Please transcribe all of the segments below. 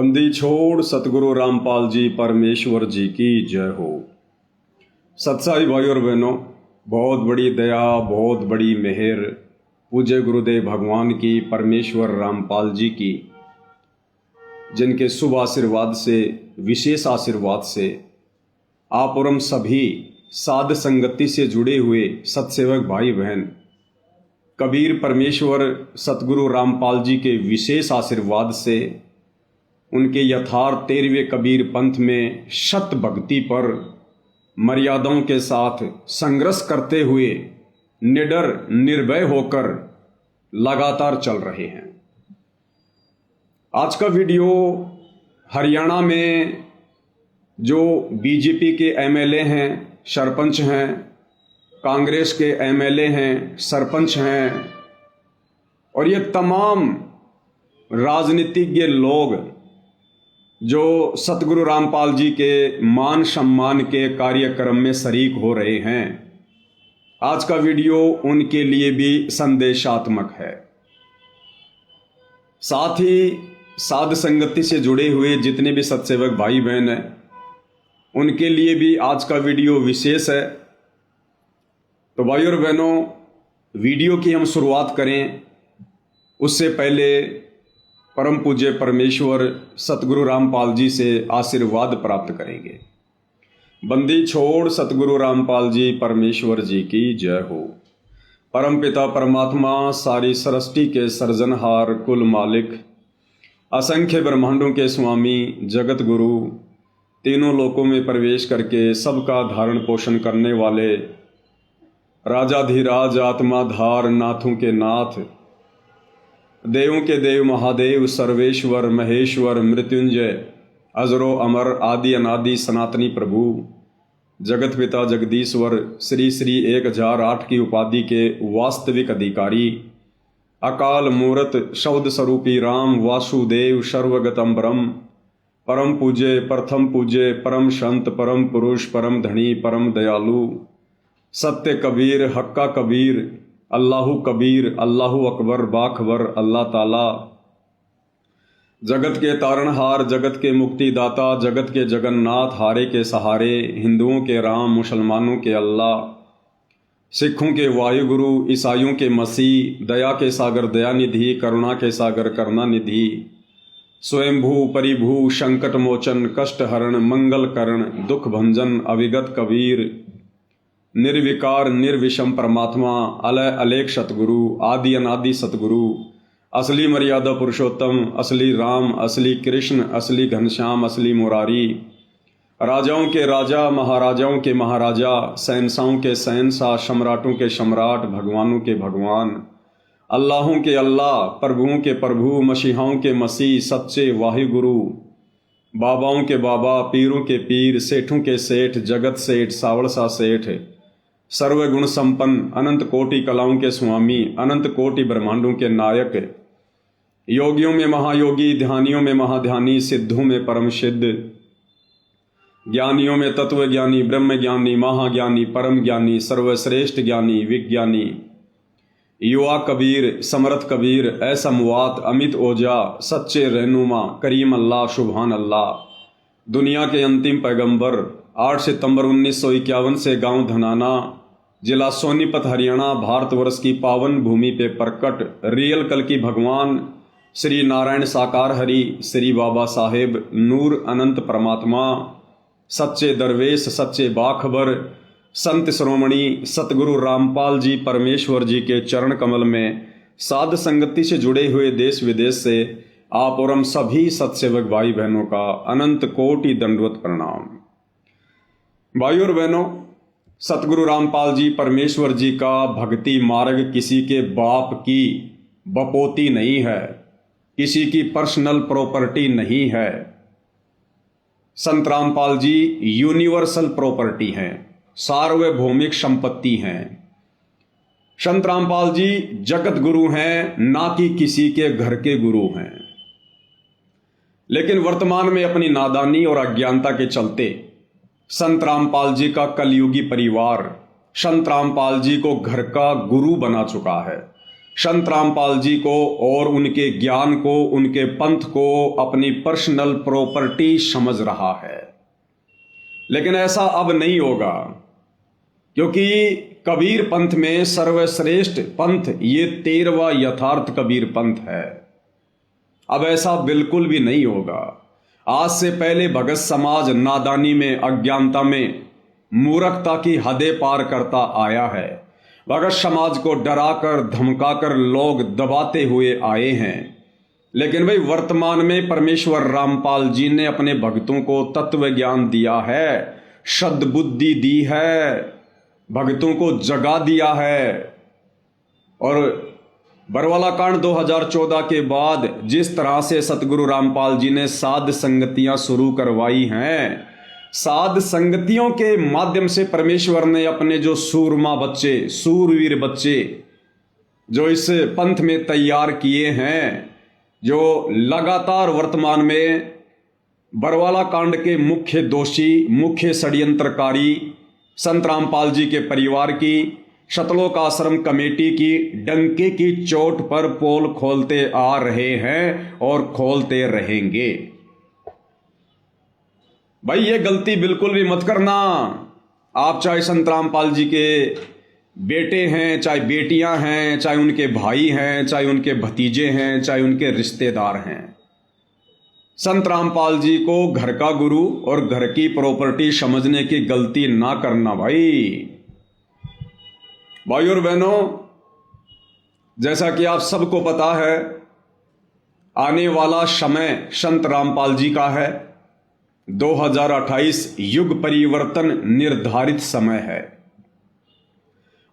बंदी छोड़ सतगुरु रामपाल जी परमेश्वर जी की जय हो। सत्साई भाई और बहनों, बहुत बड़ी दया, बहुत बड़ी मेहर पूज्य गुरुदेव भगवान की, परमेश्वर रामपाल जी की, जिनके शुभ आशीर्वाद से, विशेष आशीर्वाद से आप और हम सभी साध संगति से जुड़े हुए सत्सेवक भाई बहन कबीर परमेश्वर सतगुरु रामपाल जी के विशेष आशीर्वाद से उनके यथार्थ 13वें कबीर पंथ में शत भक्ति पर मर्यादाओं के साथ संघर्ष करते हुए निडर निर्भय होकर लगातार चल रहे हैं। आज का वीडियो हरियाणा में जो बीजेपी के एमएलए हैं, सरपंच हैं, कांग्रेस के एमएलए हैं, सरपंच हैं और ये तमाम राजनीतिज्ञ लोग जो सतगुरु रामपाल जी के मान सम्मान के कार्यक्रम में शरीक हो रहे हैं, आज का वीडियो उनके लिए भी संदेशात्मक है। साथ ही साध संगति से जुड़े हुए जितने भी सत्सेवक भाई बहन हैं, उनके लिए भी आज का वीडियो विशेष है। तो भाई और बहनों, वीडियो की हम शुरुआत करें उससे पहले परम पूज्य परमेश्वर सतगुरु रामपाल जी से आशीर्वाद प्राप्त करेंगे। बंदी छोड़ सतगुरु रामपाल जी परमेश्वर जी की जय हो। परम पिता परमात्मा, सारी सृष्टि के सर्जनहार, कुल मालिक, असंख्य ब्रह्मांडों के स्वामी, जगत गुरु, तीनों लोकों में प्रवेश करके सबका धारण पोषण करने वाले राजाधिराज, आत्माधार, नाथों के नाथ, देवों के देव, महादेव, सर्वेश्वर, महेश्वर, मृत्युंजय, अजरो अमर, आदि अनादि सनातनी प्रभु, जगत पिता जगदीश्वर, श्री श्री 1008 की उपाधि के वास्तविक अधिकारी, अकाल मूरत शब्द स्वरूपी राम, वासुदेव, सर्वगतम ब्रह्म, परम पूज्य, प्रथम पूज्य, परम संत, परम पुरुष, परम धनी, परम दयालु, सत्य कबीर, हक्का कबीर, अल्लाहु कबीर, अल्लाहु अकबर, बाखबर, अल्लाह ताला, जगत के तारणहार, जगत के मुक्तिदाता, जगत के जगन्नाथ, हारे के सहारे, हिंदुओं के राम, मुसलमानों के अल्लाह, सिखों के वायुगुरु, ईसाइयों के मसीह, दया के सागर दयानिधि, करुणा के सागर करुणानिधि, स्वयंभू परिभू, संकट मोचन, कष्ट हरण, मंगल करण, दुख भंजन, अविगत कबीर, निर्विकार निर्विषम परमात्मा, अलय अलेख सतगुरु, आदि अनादि सतगुरु, असली मर्यादा पुरुषोत्तम, असली राम, असली कृष्ण, असली घनश्याम, असली मुरारी, राजाओं के राजा, महाराजाओं के महाराजा, शहंशाहों के शहंशाह, सम्राटों के सम्राट, भगवानों के भगवान, अल्लाहों के अल्लाह, प्रभुओं के प्रभु, मसीहाओं के मसीह, सच्चे वाहिगुरु, बाबाओं के बाबा, पीरों के पीर, सेठों के सेठ, जगत सेठ, सावड़सा सेठ, सर्वगुण संपन्न, अनंत कोटि कलाओं के स्वामी, अनंत कोटि ब्रह्मांडों के नायक, योगियों में महायोगी, ध्यानियों में महाध्यानी, सिद्धों में परम सिद्ध, ज्ञानियों में तत्व ज्ञानी, ब्रह्म ज्ञानी, महाज्ञानी, परम ज्ञानी, सर्वश्रेष्ठ ज्ञानी, विज्ञानी, युवा कबीर, समर्थ कबीर, असमवात, अमित ओजा, सच्चे रहनुमा, करीम अल्लाह, सुभान अल्लाह, दुनिया के अंतिम पैगंबर, 8 सितंबर 1951 से गांव धनाना, जिला सोनीपत, हरियाणा, भारतवर्ष की पावन भूमि पे प्रकट रियल कल की भगवान श्री नारायण साकार हरि, श्री बाबा साहेब नूर अनंत परमात्मा, सच्चे दरवेश, सच्चे बाखबर, संत श्रोमणी सतगुरु रामपाल जी परमेश्वर जी के चरण कमल में साध संगति से जुड़े हुए देश विदेश से आप और हम सभी सत्सेवक भाई बहनों का अनंत कोटि दंडवत प्रणाम। भाई और बहनों, सतगुरु रामपाल जी परमेश्वर जी का भक्ति मार्ग किसी के बाप की बपोती नहीं है, किसी की पर्सनल प्रॉपर्टी नहीं है। संत रामपाल जी यूनिवर्सल प्रॉपर्टी हैं, सार्वभौमिक संपत्ति हैं। संत रामपाल जी जगत गुरु हैं, ना कि किसी के घर के गुरु हैं। लेकिन वर्तमान में अपनी नादानी और अज्ञानता के चलते संत रामपाल जी का कलयुगी परिवार संत रामपाल जी को घर का गुरु बना चुका है। संत रामपाल जी को और उनके ज्ञान को, उनके पंथ को अपनी पर्सनल प्रॉपर्टी समझ रहा है। लेकिन ऐसा अब नहीं होगा, क्योंकि कबीर पंथ में सर्वश्रेष्ठ पंथ ये 13वां यथार्थ कबीर पंथ है। अब ऐसा बिल्कुल भी नहीं होगा। आज से पहले भगत समाज नादानी में, अज्ञानता में, मूर्खता की हदें पार करता आया है। भगत समाज को डराकर धमकाकर लोग दबाते हुए आए हैं। लेकिन भाई वर्तमान में परमेश्वर रामपाल जी ने अपने भक्तों को तत्व ज्ञान दिया है, सद्बुद्धि दी है, भक्तों को जगा दिया है। और बरवाला कांड 2014 के बाद जिस तरह से सतगुरु रामपाल जी ने साध संगतियां शुरू करवाई हैं, साध संगतियों के माध्यम से परमेश्वर ने अपने जो सूरमा बच्चे, सूरवीर बच्चे जो इस पंथ में तैयार किए हैं, जो लगातार वर्तमान में बरवाला कांड के मुख्य दोषी, मुख्य षड्यंत्रकारी संत रामपाल जी के परिवार की, शतलोक आश्रम कमेटी की डंके की चोट पर पोल खोलते आ रहे हैं और खोलते रहेंगे। भाई ये गलती बिल्कुल भी मत करना। आप चाहे संत रामपाल जी के बेटे हैं, चाहे बेटियां हैं, चाहे उनके भाई हैं, चाहे उनके भतीजे हैं, चाहे उनके रिश्तेदार हैं, संत रामपाल जी को घर का गुरु और घर की प्रॉपर्टी समझने की गलती ना करना। भाई और बहनों, जैसा कि आप सबको पता है, आने वाला समय संत रामपाल जी का है। 2028 युग परिवर्तन निर्धारित समय है।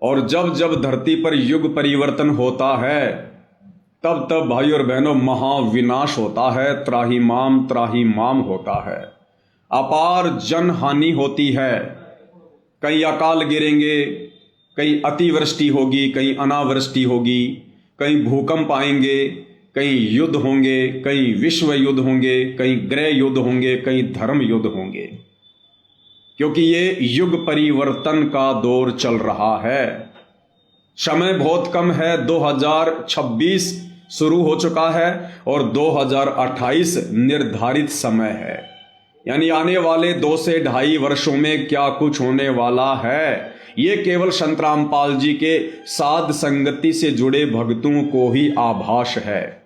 और जब जब धरती पर युग परिवर्तन होता है, तब तब भाई और बहनों महाविनाश होता है, त्राहिमाम होता है, अपार जन हानि होती है। कई अकाल गिरेंगे, कहीं अतिवृष्टि होगी, कहीं अनावृष्टि होगी, कहीं भूकंप आएंगे, कहीं युद्ध होंगे, कहीं विश्व युद्ध होंगे, कहीं गृह युद्ध होंगे, कहीं धर्म युद्ध होंगे, क्योंकि ये युग परिवर्तन का दौर चल रहा है। समय बहुत कम है। 2026 शुरू हो चुका है और 2028 निर्धारित समय है। यानी आने वाले 2 से 2.5 वर्षों में क्या कुछ होने वाला है, ये केवल संत रामपाल जी के साध संगति से जुड़े भक्तों को ही आभास है।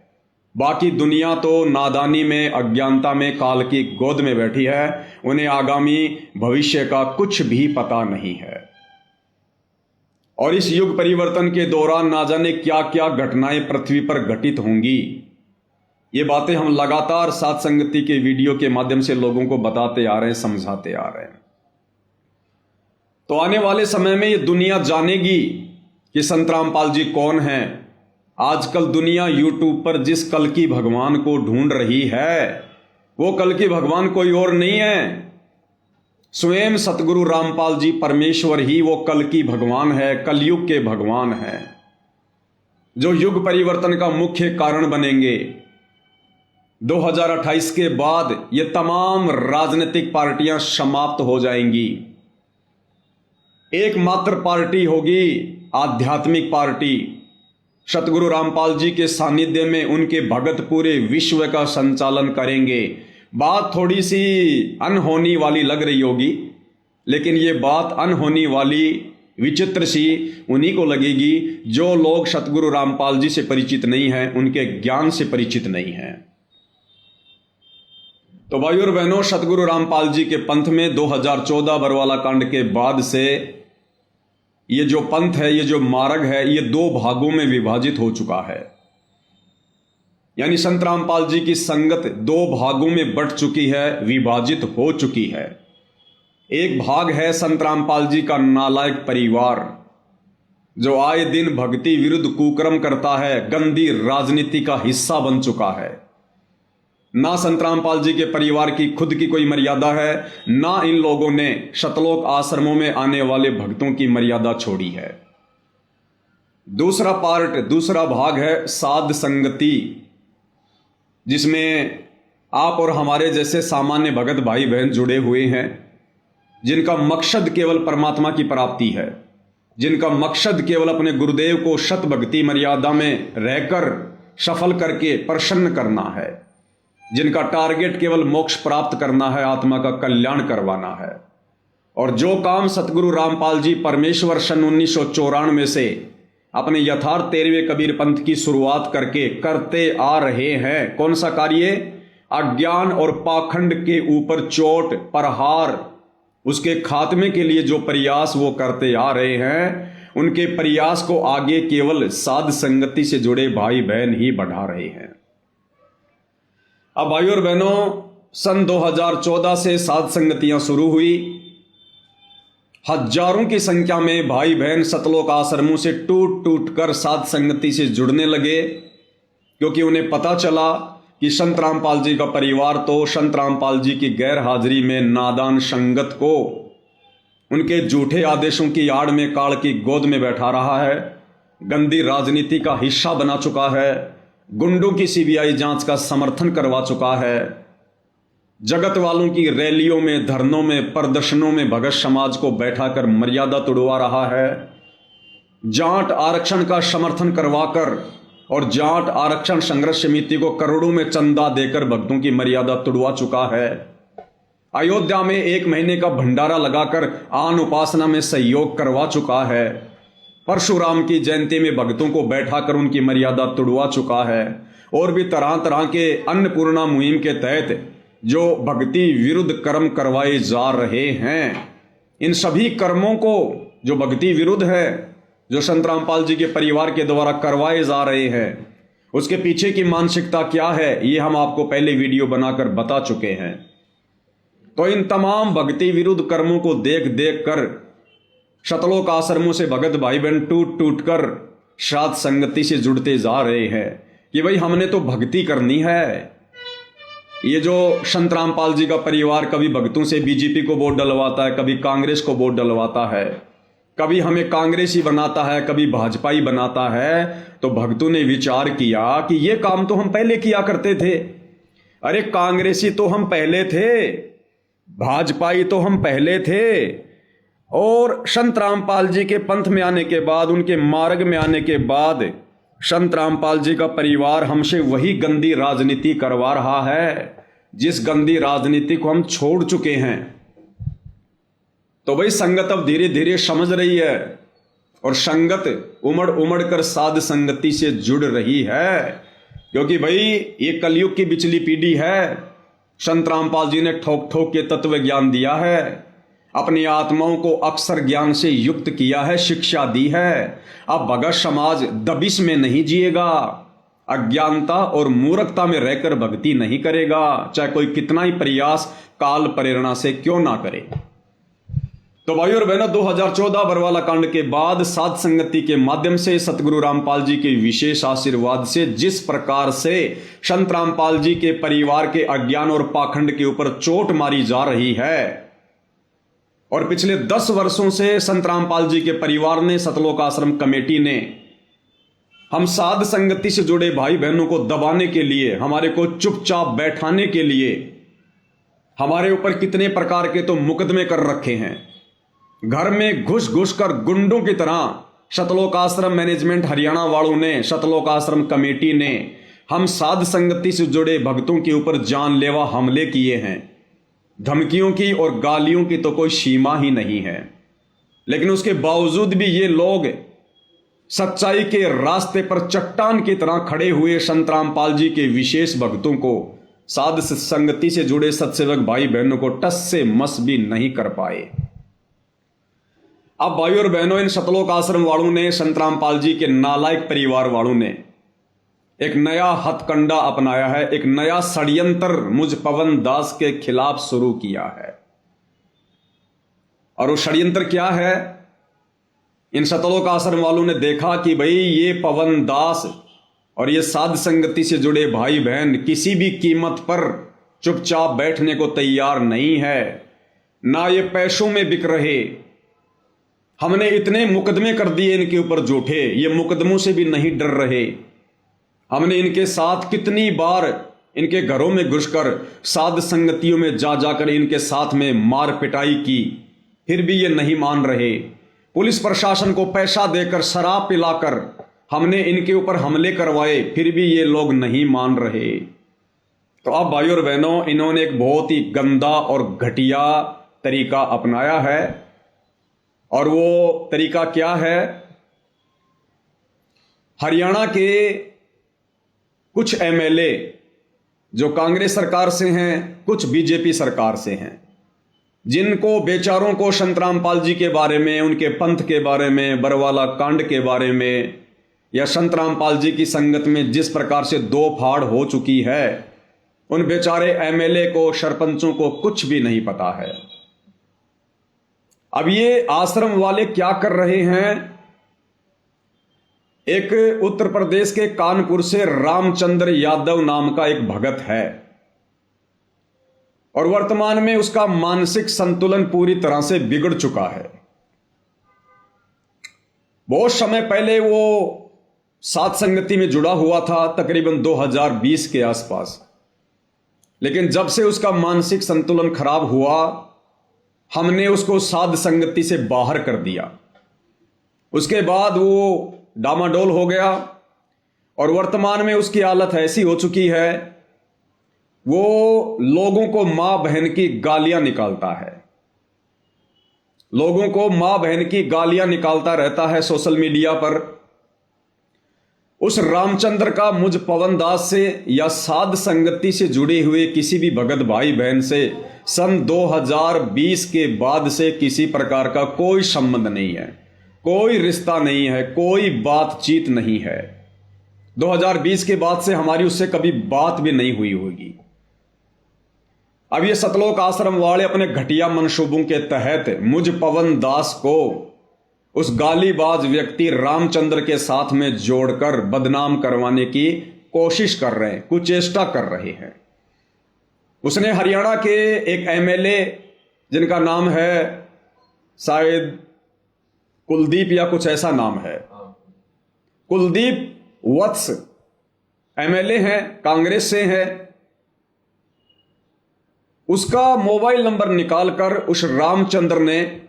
बाकी दुनिया तो नादानी में, अज्ञानता में, काल की गोद में बैठी है। उन्हें आगामी भविष्य का कुछ भी पता नहीं है। और इस युग परिवर्तन के दौरान ना जाने क्या क्या घटनाएं पृथ्वी पर घटित होंगी। ये बातें हम लगातार साध संगति के वीडियो के माध्यम से लोगों को बताते आ रहे हैं, समझाते आ रहे हैं। तो आने वाले समय में ये दुनिया जानेगी कि संत रामपाल जी कौन हैं। आजकल दुनिया यूट्यूब पर जिस कल की भगवान को ढूंढ रही है, वो कल की भगवान कोई और नहीं है, स्वयं सतगुरु रामपाल जी परमेश्वर ही वो कल की भगवान है, कलयुग के भगवान है, जो युग परिवर्तन का मुख्य कारण बनेंगे। 2028 के बाद ये तमाम राजनीतिक पार्टियां समाप्त हो जाएंगी। एकमात्र पार्टी होगी आध्यात्मिक पार्टी। सतगुरु रामपाल जी के सानिध्य में उनके भगत पूरे विश्व का संचालन करेंगे। बात थोड़ी सी अनहोनी वाली लग रही होगी, लेकिन ये बात अनहोनी वाली, विचित्र सी उन्हीं को लगेगी जो लोग सतगुरु रामपाल जी से परिचित नहीं हैं, उनके ज्ञान से परिचित नहीं हैं। तो भाई और बहनों, सतगुरु रामपाल जी के पंथ में 2014 बरवाला कांड के बाद से ये जो पंथ है, ये जो मार्ग है, ये 2 भागों में विभाजित हो चुका है। यानी संत रामपाल जी की संगत 2 भागों में बंट चुकी है, विभाजित हो चुकी है। एक भाग है संत रामपाल जी का नालायक परिवार, जो आए दिन भक्ति विरुद्ध कुकर्म करता है, गंदी राजनीति का हिस्सा बन चुका है। ना संत रामपाल जी के परिवार की खुद की कोई मर्यादा है, ना इन लोगों ने शतलोक आश्रमों में आने वाले भक्तों की मर्यादा छोड़ी है। दूसरा भाग है साध संगति, जिसमें आप और हमारे जैसे सामान्य भगत भाई बहन जुड़े हुए हैं, जिनका मकसद केवल परमात्मा की प्राप्ति है। जिनका मकसद केवल अपने गुरुदेव को शत भक्ति मर्यादा में रहकर सफल करके प्रसन्न करना है, जिनका टारगेट केवल मोक्ष प्राप्त करना है, आत्मा का कल्याण करवाना है। और जो काम सतगुरु रामपाल जी परमेश्वर सन 1994 से अपने यथार्थ 13वें कबीर पंथ की शुरुआत करके करते आ रहे हैं, कौन सा कार्य? अज्ञान और पाखंड के ऊपर चोट प्रहार, उसके खात्मे के लिए जो प्रयास वो करते आ रहे हैं, उनके प्रयास को आगे केवल साध संगति से जुड़े भाई बहन ही बढ़ा रहे हैं। अब भाई और बहनों, सन 2014 से साध संगतियां शुरू हुई। हजारों की संख्या में भाई बहन सतलोक आश्रमों से टूट टूट कर साध संगति से जुड़ने लगे, क्योंकि उन्हें पता चला कि संत रामपाल जी का परिवार तो संत रामपाल जी की गैर हाजिरी में नादान संगत को उनके झूठे आदेशों की आड़ में काल की गोद में बैठा रहा है, गंदी राजनीति का हिस्सा बना चुका है, गुंडों की सीबीआई जांच का समर्थन करवा चुका है, जगत वालों की रैलियों में, धरनों में, प्रदर्शनों में भगत समाज को बैठाकर मर्यादा तोड़वा रहा है, जाट आरक्षण का समर्थन करवाकर और जाट आरक्षण संघर्ष समिति को करोड़ों में चंदा देकर भक्तों की मर्यादा तोड़वा चुका है। अयोध्या में 1 महीने का भंडारा लगाकर आन उपासना में सहयोग करवा चुका है। परशुराम की जयंती में भक्तों को बैठाकर उनकी मर्यादा तोड़वा चुका है। और भी तरह तरह के अन्नपूर्णा मुहिम के तहत जो भक्ति विरुद्ध कर्म करवाए जा रहे हैं, इन सभी कर्मों को जो भक्ति विरुद्ध है, जो संत रामपाल जी के परिवार के द्वारा करवाए जा रहे हैं, उसके पीछे की मानसिकता क्या है, ये हम आपको पहले वीडियो बनाकर बता चुके हैं। तो इन तमाम भक्ति विरुद्ध कर्मों को देख देख कर सतलोक आश्रमों से भगत भाई बहन टूट टूट कर साध संगति से जुड़ते जा रहे हैं कि भाई हमने तो भक्ति करनी है। ये जो संत रामपाल जी का परिवार कभी भक्तों से बीजेपी को वोट डलवाता है, कभी कांग्रेस को वोट डलवाता है, कभी हमें कांग्रेसी बनाता है, कभी भाजपाई बनाता है, तो भक्तों ने विचार किया कि ये काम तो हम पहले किया करते थे। अरे कांग्रेसी तो हम पहले थे, भाजपाई तो हम पहले थे, और संत रामपाल जी के पंथ में आने के बाद, उनके मार्ग में आने के बाद संत रामपाल जी का परिवार हमसे वही गंदी राजनीति करवा रहा है जिस गंदी राजनीति को हम छोड़ चुके हैं। तो भाई संगत अब धीरे धीरे समझ रही है और संगत उमड़ उमड़ कर साध संगति से जुड़ रही है, क्योंकि भाई ये कलयुग की बिचली पीढ़ी है। संत रामपाल जी ने ठोक ठोक के तत्व ज्ञान दिया है, अपनी आत्माओं को अक्षर ज्ञान से युक्त किया है, शिक्षा दी है। अब भगत समाज दबिश में नहीं जिएगा, अज्ञानता और मूर्खता में रहकर भक्ति नहीं करेगा, चाहे कोई कितना ही प्रयास काल प्रेरणा से क्यों ना करे। तो भाई और बहनों, 2014 बरवाला कांड के बाद साध संगति के माध्यम से सतगुरु रामपाल जी के विशेष आशीर्वाद से जिस प्रकार से संत रामपाल जी के परिवार के अज्ञान और पाखंड के ऊपर चोट मारी जा रही है, और पिछले 10 वर्षों से संत रामपाल जी के परिवार ने, सतलोक आश्रम कमेटी ने हम साध संगति से जुड़े भाई बहनों को दबाने के लिए, हमारे को चुपचाप बैठाने के लिए हमारे ऊपर कितने प्रकार के तो मुकदमे कर रखे हैं। घर में घुस घुस कर गुंडों की तरह सतलोक आश्रम मैनेजमेंट हरियाणा वालों ने, सतलोक आश्रम कमेटी ने हम साध संगति से जुड़े भक्तों के ऊपर जानलेवा हमले किए हैं। धमकियों की और गालियों की तो कोई सीमा ही नहीं है, लेकिन उसके बावजूद भी ये लोग सच्चाई के रास्ते पर चट्टान की तरह खड़े हुए संत रामपाल जी के विशेष भक्तों को, साध संगति से जुड़े सत्सेवक भाई बहनों को टस से मस भी नहीं कर पाए। अब भाई और बहनों, इन सतलोक आश्रम वालों ने, संत रामपाल जी के नालायक परिवार वालों ने एक नया हथकंडा अपनाया है, एक नया षड्यंत्र मुझ पवन दास के खिलाफ शुरू किया है। और वो षड्यंत्र क्या है? इन सतलोक आश्रम वालों ने देखा कि भाई ये पवन दास और ये साध संगति से जुड़े भाई बहन किसी भी कीमत पर चुपचाप बैठने को तैयार नहीं है, ना ये पैसों में बिक रहे। हमने इतने मुकदमे कर दिए इनके ऊपर झूठे, ये मुकदमों से भी नहीं डर रहे। हमने इनके साथ कितनी बार इनके घरों में घुसकर साध संगतियों में जा जाकर इनके साथ में मार पिटाई की, फिर भी ये नहीं मान रहे। पुलिस प्रशासन को पैसा देकर, शराब पिलाकर हमने इनके ऊपर हमले करवाए, फिर भी ये लोग नहीं मान रहे। तो अब भाइयों और बहनों, इन्होंने एक बहुत ही गंदा और घटिया तरीका अपनाया है। और वो तरीका क्या है? हरियाणा के कुछ एमएलए जो कांग्रेस सरकार से हैं, कुछ बीजेपी सरकार से हैं, जिनको बेचारों को संतरामपाल जी के बारे में, उनके पंथ के बारे में, बरवाला कांड के बारे में, या संतरामपाल जी की संगत में जिस प्रकार से दो फाड़ हो चुकी है, उन बेचारे एमएलए को, सरपंचों को कुछ भी नहीं पता है। अब ये आश्रम वाले क्या कर रहे हैं? एक उत्तर प्रदेश के कानपुर से रामचंद्र यादव नाम का एक भगत है, और वर्तमान में उसका मानसिक संतुलन पूरी तरह से बिगड़ चुका है। बहुत समय पहले वो सात संगति में जुड़ा हुआ था, तकरीबन 2020 के आसपास, लेकिन जब से उसका मानसिक संतुलन खराब हुआ, हमने उसको साध संगति से बाहर कर दिया। उसके बाद वो डामाडोल हो गया, और वर्तमान में उसकी हालत ऐसी हो चुकी है, वो लोगों को मां बहन की गालियां निकालता है, लोगों को मां बहन की गालियां निकालता रहता है सोशल मीडिया पर। उस रामचंद्र का मुझ पवन दास से या साध संगति से जुड़े हुए किसी भी भगत भाई बहन से सन 2020 के बाद से किसी प्रकार का कोई संबंध नहीं है, कोई रिश्ता नहीं है, कोई बातचीत नहीं है। 2020 के बाद से हमारी उससे कभी बात भी नहीं हुई होगी। अब ये सतलोक आश्रम वाले अपने घटिया मंसूबों के तहत मुझ पवन दास को उस गालीबाज व्यक्ति रामचंद्र के साथ में जोड़कर बदनाम करवाने की कोशिश कर रहे हैं, कुचेष्टा कर रहे हैं। उसने हरियाणा के एक एमएलए, जिनका नाम है शायद कुलदीप या कुछ ऐसा नाम है, कुलदीप वत्स एमएलए हैं, कांग्रेस से हैं, उसका मोबाइल नंबर निकालकर उस रामचंद्र ने,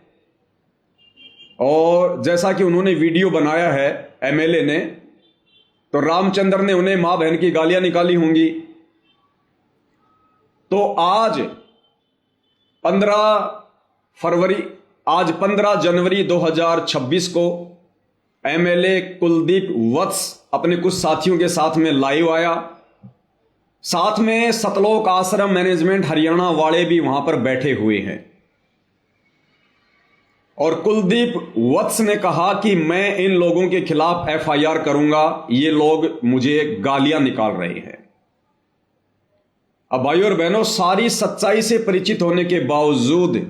और जैसा कि उन्होंने वीडियो बनाया है एमएलए ने, तो रामचंद्र ने उन्हें मां बहन की गालियां निकाली होंगी। तो आज 15 जनवरी 2026 को एमएलए कुलदीप वत्स अपने कुछ साथियों के साथ में लाइव आया। साथ में सतलोक आश्रम मैनेजमेंट हरियाणा वाले भी वहां पर बैठे हुए हैं, और कुलदीप वत्स ने कहा कि मैं इन लोगों के खिलाफ एफआईआर करूंगा, ये लोग मुझे गालियां निकाल रहे हैं। अब भाइयों और बहनों, सारी सच्चाई से परिचित होने के बावजूद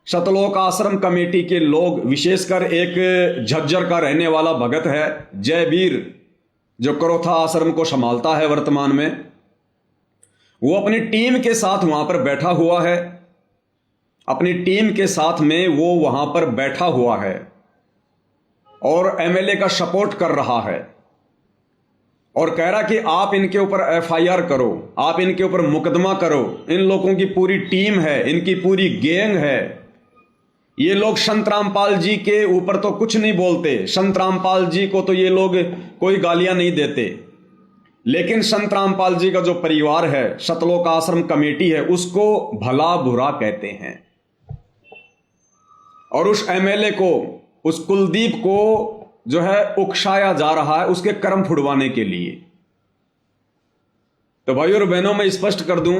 सतलोक आश्रम कमेटी के लोग, विशेषकर एक झज्जर का रहने वाला भगत है जयवीर, जो करोथा आश्रम को संभालता है वर्तमान में, वो अपनी टीम के साथ वहां पर बैठा हुआ है, अपनी टीम के साथ में वो वहां पर बैठा हुआ है और एमएलए का सपोर्ट कर रहा है, और कह रहा कि आप इनके ऊपर एफआईआर करो, आप इनके ऊपर मुकदमा करो, इन लोगों की पूरी टीम है, इनकी पूरी गैंग है, ये लोग संत रामपाल जी के ऊपर तो कुछ नहीं बोलते, संत रामपाल जी को तो ये लोग कोई गालियां नहीं देते, लेकिन संत रामपाल जी का जो परिवार है, सतलोक आश्रम कमेटी है, उसको भला बुरा कहते हैं। और उस एमएलए को, उस कुलदीप को जो है उकसाया जा रहा है उसके कर्म फुड़वाने के लिए। तो भाइयों और बहनों, मैं स्पष्ट कर दूं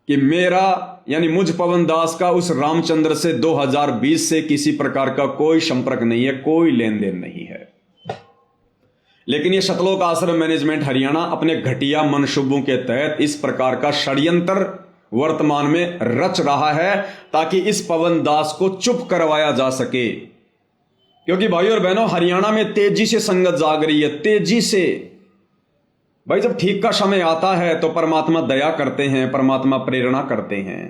कि मेरा यानी मुझ पवन दास का उस रामचंद्र से 2020 से किसी प्रकार का कोई संपर्क नहीं है, कोई लेन देन नहीं है। लेकिन ये सतलोक आश्रम मैनेजमेंट हरियाणा अपने घटिया मंसूबों के तहत इस प्रकार का षड्यंत्र वर्तमान में रच रहा है, ताकि इस पवन दास को चुप करवाया जा सके। क्योंकि भाइयों और बहनों, हरियाणा में तेजी से संगत जाग रही है, तेजी से। भाई, जब ठीक का समय आता है तो परमात्मा दया करते हैं, परमात्मा प्रेरणा करते हैं।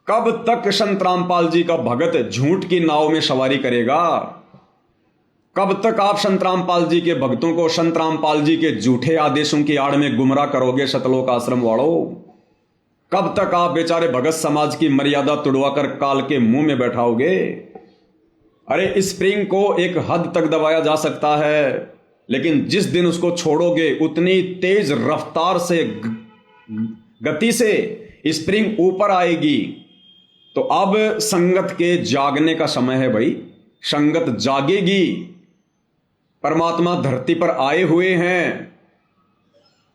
कब तक संत रामपाल जी का भगत झूठ की नाव में सवारी करेगा? कब तक आप संत रामपाल जी के भक्तों को संत रामपाल जी के झूठे आदेशों की आड़ में गुमराह करोगे सतलोक आश्रम वालों? कब तक आप बेचारे भगत समाज की मर्यादा तुड़वाकर काल के मुंह में बैठाओगे? अरे स्प्रिंग को एक हद तक दबाया जा सकता है, लेकिन जिस दिन उसको छोड़ोगे उतनी तेज रफ्तार से गति से स्प्रिंग ऊपर आएगी। तो अब संगत के जागने का समय है भाई, संगत जागेगी। परमात्मा धरती पर आए हुए हैं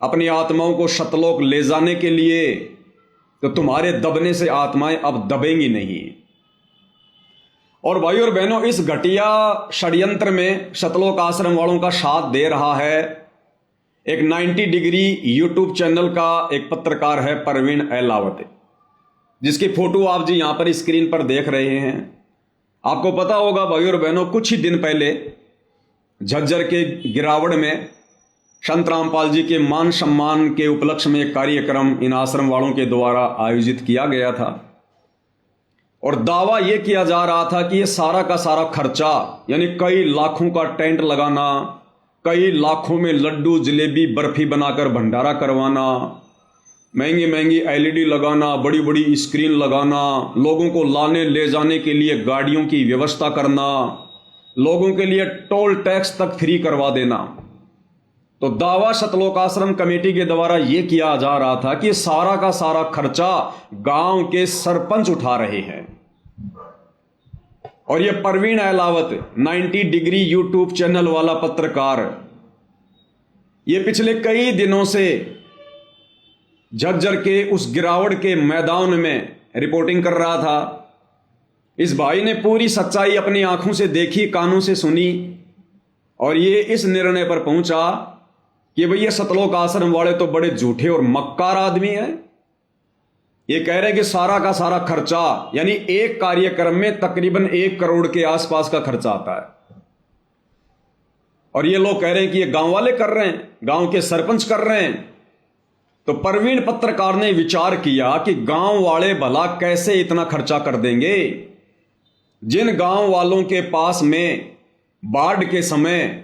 अपनी आत्माओं को शतलोक ले जाने के लिए, तो तुम्हारे दबने से आत्माएं अब दबेंगी नहीं। और भाई और बहनों, इस घटिया षड्यंत्र में शतलोक आश्रम वालों का साथ दे रहा है एक 90 डिग्री यूट्यूब चैनल का एक पत्रकार है परवीन अहलावत, जिसकी फोटो आप जी यहां पर स्क्रीन पर देख रहे हैं। आपको पता होगा भाई और बहनों, कुछ ही दिन पहले झज्जर के गिरावड़ में संत रामपाल जी के मान सम्मान के उपलक्ष्य में एक कार्यक्रम इन आश्रम वालों के द्वारा आयोजित किया गया था। और दावा यह किया जा रहा था कि यह सारा का सारा खर्चा, यानी कई लाखों का टेंट लगाना, कई लाखों में लड्डू जलेबी बर्फी बनाकर भंडारा करवाना, महंगी महंगी एलईडी लगाना, बड़ी बड़ी स्क्रीन लगाना, लोगों को लाने ले जाने के लिए गाड़ियों की व्यवस्था करना, लोगों के लिए टोल टैक्स तक फ्री करवा देना। तो दावा शतलोक आश्रम कमेटी के द्वारा यह किया जा रहा था कि सारा का सारा खर्चा गांव के सरपंच उठा रहे हैं। और यह Parveen Ahlawat 90 degree YouTube channel वाला पत्रकार, यह पिछले कई दिनों से झज्जर के उस गिरावड़ के मैदान में रिपोर्टिंग कर रहा था। इस भाई ने पूरी सच्चाई अपनी आंखों से देखी, कानों से सुनी, और ये इस निर्णय पर पहुंचा कि भैया शतलोक आश्रम वाले तो बड़े झूठे और मक्कार आदमी हैं। ये कह रहे हैं कि सारा का सारा खर्चा, यानी एक कार्यक्रम में तकरीबन 1 करोड़ के आसपास का खर्चा आता है। और ये लोग कह रहे हैं कि ये गांव वाले कर रहे हैं, गांव के सरपंच कर रहे हैं। तो परवीन पत्रकार ने विचार किया कि गांव वाले भला कैसे इतना खर्चा कर देंगे। जिन गांव वालों के पास में बाढ़ के समय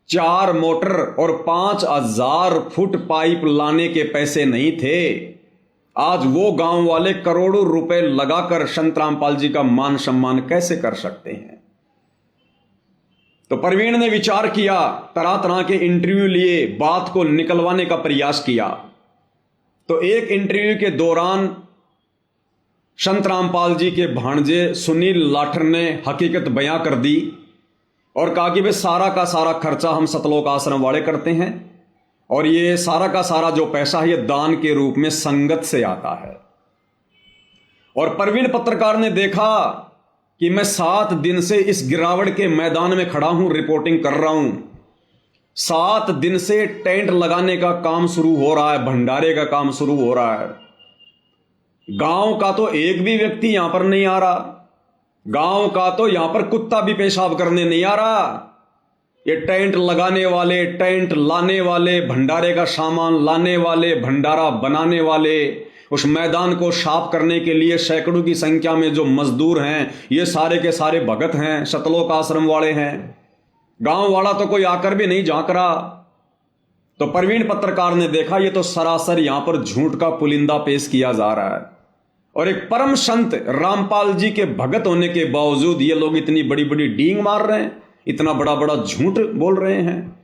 4 मोटर और 5000 फुट पाइप लाने के पैसे नहीं थे, आज वो गांव वाले करोड़ों रुपए लगाकर संत रामपाल जी का मान सम्मान कैसे कर सकते हैं। तो परवीन ने विचार किया, तरह तरह के इंटरव्यू लिए, बात को निकलवाने का प्रयास किया। तो एक इंटरव्यू के दौरान संत रामपाल जी के भांजे सुनील लाठर ने हकीकत बयां कर दी और कहा कि भाई सारा का सारा खर्चा हम शतलोक आश्रम वाले करते हैं, और ये सारा का सारा जो पैसा है ये दान के रूप में संगत से आता है। और परवीन पत्रकार ने देखा कि मैं 7 दिन से इस गिरावड़ के मैदान में खड़ा हूं, रिपोर्टिंग कर रहा हूं। 7 दिन से टेंट लगाने का काम शुरू हो रहा है, भंडारे का काम शुरू हो रहा है। गांव का तो एक भी व्यक्ति यहां पर नहीं आ रहा, गांव का तो यहां पर कुत्ता भी पेशाब करने नहीं आ रहा। ये टेंट लगाने वाले, टेंट लाने वाले, भंडारे का सामान लाने वाले, भंडारा बनाने वाले, उस मैदान को साफ करने के लिए सैकड़ों की संख्या में जो मजदूर हैं, ये सारे के सारे भगत हैं, शतलोक आश्रम वाले हैं। गांव वाला तो कोई आकर भी नहीं झांक रहा। तो परवीन पत्रकार ने देखा ये तो सरासर यहां पर झूठ का पुलिंदा पेश किया जा रहा है, और एक परम संत रामपाल जी के भगत होने के बावजूद ये लोग इतनी बड़ी बड़ी डींग मार रहे हैं, इतना बड़ा बड़ा झूठ बोल रहे हैं।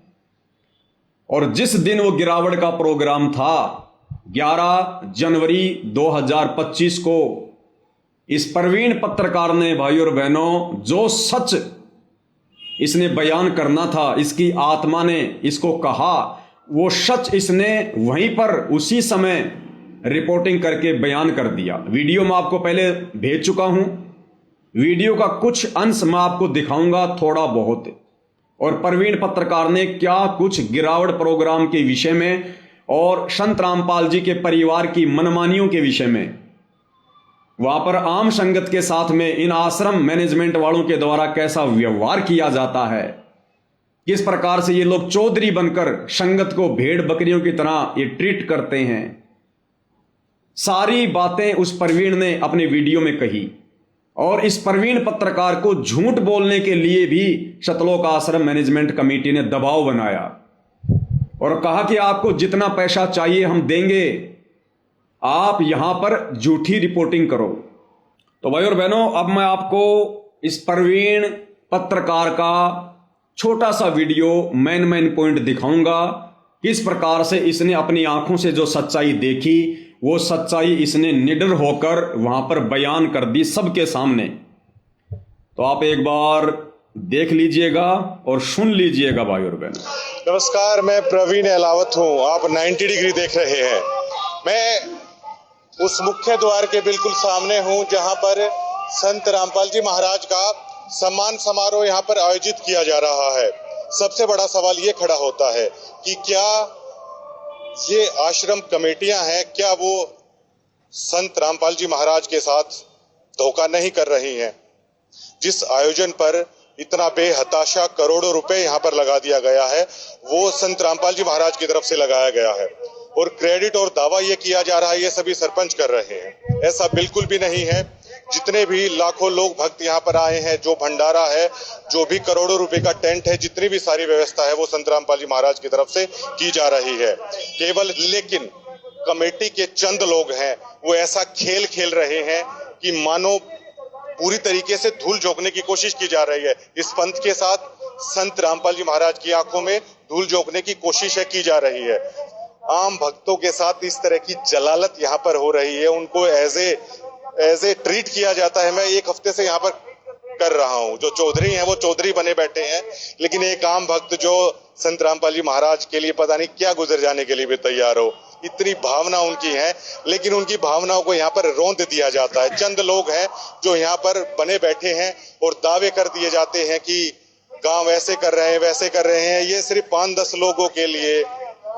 और जिस दिन वो गिरावड़ का प्रोग्राम था 11 जनवरी 2025 को, इस परवीन पत्रकार ने भाई और बहनों जो सच इसने बयान करना था, इसकी आत्मा ने इसको कहा, वो सच इसने वहीं पर उसी समय रिपोर्टिंग करके बयान कर दिया। वीडियो मैं आपको पहले भेज चुका हूं, वीडियो का कुछ अंश मैं आपको दिखाऊंगा, थोड़ा बहुत। और परवीन पत्रकार ने क्या कुछ गिरावड़ प्रोग्राम के विषय में और संत रामपाल जी के परिवार की मनमानियों के विषय में, वहां पर आम संगत के साथ में इन आश्रम मैनेजमेंट वालों के द्वारा कैसा व्यवहार किया जाता है, किस प्रकार से ये लोग चौधरी बनकर संगत को भेड़ बकरियों की तरह ये ट्रीट करते हैं, सारी बातें उस परवीन ने अपने वीडियो में कही। और इस परवीन पत्रकार को झूठ बोलने के लिए भी शतलोक आश्रम मैनेजमेंट कमेटी ने दबाव बनाया और कहा कि आपको जितना पैसा चाहिए हम देंगे, आप यहां पर झूठी रिपोर्टिंग करो। तो भाई और बहनों, अब मैं आपको इस परवीन पत्रकार का छोटा सा वीडियो मेन पॉइंट दिखाऊंगा। किस प्रकार से इसने अपनी आंखों से जो सच्चाई देखी वो सच्चाई इसने निडर होकर वहां पर बयान कर दी सबके सामने। तो आप एक बार देख लीजिएगा और सुन लीजिएगा भाई और बहन। नमस्कार, मैं प्रवीण अहलावत हूँ। आप 90 डिग्री देख रहे हैं। मैं उस मुख्य द्वार के बिल्कुल सामने हूँ जहाँ पर संत रामपाल जी महाराज का सम्मान समारोह यहाँ पर आयोजित किया जा रहा है। सबसे बड़ा सवाल ये खड़ा होता है कि क्या ये आश्रम कमेटियां हैं, क्या वो संत रामपाल जी महाराज के साथ धोखा नहीं कर रही हैं? जिस आयोजन पर इतना बेहताशा करोड़ों रुपए यहाँ पर लगा दिया गया है वो संत रामपाल जी महाराज की तरफ से लगाया गया है और क्रेडिट और दावा ये किया जा रहा है ये सभी सरपंच कर रहे हैं। ऐसा बिल्कुल भी नहीं है। जितने भी लाखों लोग भक्त यहाँ पर आए हैं, जो भंडारा है, जो भी करोड़ों रुपए का टेंट है, जितनी भी सारी व्यवस्था है वो संत रामपाल जी महाराज की तरफ से की जा रही है। केवल लेकिन कमेटी के चंद लोग हैं वो ऐसा खेल खेल रहे हैं कि मानो पूरी तरीके से धूल झोंकने की कोशिश की जा रही है। इस पंथ के साथ संत रामपाल जी महाराज की आंखों में धूल झोंकने की कोशिश की जा रही है। आम भक्तों के साथ इस तरह की जलालत यहाँ पर हो रही है। उनको एज ए ट्रीट किया जाता है। मैं एक हफ्ते से यहाँ पर कर रहा हूँ। जो चौधरी हैं वो चौधरी बने बैठे हैं, लेकिन एक आम भक्त जो संत रामपाल जी महाराज के लिए पता नहीं क्या गुजर जाने के लिए भी तैयार हो, इतनी भावना उनकी है, लेकिन उनकी भावनाओं को यहाँ पर रौंद दिया जाता है। चंद लोग हैं जो यहाँ पर बने बैठे हैं और दावे कर दिए जाते हैं कि गांव ऐसे कर रहे हैं, वैसे कर रहे हैं। ये सिर्फ 5-10 लोगों के लिए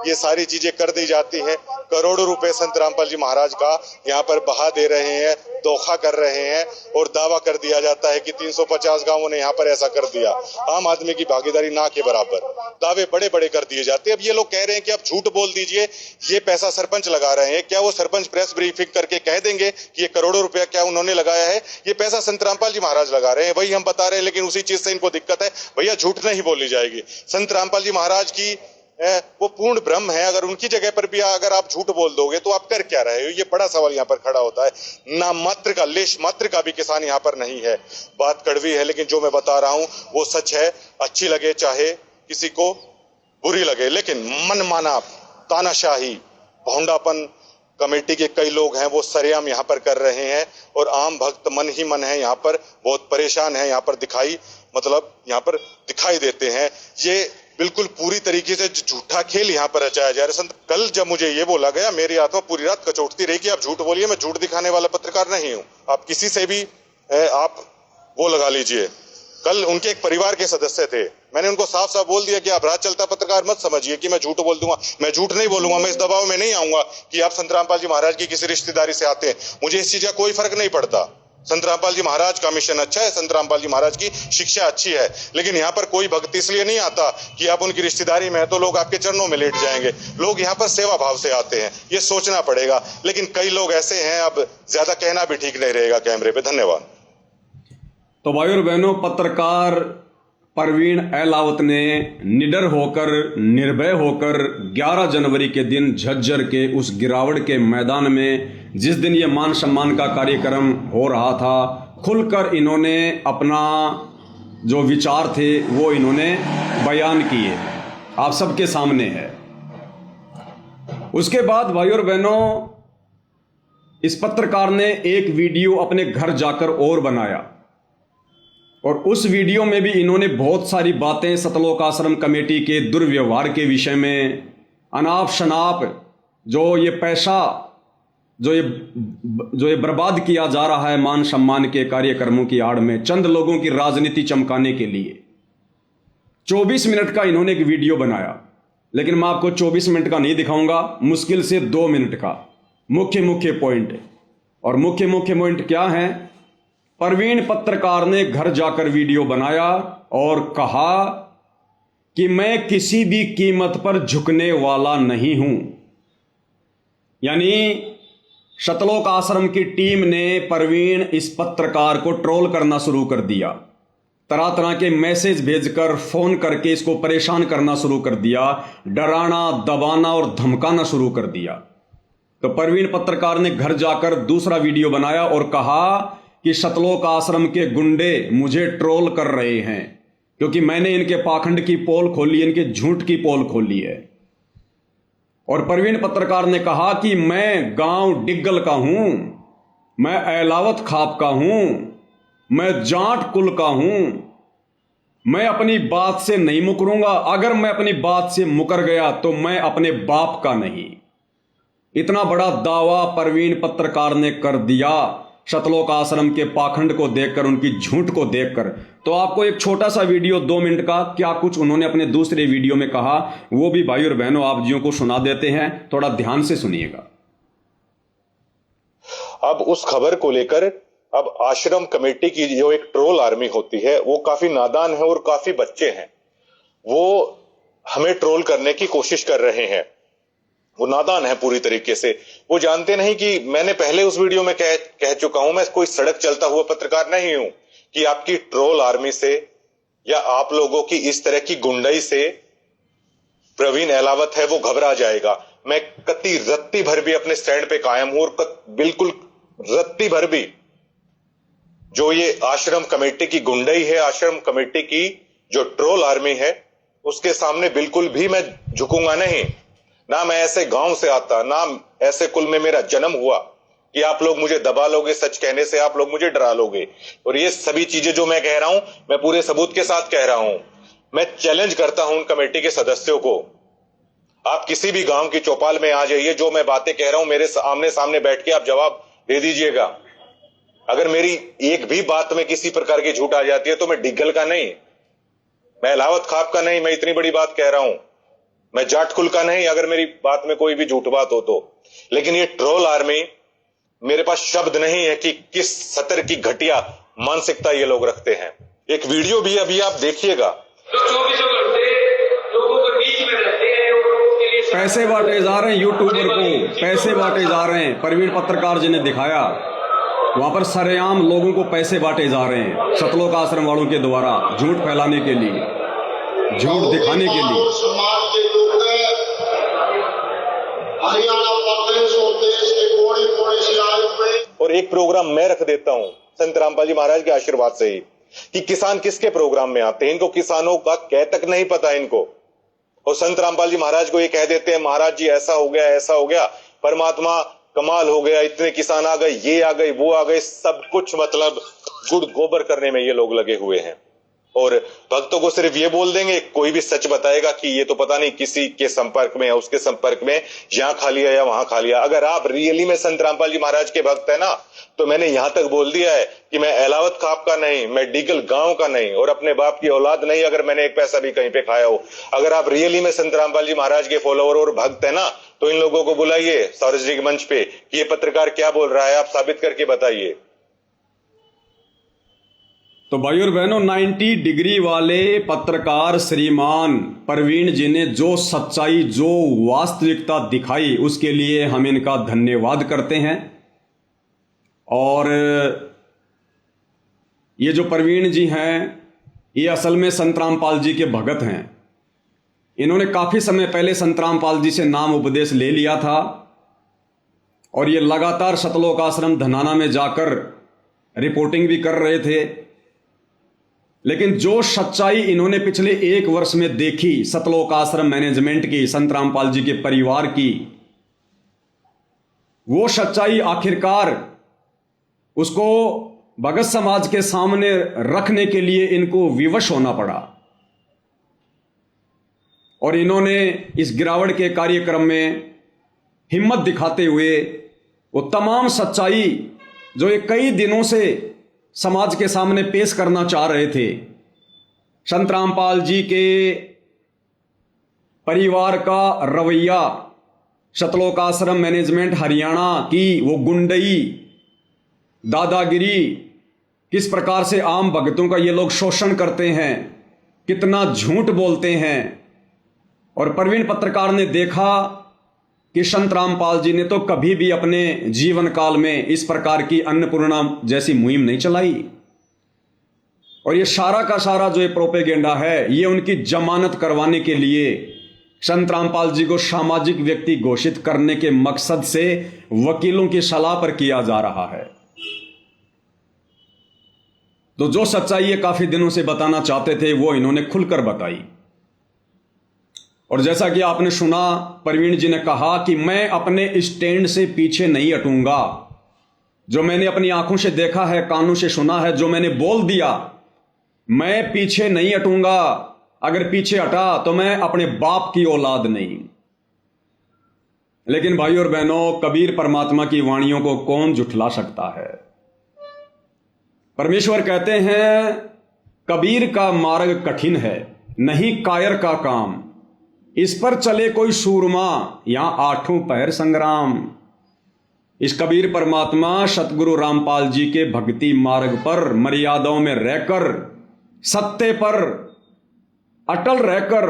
ये सारी चीजें कर दी जाती हैं। करोड़ों रुपए संत रामपाल जी महाराज का यहाँ पर बहा दे रहे हैं, धोखा कर रहे हैं और दावा कर दिया जाता है कि 350 गांवों ने यहाँ पर ऐसा कर दिया। आम आदमी की भागीदारी ना के बराबर दावे बड़े बड़े कर दिए जाते हैं। अब ये लोग कह रहे हैं कि आप झूठ बोल दीजिए, ये पैसा सरपंच लगा रहे हैं। क्या वो सरपंच प्रेस ब्रीफिंग करके कह देंगे कि ये करोड़ों रुपया क्या उन्होंने लगाया है? ये पैसा संत रामपाल जी महाराज लगा रहे हैं, वही हम बता रहे हैं, लेकिन उसी चीज से इनको दिक्कत है। भैया झूठ नहीं बोली जाएगी। संत रामपाल जी महाराज की वो पूर्ण ब्रह्म है। अगर उनकी जगह पर भी अगर आप झूठ बोल दोगे तो आप कर क्या रहे हो? ये बड़ा सवाल यहाँ पर खड़ा होता है। ना मात्र का लेश मात्र का भी किसान यहाँ पर नहीं है। बात कड़वी है, लेकिन जो मैं बता रहा हूँ वो सच है। अच्छी लगे चाहे किसी को बुरी लगे, लेकिन मनमाना तानाशाही भोंडापन कमेटी के कई लोग हैं वो सरेआम यहाँ पर कर रहे हैं और आम भक्त मन ही मन है यहाँ पर बहुत परेशान है। यहाँ पर यहाँ पर दिखाई देते हैं। ये बिल्कुल पूरी तरीके से झूठा खेल यहाँ पर रचाया जा रहा है। कल जब मुझे ये बोला गया, मेरी आत्मा पूरी रात कचोटती रही कि आप झूठ बोलिए। मैं झूठ दिखाने वाला पत्रकार नहीं हूँ। आप किसी से भी आप वो लगा लीजिए। कल उनके एक परिवार के सदस्य थे, मैंने उनको साफ साफ बोल दिया कि आप राज चलता पत्रकार मत समझिए कि मैं झूठ बोल दूंगा। मैं झूठ नहीं बोलूंगा। मैं इस दबाव में नहीं आऊंगा कि आप संत रामपाल जी महाराज की किसी रिश्तेदारी से आते हैं। मुझे इस चीज का कोई फर्क नहीं पड़ता। संत रामपाल जी महाराज का मिशन अच्छा है, संत रामपाल जी महाराज की शिक्षा अच्छी है, लेकिन यहाँ पर कोई भक्त इसलिए नहीं आता कि आप उनकी रिश्तेदारी में है तो लोग आपके चरणों में लेट जाएंगे। लोग यहाँ पर सेवा भाव से आते हैं, ये सोचना पड़ेगा। लेकिन कई लोग ऐसे हैं, अब ज्यादा कहना भी ठीक नहीं रहेगा कैमरे पे। धन्यवाद। तो भाई और बहनों, पत्रकार प्रवीण अहलावत ने निडर होकर, निर्भय होकर 11 जनवरी के दिन झज्जर के उस गिरावट के मैदान में, जिस दिन ये मान सम्मान का कार्यक्रम हो रहा था, खुलकर इन्होंने अपना जो विचार थे वो इन्होंने बयान किए, आप सबके सामने है। उसके बाद भाई और बहनों, इस पत्रकार ने एक वीडियो अपने घर जाकर और बनाया और उस वीडियो में भी इन्होंने बहुत सारी बातें सतलोक आश्रम कमेटी के दुर्व्यवहार के विषय में, अनाप शनाप जो ये पैसा जो ये बर्बाद किया जा रहा है मान सम्मान के कार्यक्रमों की आड़ में, चंद लोगों की राजनीति चमकाने के लिए 24 मिनट का इन्होंने एक वीडियो बनाया। लेकिन मैं आपको 24 मिनट का नहीं दिखाऊंगा, मुश्किल से 2 मिनट का मुख्य पॉइंट। और मुख्य पॉइंट क्या है? प्रवीण पत्रकार ने घर जाकर वीडियो बनाया और कहा कि मैं किसी भी कीमत पर झुकने वाला नहीं हूं। यानी सतलोक आश्रम की टीम ने प्रवीण इस पत्रकार को ट्रोल करना शुरू कर दिया, तरह तरह के मैसेज भेजकर, फोन करके इसको परेशान करना शुरू कर दिया, डराना, दबाना और धमकाना शुरू कर दिया। तो प्रवीण पत्रकार ने घर जाकर दूसरा वीडियो बनाया और कहा कि सतलोक आश्रम के गुंडे मुझे ट्रोल कर रहे हैं क्योंकि मैंने इनके पाखंड की पोल खोली, इनके झूठ की पोल खोली है। और प्रवीण पत्रकार ने कहा कि मैं गांव डिग्गल का हूं, मैं एलावत खाप का हूं, मैं जाट कुल का हूं, मैं अपनी बात से नहीं मुकरूंगा। अगर मैं अपनी बात से मुकर गया तो मैं अपने बाप का नहीं। इतना बड़ा दावा प्रवीण पत्रकार ने कर दिया सतलोक आश्रम के पाखंड को देखकर, उनकी झूठ को देखकर। तो आपको एक छोटा सा वीडियो 2 मिनट का क्या कुछ उन्होंने अपने दूसरे वीडियो में कहा वो भी भाई और बहनों आप जियों को सुना देते हैं, थोड़ा ध्यान से सुनिएगा। अब उस खबर को लेकर अब आश्रम कमेटी की जो एक ट्रोल आर्मी होती है वो काफी नादान है और काफी बच्चे हैं, वो हमें ट्रोल करने की कोशिश कर रहे हैं। वो नादान है पूरी तरीके से। वो जानते नहीं कि मैंने पहले उस वीडियो में कह चुका हूं, मैं कोई सड़क चलता हुआ पत्रकार नहीं हूं कि आपकी ट्रोल आर्मी से या आप लोगों की इस तरह की गुंडाई से प्रवीण एलावत है वो घबरा जाएगा। मैं कत्ती रत्ती भर भी अपने स्टैंड पे कायम हूं और बिल्कुल रत्ती भर भी जो ये आश्रम कमेटी की गुंडाई है, आश्रम कमेटी की जो ट्रोल आर्मी है, उसके सामने बिल्कुल भी मैं झुकूंगा नहीं। ना मैं ऐसे गांव से आता, ना ऐसे कुल में मेरा जन्म हुआ कि आप लोग मुझे दबा लोगे, सच कहने से आप लोग मुझे डरा लोगे। और ये सभी चीजें जो मैं कह रहा हूं मैं पूरे सबूत के साथ कह रहा हूं। मैं चैलेंज करता हूं उन कमेटी के सदस्यों को, आप किसी भी गांव की चौपाल में आ जाइए, जो मैं बातें कह रहा हूं मेरे आमने सामने बैठ के आप जवाब दे दीजिएगा। अगर मेरी एक भी बात में किसी प्रकार की झूठ आ जाती है तो मैं डिग्गल का नहीं, मैं एलावत खाप का नहीं, मैं इतनी बड़ी बात कह रहा हूं, मैं जाट कुल का नहीं, अगर मेरी बात में कोई भी झूठ बात हो तो। लेकिन ये ट्रोल आर्मी, मेरे पास शब्द नहीं है कि किस सतर की घटिया मानसिकता ये लोग रखते हैं। एक वीडियो भी अभी आप देखिएगा। तो 24 घंटे लोगों के बीच में रहते हैं और लोगों के लिए पैसे बांटे जा रहे हैं, यूट्यूबर को पैसे बांटे जा रहे हैं। प्रवीण पत्रकार जी ने दिखाया वहां पर सरेआम लोगों को पैसे बांटे जा रहे हैं सतलोक आश्रम वालों के द्वारा, झूठ फैलाने के लिए, झूठ दिखाने के लिए। समाज के लोग हरियाणा प्रदेश और देश के कोने कोने से आए हुए। और एक प्रोग्राम मैं रख देता हूं संत रामपाल जी महाराज के आशीर्वाद से ही कि किसान किसके प्रोग्राम में आते हैं, इनको किसानों का कह तक नहीं पता इनको। और संत रामपाल जी महाराज को ये कह देते हैं महाराज जी ऐसा हो गया, ऐसा हो गया, परमात्मा कमाल हो गया, इतने किसान आ गए, ये आ गए, वो आ गए, सब कुछ मतलब गुड़ गोबर करने में ये लोग लगे हुए हैं। और भक्तों को सिर्फ ये बोल देंगे, कोई भी सच बताएगा कि ये तो पता नहीं किसी के संपर्क में या उसके संपर्क में यहां खा लिया या वहां खा लिया। अगर आप रियली में संत रामपाल जी महाराज के भक्त है ना, तो मैंने यहां तक बोल दिया है कि मैं एलावत खाप का नहीं, मैं डिगल गांव का नहीं और अपने बाप की औलाद नहीं, अगर मैंने एक पैसा भी कहीं पे खाया हो। अगर आप रियली में संत रामपाल जी महाराज के फॉलोअर और भक्त है ना, तो इन लोगों को बुलाइए सार्वजनिक मंच पे कि ये पत्रकार क्या बोल रहा है, आप साबित करके बताइए। तो भाई और बहनों, 90 डिग्री वाले पत्रकार श्रीमान प्रवीण जी ने जो सच्चाई, जो वास्तविकता दिखाई, उसके लिए हम इनका धन्यवाद करते हैं। और ये जो प्रवीण जी हैं ये असल में संत रामपाल जी के भगत हैं। इन्होंने काफी समय पहले संत रामपाल जी से नाम उपदेश ले लिया था और ये लगातार सतलोक आश्रम धनाना में जाकर रिपोर्टिंग भी कर रहे थे। लेकिन जो सच्चाई इन्होंने पिछले 1 वर्ष में देखी सतलोक आश्रम मैनेजमेंट की, संत रामपाल जी के परिवार की, वो सच्चाई आखिरकार उसको भगत समाज के सामने रखने के लिए इनको विवश होना पड़ा। और इन्होंने इस गिरावट के कार्यक्रम में हिम्मत दिखाते हुए वो तमाम सच्चाई जो ये कई दिनों से समाज के सामने पेश करना चाह रहे थे, संत रामपाल जी के परिवार का रवैया, सतलोक आश्रम मैनेजमेंट हरियाणा की वो गुंडई, दादागिरी, किस प्रकार से आम भक्तों का ये लोग शोषण करते हैं, कितना झूठ बोलते हैं। और प्रवीण पत्रकार ने देखा कि संत रामपाल जी ने तो कभी भी अपने जीवन काल में इस प्रकार की अन्नपूर्णा जैसी मुहिम नहीं चलाई। और ये सारा का सारा जो ये प्रोपेगेंडा है, ये उनकी जमानत करवाने के लिए संत रामपाल जी को सामाजिक व्यक्ति घोषित करने के मकसद से वकीलों की सलाह पर किया जा रहा है। तो जो सच्चाई ये काफी दिनों से बताना चाहते थे वो इन्होंने खुलकर बताई। और जैसा कि आपने सुना, प्रवीण जी ने कहा कि मैं अपने स्टैंड से पीछे नहीं हटूंगा। जो मैंने अपनी आंखों से देखा है, कानों से सुना है, जो मैंने बोल दिया, मैं पीछे नहीं हटूंगा। अगर पीछे हटा तो मैं अपने बाप की औलाद नहीं। लेकिन भाई और बहनों, कबीर परमात्मा की वाणियों को कौन झुठला सकता है। परमेश्वर कहते हैं, कबीर का मार्ग कठिन है, नहीं कायर का काम, इस पर चले कोई सूरमा, यहां आठों पहर संग्राम। इस कबीर परमात्मा सतगुरु रामपाल जी के भक्ति मार्ग पर मर्यादाओं में रहकर, सत्य पर अटल रहकर,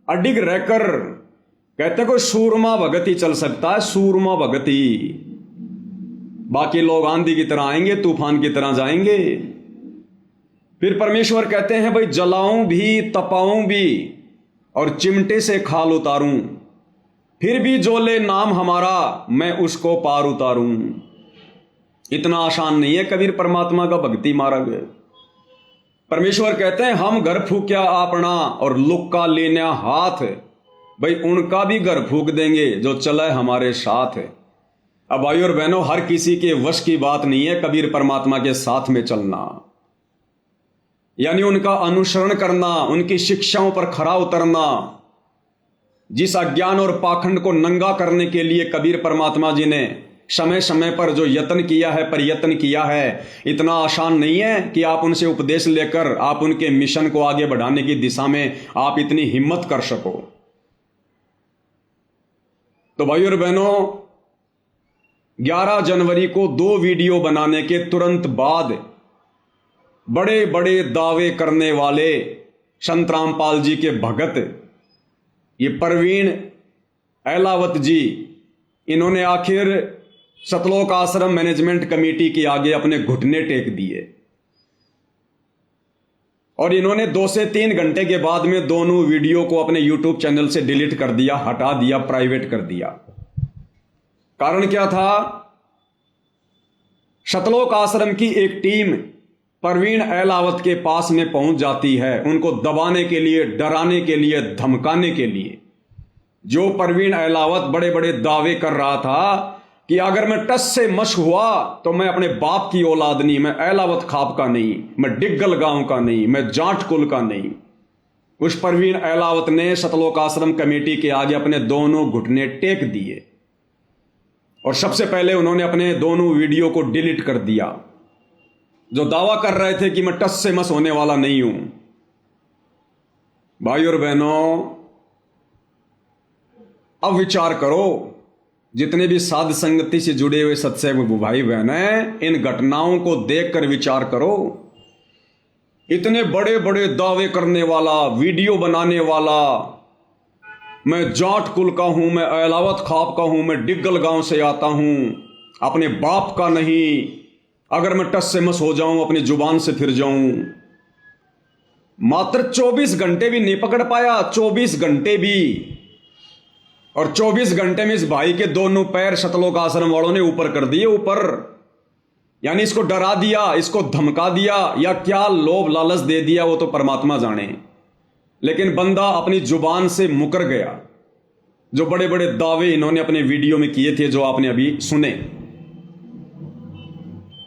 अडिग रहकर, कहते कोई सूरमा भगत ही चल सकता है, सूरमा भगत ही। बाकी लोग आंधी की तरह आएंगे, तूफान की तरह जाएंगे। फिर परमेश्वर कहते हैं, भाई जलाऊं भी, तपाऊं भी और चिमटे से खाल उतारूं, फिर भी जो ले नाम हमारा मैं उसको पार उतारूं। इतना आसान नहीं है कबीर परमात्मा का भक्ति मार्ग। परमेश्वर कहते हैं, हम घर फूक्या अपना और लुक्का लेना हाथ, भाई उनका भी घर फूक देंगे जो चला है हमारे साथ। अब भाई और बहनों, हर किसी के वश की बात नहीं है कबीर परमात्मा के साथ में चलना, यानी उनका अनुसरण करना, उनकी शिक्षाओं पर खरा उतरना। जिस अज्ञान और पाखंड को नंगा करने के लिए कबीर परमात्मा जी ने समय समय पर जो यत्न किया है, प्रयत्न किया है, इतना आसान नहीं है कि आप उनसे उपदेश लेकर आप उनके मिशन को आगे बढ़ाने की दिशा में आप इतनी हिम्मत कर सको। तो भाई और बहनों, 11 जनवरी को 2 वीडियो बनाने के तुरंत बाद बड़े बड़े दावे करने वाले संत रामपाल जी के भगत, ये प्रवीण अहलावत जी, इन्होंने आखिर सतलोक आश्रम मैनेजमेंट कमेटी के आगे अपने घुटने टेक दिए और इन्होंने 2 से 3 घंटे के बाद में दोनों वीडियो को अपने यूट्यूब चैनल से डिलीट कर दिया, हटा दिया, प्राइवेट कर दिया। कारण क्या था? सतलोक आश्रम की एक टीम प्रवीण अहलावत के पास में पहुंच जाती है, उनको दबाने के लिए, डराने के लिए, धमकाने के लिए। जो प्रवीण अहलावत बड़े बड़े दावे कर रहा था कि अगर मैं टस से मश हुआ तो मैं अपने बाप की औलाद नहीं, मैं अहलावत खाप का नहीं, मैं डिग्गल गांव का नहीं, मैं जाट कुल का नहीं, उस प्रवीण अहलावत ने सतलोक आश्रम कमेटी के आगे अपने दोनों घुटने टेक दिए और सबसे पहले उन्होंने अपने दोनों वीडियो को डिलीट कर दिया। जो दावा कर रहे थे कि मैं टस से मस होने वाला नहीं हूं। भाई और बहनों, अब विचार करो, जितने भी साध संगति से जुड़े हुए सत्संग भाई बहन हैं, इन घटनाओं को देखकर विचार करो। इतने बड़े बड़े दावे करने वाला, वीडियो बनाने वाला, मैं जाट कुल का हूं, मैं अहलावत खाप का हूं, मैं डिग्गल गांव से आता हूं, अपने बाप का नहीं, अगर मैं टस से मस हो जाऊं अपनी जुबान से फिर जाऊं। मात्र 24 घंटे भी नहीं पकड़ पाया, 24 घंटे भी। और 24 घंटे में इस भाई के दोनों पैर सतलोक आश्रम वालों ने ऊपर कर दिए, ऊपर। यानी इसको डरा दिया, इसको धमका दिया, या क्या लोभ लालच दे दिया वो तो परमात्मा जाने। लेकिन बंदा अपनी जुबान से मुकर गया। जो बड़े बड़े दावे इन्होंने अपने वीडियो में किए थे, जो आपने अभी सुने।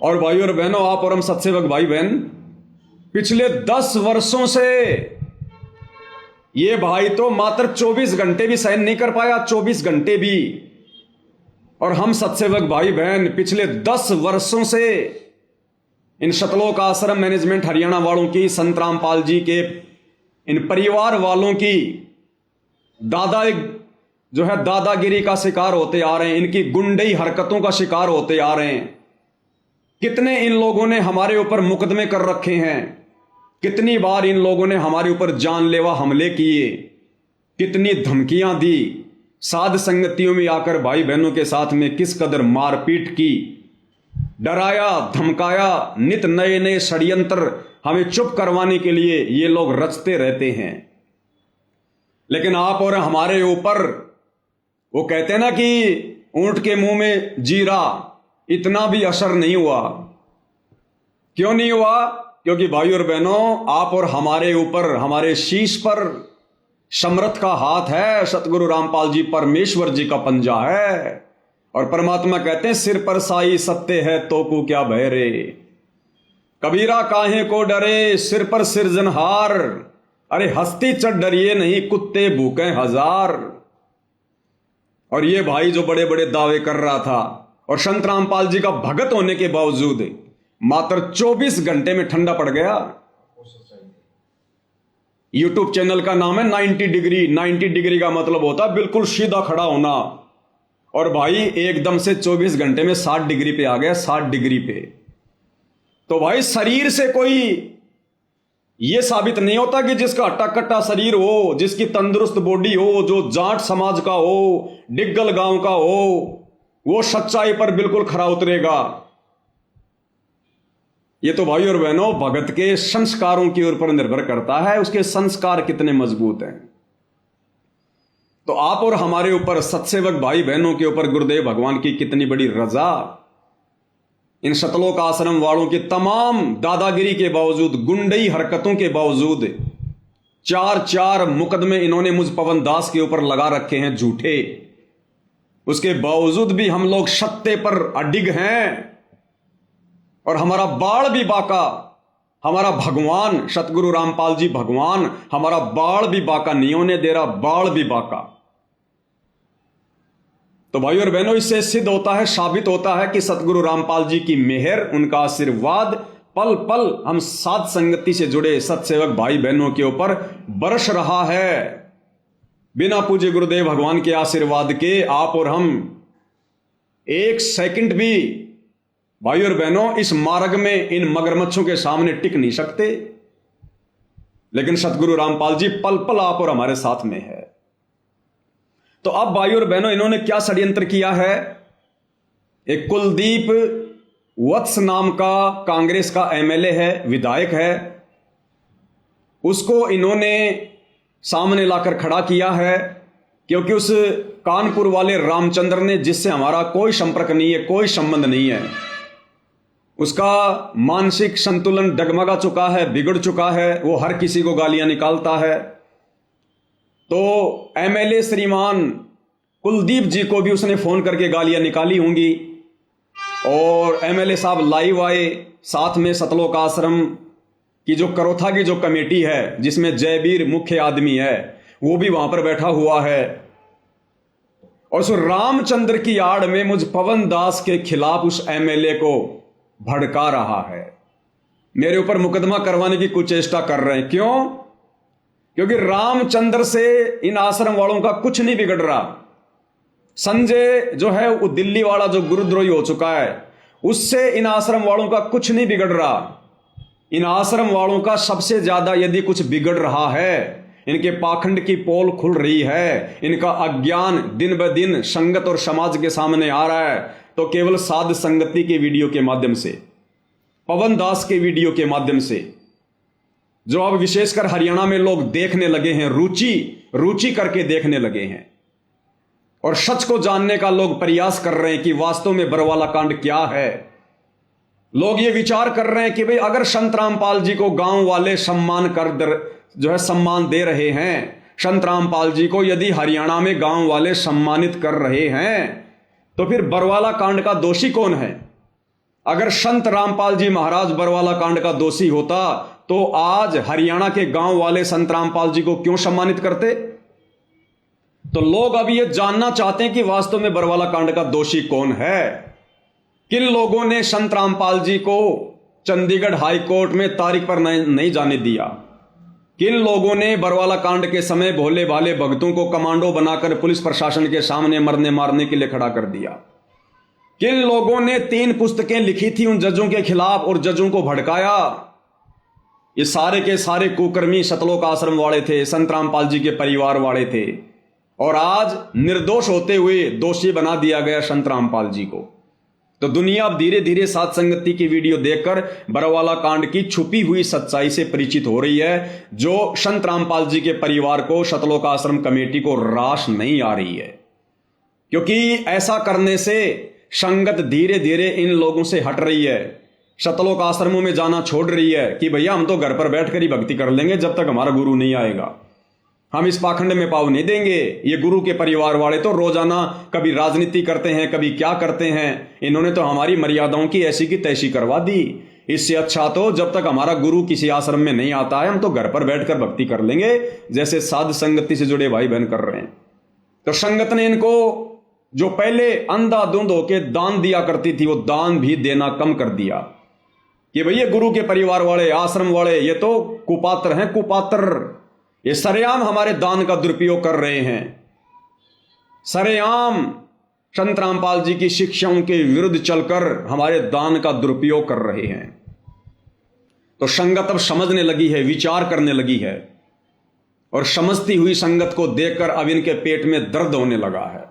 और भाई और बहनों, आप और हम सत्सेवक भाई बहन, पिछले 10 वर्षों से ये भाई तो मात्र 24 घंटे भी सहन नहीं कर पाया, 24 घंटे भी। और हम सत्सेवक भाई बहन पिछले 10 वर्षों से इन सतलोक आश्रम मैनेजमेंट हरियाणा वालों की, संत रामपाल जी के इन परिवार वालों की दादागिरी का शिकार होते आ रहे हैं, इनकी गुंडई हरकतों का शिकार होते आ रहे हैं। कितने इन लोगों ने हमारे ऊपर मुकदमे कर रखे हैं, कितनी बार इन लोगों ने हमारे ऊपर जानलेवा हमले किए, कितनी धमकियां दी, साध संगतियों में आकर भाई बहनों के साथ में किस कदर मारपीट की, डराया, धमकाया। नित नए नए षड्यंत्र हमें चुप करवाने के लिए ये लोग रचते रहते हैं। लेकिन आप और हमारे ऊपर, वो कहते हैं ना कि ऊंट के मुंह में जीरा, इतना भी असर नहीं हुआ। क्यों नहीं हुआ? क्योंकि भाई और बहनों, आप और हमारे ऊपर, हमारे शीश पर समर्थ का हाथ है, सतगुरु रामपाल जी परमेश्वर जी का पंजा है। और परमात्मा कहते हैं, सिर पर साई सत्य है तो को क्या भय रे, कबीरा काहे को डरे, सिर पर सिरजनहार, अरे हस्ती चढ़ डरिए नहीं, कुत्ते भूखे हजार। और ये भाई जो बड़े बड़े दावे कर रहा था और संत रामपाल जी का भगत होने के बावजूद मात्र 24 घंटे में ठंडा पड़ गया। यूट्यूब चैनल का नाम है 90 डिग्री। 90 डिग्री का मतलब होता है बिल्कुल सीधा खड़ा होना। और भाई एकदम से 24 घंटे में 60 डिग्री पे आ गया, 60 डिग्री पे। तो भाई शरीर से कोई यह साबित नहीं होता कि जिसका हट्टा कट्टा शरीर हो, जिसकी तंदुरुस्त बॉडी हो, जो जाट समाज का हो, डिग्गल गांव का हो, वो सच्चाई पर बिल्कुल खरा उतरेगा। ये तो भाई और बहनों भगत के संस्कारों की ओर पर निर्भर करता है, उसके संस्कार कितने मजबूत हैं। तो आप और हमारे ऊपर, सत्सेवक भाई बहनों के ऊपर गुरुदेव भगवान की कितनी बड़ी रजा। इन शतलोक आश्रम वालों की तमाम दादागिरी के बावजूद, गुंडई हरकतों के बावजूद 4 मुकदमे इन्होंने मुझ पवन दास के ऊपर लगा रखे हैं झूठे। उसके बावजूद भी हम लोग सत्य पर अडिग हैं। और हमारा बाण भी बाका, हमारा भगवान सतगुरु रामपाल जी भगवान हमारा बाण भी बाका नहीं होने दे रहा, बाण भी बाका। तो भाई और बहनों, इससे सिद्ध होता है, साबित होता है कि सतगुरु रामपाल जी की मेहर, उनका आशीर्वाद पल पल हम साध संगति से जुड़े सत्सेवक भाई बहनों के ऊपर बरस रहा है। बिना पूज्य गुरुदेव भगवान के आशीर्वाद के आप और हम एक सेकंड भी भाई और बहनों इस मार्ग में इन मगरमच्छों के सामने टिक नहीं सकते। लेकिन सतगुरु रामपाल जी पल पल आप और हमारे साथ में है। तो अब भाई और बहनों, इन्होंने क्या षड्यंत्र किया है। एक कुलदीप वत्स नाम का कांग्रेस का एमएलए है, विधायक है, उसको इन्होंने सामने लाकर खड़ा किया है। क्योंकि उस कानपुर वाले रामचंद्र ने, जिससे हमारा कोई संपर्क नहीं है, कोई संबंध नहीं है, उसका मानसिक संतुलन डगमगा चुका है, बिगड़ चुका है, वो हर किसी को गालियां निकालता है। तो एमएलए श्रीमान कुलदीप जी को भी उसने फोन करके गालियां निकाली होंगी। और एमएलए साहब लाइव आए, साथ में सतलोक आश्रम की जो करोथा की जो कमेटी है, जिसमें जयवीर मुख्य आदमी है, वो भी वहां पर बैठा हुआ है। और उस रामचंद्र की आड़ में मुझ पवन दास के खिलाफ उस एमएलए को भड़का रहा है, मेरे ऊपर मुकदमा करवाने की कुचेष्टा कर रहे हैं। क्यों? क्योंकि रामचंद्र से इन आश्रम वालों का कुछ नहीं बिगड़ रहा। संजय जो है वो दिल्ली वाला जो गुरुद्रोही हो चुका है, उससे इन आश्रम वालों का कुछ नहीं बिगड़ रहा। इन आश्रम वालों का सबसे ज्यादा यदि कुछ बिगड़ रहा है, इनके पाखंड की पोल खुल रही है, इनका अज्ञान दिन ब दिन संगत और समाज के सामने आ रहा है, तो केवल साध संगति के वीडियो के माध्यम से, पवन दास के वीडियो के माध्यम से, जो अब विशेषकर हरियाणा में लोग देखने लगे हैं, रुचि करके देखने लगे हैं, और सच को जानने का लोग प्रयास कर रहे हैं कि वास्तव में बरवाला कांड क्या है। लोग ये विचार कर रहे हैं कि भाई अगर संत रामपाल जी को गांव वाले सम्मान दे रहे हैं, संत रामपाल जी को यदि हरियाणा में गांव वाले सम्मानित कर रहे हैं, तो फिर बरवाला कांड का दोषी कौन है? अगर संत रामपाल जी महाराज बरवाला कांड का दोषी होता तो आज हरियाणा के गांव वाले संत रामपाल जी को क्यों सम्मानित करते? तो लोग अब ये जानना चाहते हैं कि वास्तव में बरवाला कांड का दोषी कौन है। किन लोगों ने संत रामपाल जी को चंडीगढ़ हाई कोर्ट में तारीख पर नहीं जाने दिया? किन लोगों ने बरवाला कांड के समय भोले भाले भक्तों को कमांडो बनाकर पुलिस प्रशासन के सामने मरने मारने के लिए खड़ा कर दिया? किन लोगों ने 3 पुस्तकें लिखी थी उन जजों के खिलाफ और जजों को भड़काया? ये सारे के सारे कुकर्मी सतलोक आश्रम वाले थे, संत रामपाल जी के परिवार वाले थे, और आज निर्दोष होते हुए दोषी बना दिया गया संत रामपाल जी को। तो दुनिया अब धीरे धीरे साध संगति की वीडियो देखकर बरवाला कांड की छुपी हुई सच्चाई से परिचित हो रही है, जो संत रामपाल जी के परिवार को, सतलोक आश्रम कमेटी को रास नहीं आ रही है। क्योंकि ऐसा करने से संगत धीरे धीरे इन लोगों से हट रही है। शतलोक आश्रमों में जाना छोड़ रही है कि भैया हम तो घर पर बैठकर ही भक्ति कर लेंगे जब तक हमारा गुरु नहीं आएगा, हम इस पाखंड में पाँव नहीं देंगे। ये गुरु के परिवार वाले तो रोजाना कभी राजनीति करते हैं, कभी क्या करते हैं। इन्होंने तो हमारी मर्यादाओं की ऐसी की तैसी करवा दी। इससे अच्छा तो जब तक हमारा गुरु किसी आश्रम में नहीं आता है हम तो घर पर बैठकर भक्ति कर लेंगे, जैसे साध संगति से जुड़े भाई बहन कर रहे हैं। तो संगत ने इनको जो पहले अंधाधुंध होके दान दिया करती थी वो दान भी देना कम कर दिया कि भैया गुरु के परिवार वाले, आश्रम वाले ये तो कुपात्र हैं, कुपात्र। ये सरेआम हमारे दान का दुरुपयोग कर रहे हैं, सरेआम संत रामपाल जी की शिक्षाओं के विरुद्ध चलकर हमारे दान का दुरुपयोग कर रहे हैं। तो संगत अब समझने लगी है, विचार करने लगी है, और समझती हुई संगत को देखकर अब इनके पेट में दर्द होने लगा है,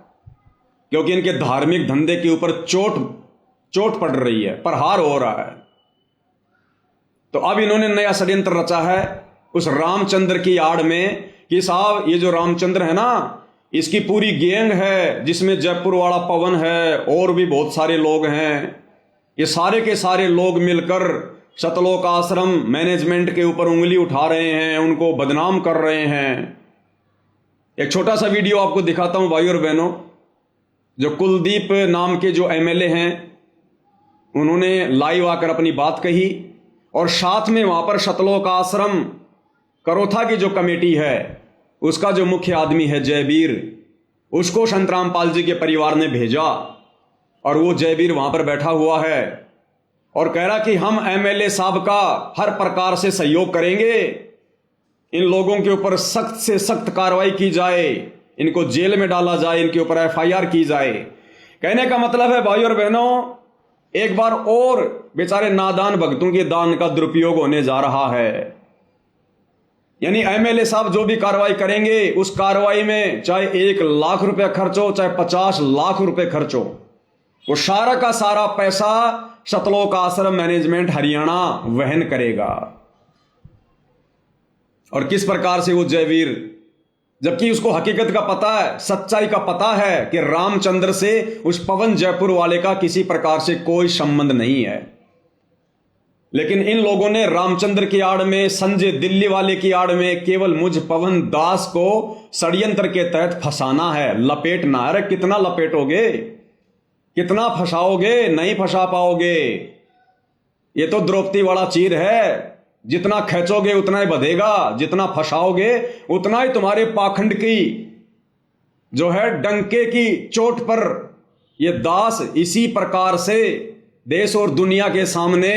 क्योंकि इनके धार्मिक धंधे के ऊपर चोट पड़ रही है, प्रहार हो रहा है। तो अब इन्होंने नया षड्यंत्र रचा है उस रामचंद्र की आड़ में कि साहब ये जो रामचंद्र है ना, इसकी पूरी गैंग है जिसमें जयपुर वाला पवन है और भी बहुत सारे लोग हैं। ये सारे के सारे लोग मिलकर शतलोक आश्रम मैनेजमेंट के ऊपर उंगली उठा रहे हैं, उनको बदनाम कर रहे हैं। एक छोटा सा वीडियो आपको दिखाता हूं भाई और बहनों। जो कुलदीप नाम के जो एमएलए हैं उन्होंने लाइव आकर अपनी बात कही, और साथ में वहां पर शतलोक आश्रम करोथा की जो कमेटी है उसका जो मुख्य आदमी है जयवीर, उसको संत रामपाल जी के परिवार ने भेजा, और वो जयवीर वहां पर बैठा हुआ है और कह रहा कि हम एमएलए साहब का हर प्रकार से सहयोग करेंगे, इन लोगों के ऊपर सख्त से सख्त कार्रवाई की जाए, इनको जेल में डाला जाए, इनके ऊपर एफआईआर की जाए। कहने का मतलब है भाई और बहनों, एक बार और बेचारे नादान भक्तों के दान का दुरुपयोग होने जा रहा है। यानी एमएलए साहब जो भी कार्रवाई करेंगे उस कार्रवाई में चाहे 1 लाख रुपए खर्च हो, चाहे 50 लाख रुपए खर्च हो, वो सारा का सारा पैसा शतलोक आश्रम मैनेजमेंट हरियाणा वहन करेगा। और किस प्रकार से वो जयवीर, जबकि उसको हकीकत का पता है, सच्चाई का पता है कि रामचंद्र से उस पवन जयपुर वाले का किसी प्रकार से कोई संबंध नहीं है, लेकिन इन लोगों ने रामचंद्र की आड़ में, संजय दिल्ली वाले की आड़ में केवल मुझ पवन दास को षड्यंत्र के तहत फंसाना है, लपेटना। अरे कितना लपेटोगे, कितना फंसाओगे, नहीं फंसा पाओगे। ये तो द्रौपदी वाला चीर है, जितना खींचोगे उतना ही बधेगा, जितना फंसाओगे उतना ही तुम्हारे पाखंड की जो है डंके की चोट पर ये दास इसी प्रकार से देश और दुनिया के सामने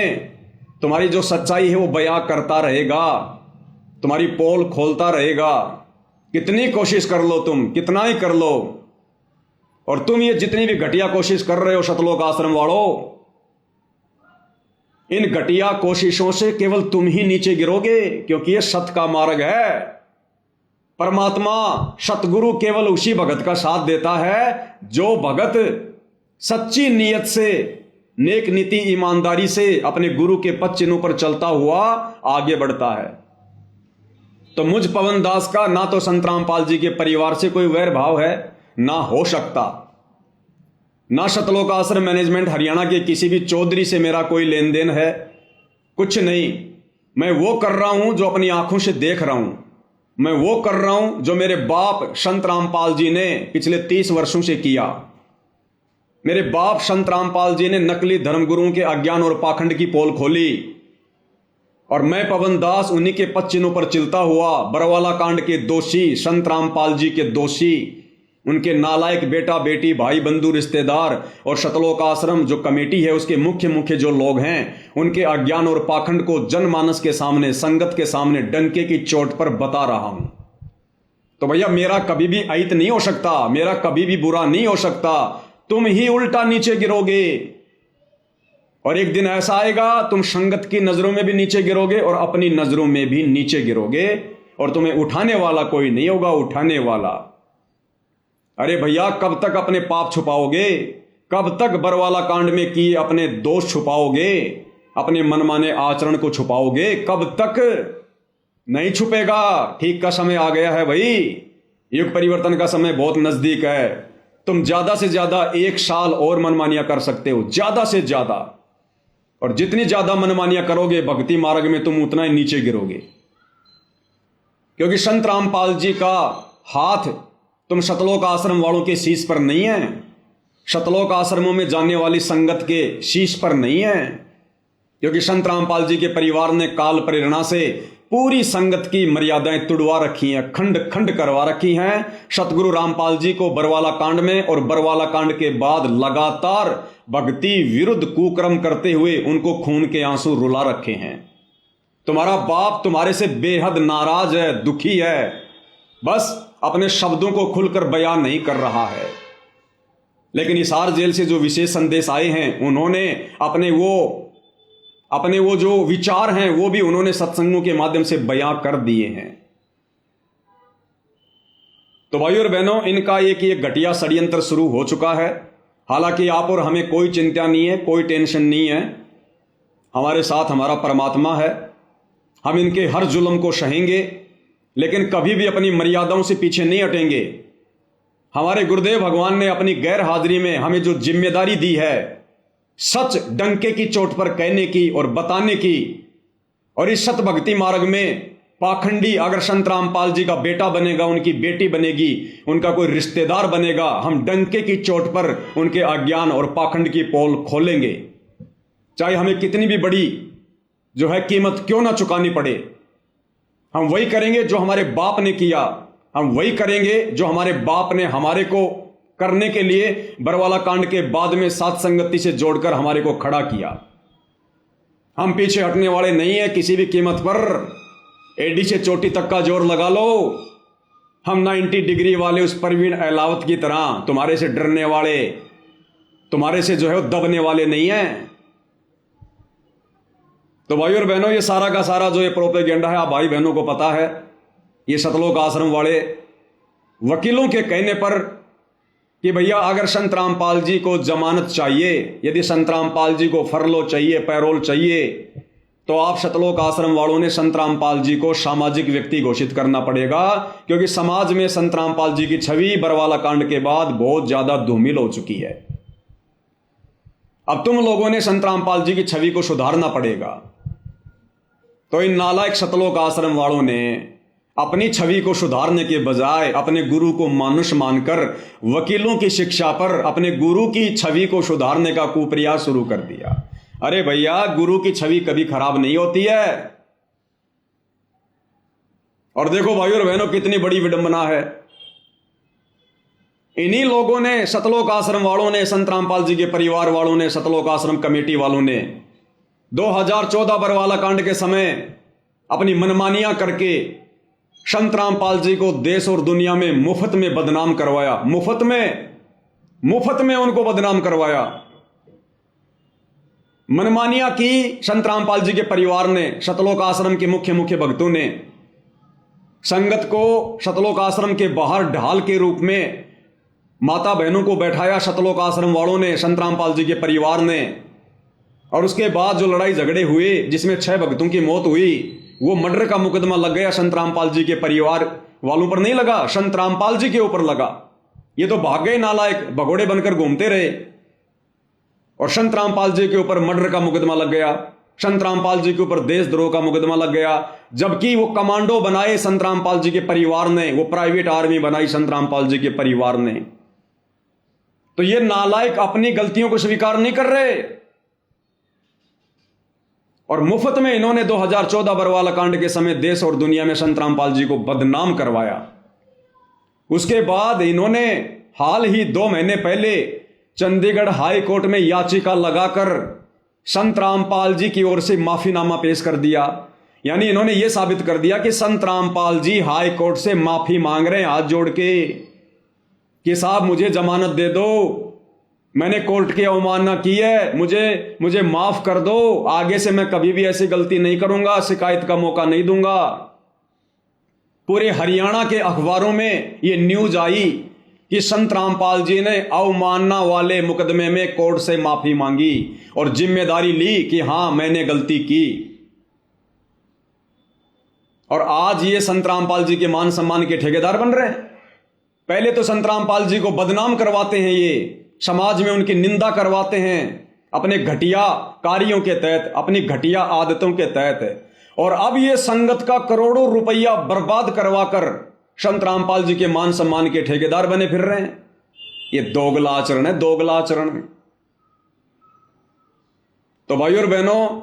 तुम्हारी जो सच्चाई है वो बयां करता रहेगा, तुम्हारी पोल खोलता रहेगा। कितनी कोशिश कर लो तुम, कितना ही कर लो। और तुम ये जितनी भी घटिया कोशिश कर रहे हो शतलोक आश्रम वालों, इन घटिया कोशिशों से केवल तुम ही नीचे गिरोगे, क्योंकि ये सत का मार्ग है। परमात्मा सतगुरु केवल उसी भगत का साथ देता है जो भगत सच्ची नीयत से, नेक नीति, ईमानदारी से अपने गुरु के पद चिन्हों पर चलता हुआ आगे बढ़ता है। तो मुझ पवन दास का ना तो संत रामपाल जी के परिवार से कोई वैर भाव है, ना हो सकता, ना शतलोक आश्रम मैनेजमेंट हरियाणा के किसी भी चौधरी से मेरा कोई लेन देन है, कुछ नहीं। मैं वो कर रहा हूं जो अपनी आंखों से देख रहा हूं, मैं वो कर रहा हूं जो मेरे बाप संत रामपाल जी ने पिछले 30 वर्षों से किया। मेरे बाप संत रामपाल जी ने नकली धर्मगुरुओं के अज्ञान और पाखंड की पोल खोली, और मैं पवन दास उन्हीं के पद चिन्हों पर चलता हुआ बरवाला कांड के दोषी, संत रामपाल जी के दोषी, उनके नालायक बेटा बेटी, भाई बंधु, रिश्तेदार और शतलोक आश्रम जो कमेटी है उसके मुख्य जो लोग हैं, उनके अज्ञान और पाखंड को जनमानस के सामने, संगत के सामने डंके की चोट पर बता रहा हूं। तो भैया मेरा कभी भी अहित नहीं हो सकता, मेरा कभी भी बुरा नहीं हो सकता, तुम ही उल्टा नीचे गिरोगे। और एक दिन ऐसा आएगा तुम संगत की नजरों में भी नीचे गिरोगे और अपनी नजरों में भी नीचे गिरोगे, और तुम्हें उठाने वाला कोई नहीं होगा, उठाने वाला। अरे भैया कब तक अपने पाप छुपाओगे, कब तक बरवाला कांड में किए अपने दोष छुपाओगे, अपने मनमाने आचरण को छुपाओगे, कब तक? नहीं छुपेगा। ठीक का समय आ गया है भाई, युग परिवर्तन का समय बहुत नजदीक है। तुम ज्यादा से ज्यादा 1 साल और मनमानियां कर सकते हो, ज्यादा से ज्यादा। और जितनी ज्यादा मनमानियां करोगे भक्ति मार्ग में तुम उतना ही नीचे गिरोगे। क्योंकि संत रामपाल जी का हाथ तुम सतलोक आश्रम वालों के शीश पर नहीं है, सतलोक आश्रमों में जाने वाली संगत के शीश पर नहीं है। क्योंकि संत रामपाल जी के परिवार ने काल प्रेरणा से पूरी संगत की मर्यादाएं तुड़वा रखी हैं, खंड खंड करवा रखी हैं। सतगुरु रामपाल जी को बरवाला कांड में और बरवाला कांड के बाद लगातार भक्ति विरुद्ध कुकर्म करते हुए उनको खून के आंसू रुला रखे हैं। तुम्हारा बाप तुम्हारे से बेहद नाराज है, दुखी है, बस अपने शब्दों को खुलकर बयान नहीं कर रहा है। लेकिन हिसार जेल से जो विशेष संदेश आए हैं, उन्होंने अपने वो जो विचार हैं वो भी उन्होंने सत्संगों के माध्यम से बयां कर दिए हैं। तो भाइयों और बहनों, इनका एक घटिया षड्यंत्र शुरू हो चुका है। हालांकि आप और हमें कोई चिंता नहीं है, कोई टेंशन नहीं है। हमारे साथ हमारा परमात्मा है। हम इनके हर जुल्म को सहेंगे, लेकिन कभी भी अपनी मर्यादाओं से पीछे नहीं हटेंगे। हमारे गुरुदेव भगवान ने अपनी गैर हाजिरी में हमें जो जिम्मेदारी दी है, सच डंके की चोट पर कहने की और बताने की, और इस सत भक्ति मार्ग में पाखंडी अगर संत रामपाल जी का बेटा बनेगा, उनकी बेटी बनेगी, उनका कोई रिश्तेदार बनेगा, हम डंके की चोट पर उनके अज्ञान और पाखंड की पोल खोलेंगे, चाहे हमें कितनी भी बड़ी जो है कीमत क्यों ना चुकानी पड़े। हम वही करेंगे जो हमारे बाप ने किया, हम वही करेंगे जो हमारे बाप ने हमारे को करने के लिए बरवाला कांड के बाद में साथ संगति से जोड़कर हमारे को खड़ा किया। हम पीछे हटने वाले नहीं है किसी भी कीमत पर। एडी से चोटी तक का जोर लगा लो। हम 90 डिग्री वाले उस परवीन अहलावत की तरह तुम्हारे से डरने वाले, तुम्हारे से जो है दबने वाले नहीं है। तो भाइयों और बहनों, ये सारा का सारा जो ये प्रोपेगेंडा है, आप भाई बहनों को पता है। ये सतलोक आश्रम वाले वकीलों के कहने पर कि भैया अगर संत रामपाल जी को जमानत चाहिए, यदि संत रामपाल जी को फरलो चाहिए, पैरोल चाहिए, तो आप सतलोक आश्रम वालों ने संत रामपाल जी को सामाजिक व्यक्ति घोषित करना पड़ेगा। क्योंकि समाज में संत रामपाल जी की छवि बरवाला कांड के बाद बहुत ज्यादा धूमिल हो चुकी है। अब तुम लोगों ने संत रामपाल जी की छवि को सुधारना पड़ेगा। तो इन नालायक सतलोक आश्रम वालों ने अपनी छवि को सुधारने के बजाय अपने गुरु को मानुष मानकर वकीलों की शिक्षा पर अपने गुरु की छवि को सुधारने का कुप्रयास शुरू कर दिया। अरे भैया, गुरु की छवि कभी खराब नहीं होती है। और देखो भाइयों और बहनों, कितनी बड़ी विडंबना है। इन्हीं लोगों ने, सतलोक आश्रम वालों ने, संत रामपाल जी के परिवार वालों ने, सतलोक आश्रम कमेटी वालों ने 2014 बरवाला कांड के समय अपनी मनमानियां करके संत रामपाल जी को देश और दुनिया में मुफ्त में बदनाम करवाया। मुफ्त में उनको बदनाम करवाया। मनमानियां की संत रामपाल जी के परिवार ने, सतलोक आश्रम के मुख्य भक्तों ने संगत को सतलोक आश्रम के बाहर ढाल के रूप में माता बहनों को बैठाया। सतलोक आश्रम वालों ने, संत रामपाल जी के परिवार ने। और उसके बाद जो लड़ाई झगड़े हुए जिसमें 6 भक्तों की मौत हुई, वो मर्डर का मुकदमा लग गया। संत रामपाल जी के परिवार वालों पर नहीं लगा, संत रामपाल जी के ऊपर लगा। ये तो भाग गए नालायक, भगोड़े बनकर घूमते रहे और संत रामपाल जी के ऊपर मर्डर का मुकदमा लग गया। संत रामपाल जी के ऊपर देशद्रोह का मुकदमा लग गया। जबकि वो कमांडो बनाए संत रामपाल जी के परिवार ने, वो प्राइवेट आर्मी बनाई संत रामपाल जी के परिवार ने। तो ये नालायक अपनी गलतियों को स्वीकार नहीं कर रहे और मुफ्त में इन्होंने 2014 बरवाला कांड के समय देश और दुनिया में संत रामपाल जी को बदनाम करवाया। उसके बाद इन्होंने हाल ही 2 महीने पहले चंडीगढ़ हाई कोर्ट में याचिका लगाकर संत रामपाल जी की ओर से माफीनामा पेश कर दिया। यानी इन्होंने यह साबित कर दिया कि संत रामपाल जी हाई कोर्ट से माफी मांग रहे हैं हाथ जोड़ के कि साहब मुझे जमानत दे दो, मैंने कोर्ट की अवमानना की है, मुझे माफ कर दो, आगे से मैं कभी भी ऐसी गलती नहीं करूंगा, शिकायत का मौका नहीं दूंगा। पूरे हरियाणा के अखबारों में ये न्यूज आई कि संत रामपाल जी ने अवमानना वाले मुकदमे में कोर्ट से माफी मांगी और जिम्मेदारी ली कि हां मैंने गलती की। और आज ये संत रामपाल जी के मान सम्मान के ठेकेदार बन रहे हैं। पहले तो संत रामपाल जी को बदनाम करवाते हैं, ये समाज में उनकी निंदा करवाते हैं, अपने घटिया कार्यों के तहत, अपनी घटिया आदतों के तहत, और अब ये संगत का करोड़ों रुपया बर्बाद करवाकर संत रामपाल जी के मान सम्मान के ठेकेदार बने फिर रहे हैं। ये दोगला आचरण है, दोगला आचरण। तो भाइयों और बहनों,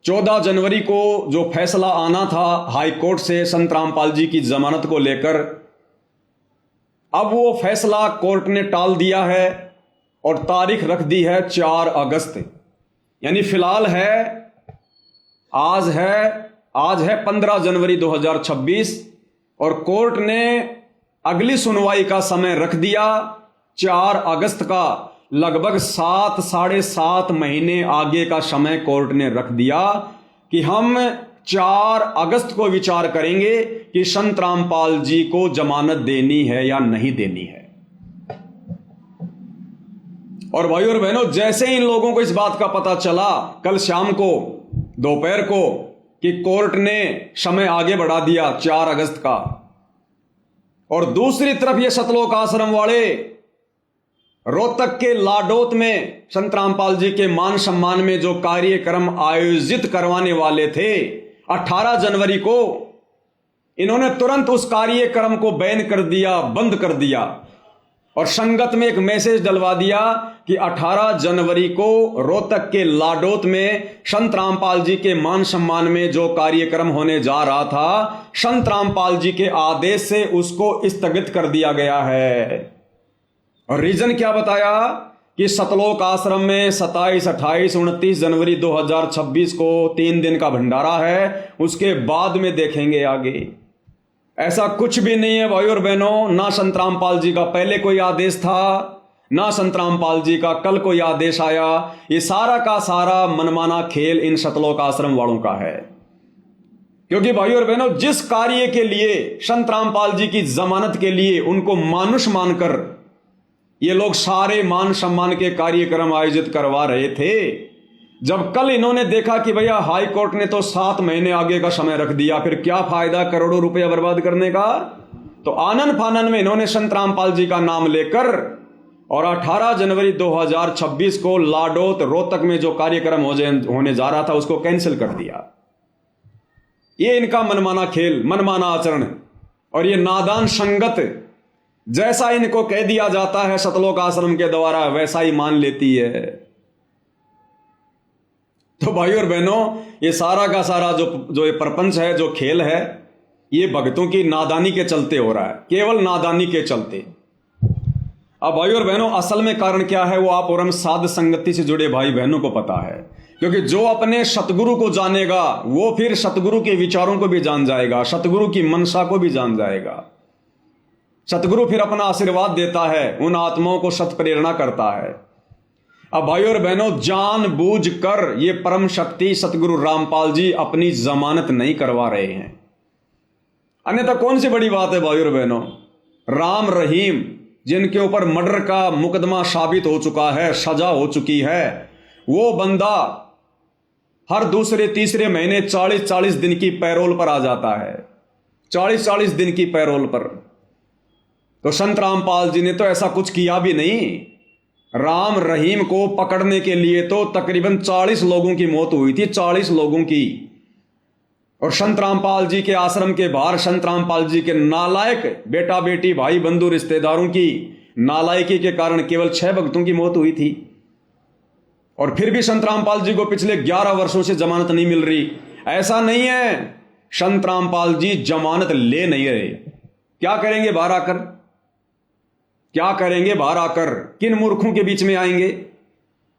14 जनवरी को जो फैसला आना था हाई कोर्ट से संत रामपाल जी की जमानत को लेकर, अब वो फैसला कोर्ट ने टाल दिया है और तारीख रख दी है 4 अगस्त। यानी फिलहाल आज है 15 जनवरी 2026 और कोर्ट ने अगली सुनवाई का समय रख दिया 4 अगस्त का। लगभग 7 साढ़े 7 महीने आगे का समय कोर्ट ने रख दिया कि हम 4 अगस्त को विचार करेंगे कि संत रामपाल जी को जमानत देनी है या नहीं देनी है। और भाइयों और बहनों, जैसे ही इन लोगों को इस बात का पता चला कल शाम को, दोपहर को, कि कोर्ट ने समय आगे बढ़ा दिया 4 अगस्त का, और दूसरी तरफ ये सतलोक आश्रम वाले रोहतक के लाडोत में संत रामपाल जी के मान सम्मान में जो कार्यक्रम आयोजित करवाने वाले थे 18 जनवरी को, इन्होंने तुरंत उस कार्यक्रम को बैन कर दिया, बंद कर दिया, और संगत में एक मैसेज डलवा दिया कि 18 जनवरी को रोहतक के लाडोत में संत रामपाल जी के मान सम्मान में जो कार्यक्रम होने जा रहा था, संत रामपाल जी के आदेश से उसको स्थगित कर दिया गया है। और रीजन क्या बताया कि सतलोक आश्रम में 27, 28, 29 जनवरी 2026 को 3 दिन का भंडारा है, उसके बाद में देखेंगे आगे। ऐसा कुछ भी नहीं है भाइयों और बहनों। ना संत रामपाल जी का पहले कोई आदेश था, ना संत रामपाल जी का कल कोई आदेश आया। ये सारा का सारा मनमाना खेल इन सतलोक आश्रम वालों का है। क्योंकि भाइयों और बहनों, जिस कार्य के लिए संत रामपाल जी की जमानत के लिए उनको मानुष मानकर ये लोग सारे मान सम्मान के कार्यक्रम आयोजित करवा रहे थे, जब कल इन्होंने देखा कि भैया हाई कोर्ट ने तो 7 महीने आगे का समय रख दिया, फिर क्या फायदा करोड़ों रुपया बर्बाद करने का, तो आनन फानन में इन्होंने संत रामपाल जी का नाम लेकर और 18 जनवरी 2026 को लाडोत रोहतक में जो कार्यक्रम होने जा रहा था उसको कैंसिल कर दिया। ये इनका मनमाना खेल, मनमाना आचरण, और ये नादान संगत जैसा इनको कह दिया जाता है सतलोक आश्रम के द्वारा वैसा ही मान लेती है। तो भाइयों और बहनों, ये सारा का सारा जो ये प्रपंच है, जो खेल है, ये भक्तों की नादानी के चलते हो रहा है, केवल नादानी के चलते। अब भाइयों और बहनों, असल में कारण क्या है वो आप और हम साध संगति से जुड़े भाई बहनों को पता है। क्योंकि जो अपने सतगुरु को जानेगा वो फिर सतगुरु के विचारों को भी जान जाएगा, सतगुरु की मनसा को भी जान जाएगा। सतगुरु फिर अपना आशीर्वाद देता है, उन आत्माओं को सत प्रेरणा करता है। अब भाइयों और बहनों, जानबूझ कर ये परम शक्ति सतगुरु रामपाल जी अपनी जमानत नहीं करवा रहे हैं। अन्यथा कौन सी बड़ी बात है भाइयों और बहनों। राम रहीम जिनके ऊपर मर्डर का मुकदमा साबित हो चुका है, सजा हो चुकी है, वो बंदा हर दूसरे तीसरे महीने 40-40 दिन की पैरोल पर आ जाता है, 40-40 दिन की पैरोल पर। तो संत रामपाल जी ने तो ऐसा कुछ किया भी नहीं। राम रहीम को पकड़ने के लिए तो तकरीबन 40 लोगों की मौत हुई थी, 40 लोगों की। और संत रामपाल जी के आश्रम के बाहर संत रामपाल जी के नालायक बेटा बेटी भाई बंधु रिश्तेदारों की नालायकी के कारण केवल 6 भक्तों की मौत हुई थी। और फिर भी संत रामपाल जी को पिछले 11 वर्षों से जमानत नहीं मिल रही। ऐसा नहीं है, संत रामपाल जी जमानत ले नहीं रहे। क्या करेंगे बाहर आकर, क्या करेंगे बाहर आकर, किन मूर्खों के बीच में आएंगे।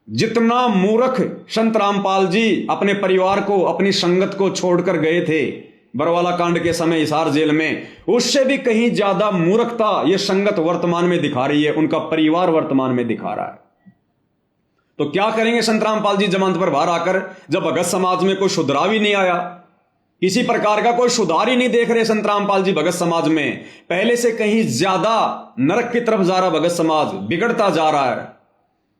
जितना मूर्ख संत रामपाल जी अपने परिवार को, अपनी संगत को छोड़कर गए थे बरवाला कांड के समय हिसार जेल में, उससे भी कहीं ज्यादा मूर्खता ये संगत वर्तमान में दिखा रही है, उनका परिवार वर्तमान में दिखा रहा है। तो क्या करेंगे संत रामपाल जी जमानत पर बाहर आकर, जब भगत समाज में कोई सुधराव ही नहीं आया, किसी प्रकार का कोई सुधार ही नहीं देख रहे संत रामपाल जी भगत समाज में। पहले से कहीं ज्यादा नरक की तरफ जा रहा भगत समाज, बिगड़ता जा रहा है।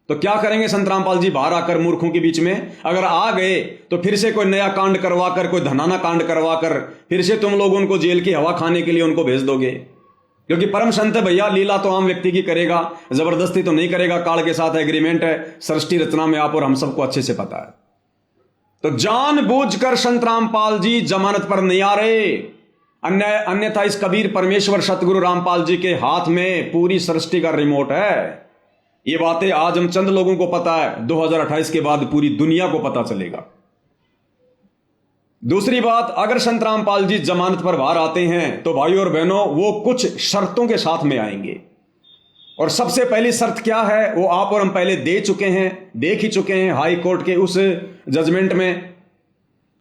तो क्या करेंगे संत रामपाल जी बाहर आकर मूर्खों के बीच में। अगर आ गए तो फिर से कोई नया कांड करवाकर, कोई धनाना कांड करवाकर फिर से तुम लोग उनको जेल की हवा खाने के लिए उनको भेज दोगे। क्योंकि परम संत है भैया, लीला तो आम व्यक्ति की करेगा, जबरदस्ती तो नहीं करेगा, काल के साथ एग्रीमेंट है, सृष्टि रचना में आप और हम सबको अच्छे से पता है। तो जानबूझकर संत रामपाल जी जमानत पर नहीं आ रहे, अन्यथा इस कबीर परमेश्वर सतगुरु रामपाल जी के हाथ में पूरी सृष्टि का रिमोट है। ये बातें आज हम चंद लोगों को पता है, 2028 के बाद पूरी दुनिया को पता चलेगा। दूसरी बात, अगर संत रामपाल जी जमानत पर बाहर आते हैं तो भाइयों और बहनों वो कुछ शर्तों के साथ में आएंगे। और सबसे पहली शर्त क्या है वो आप और हम पहले देख ही चुके हैं हाई कोर्ट के उस जजमेंट में।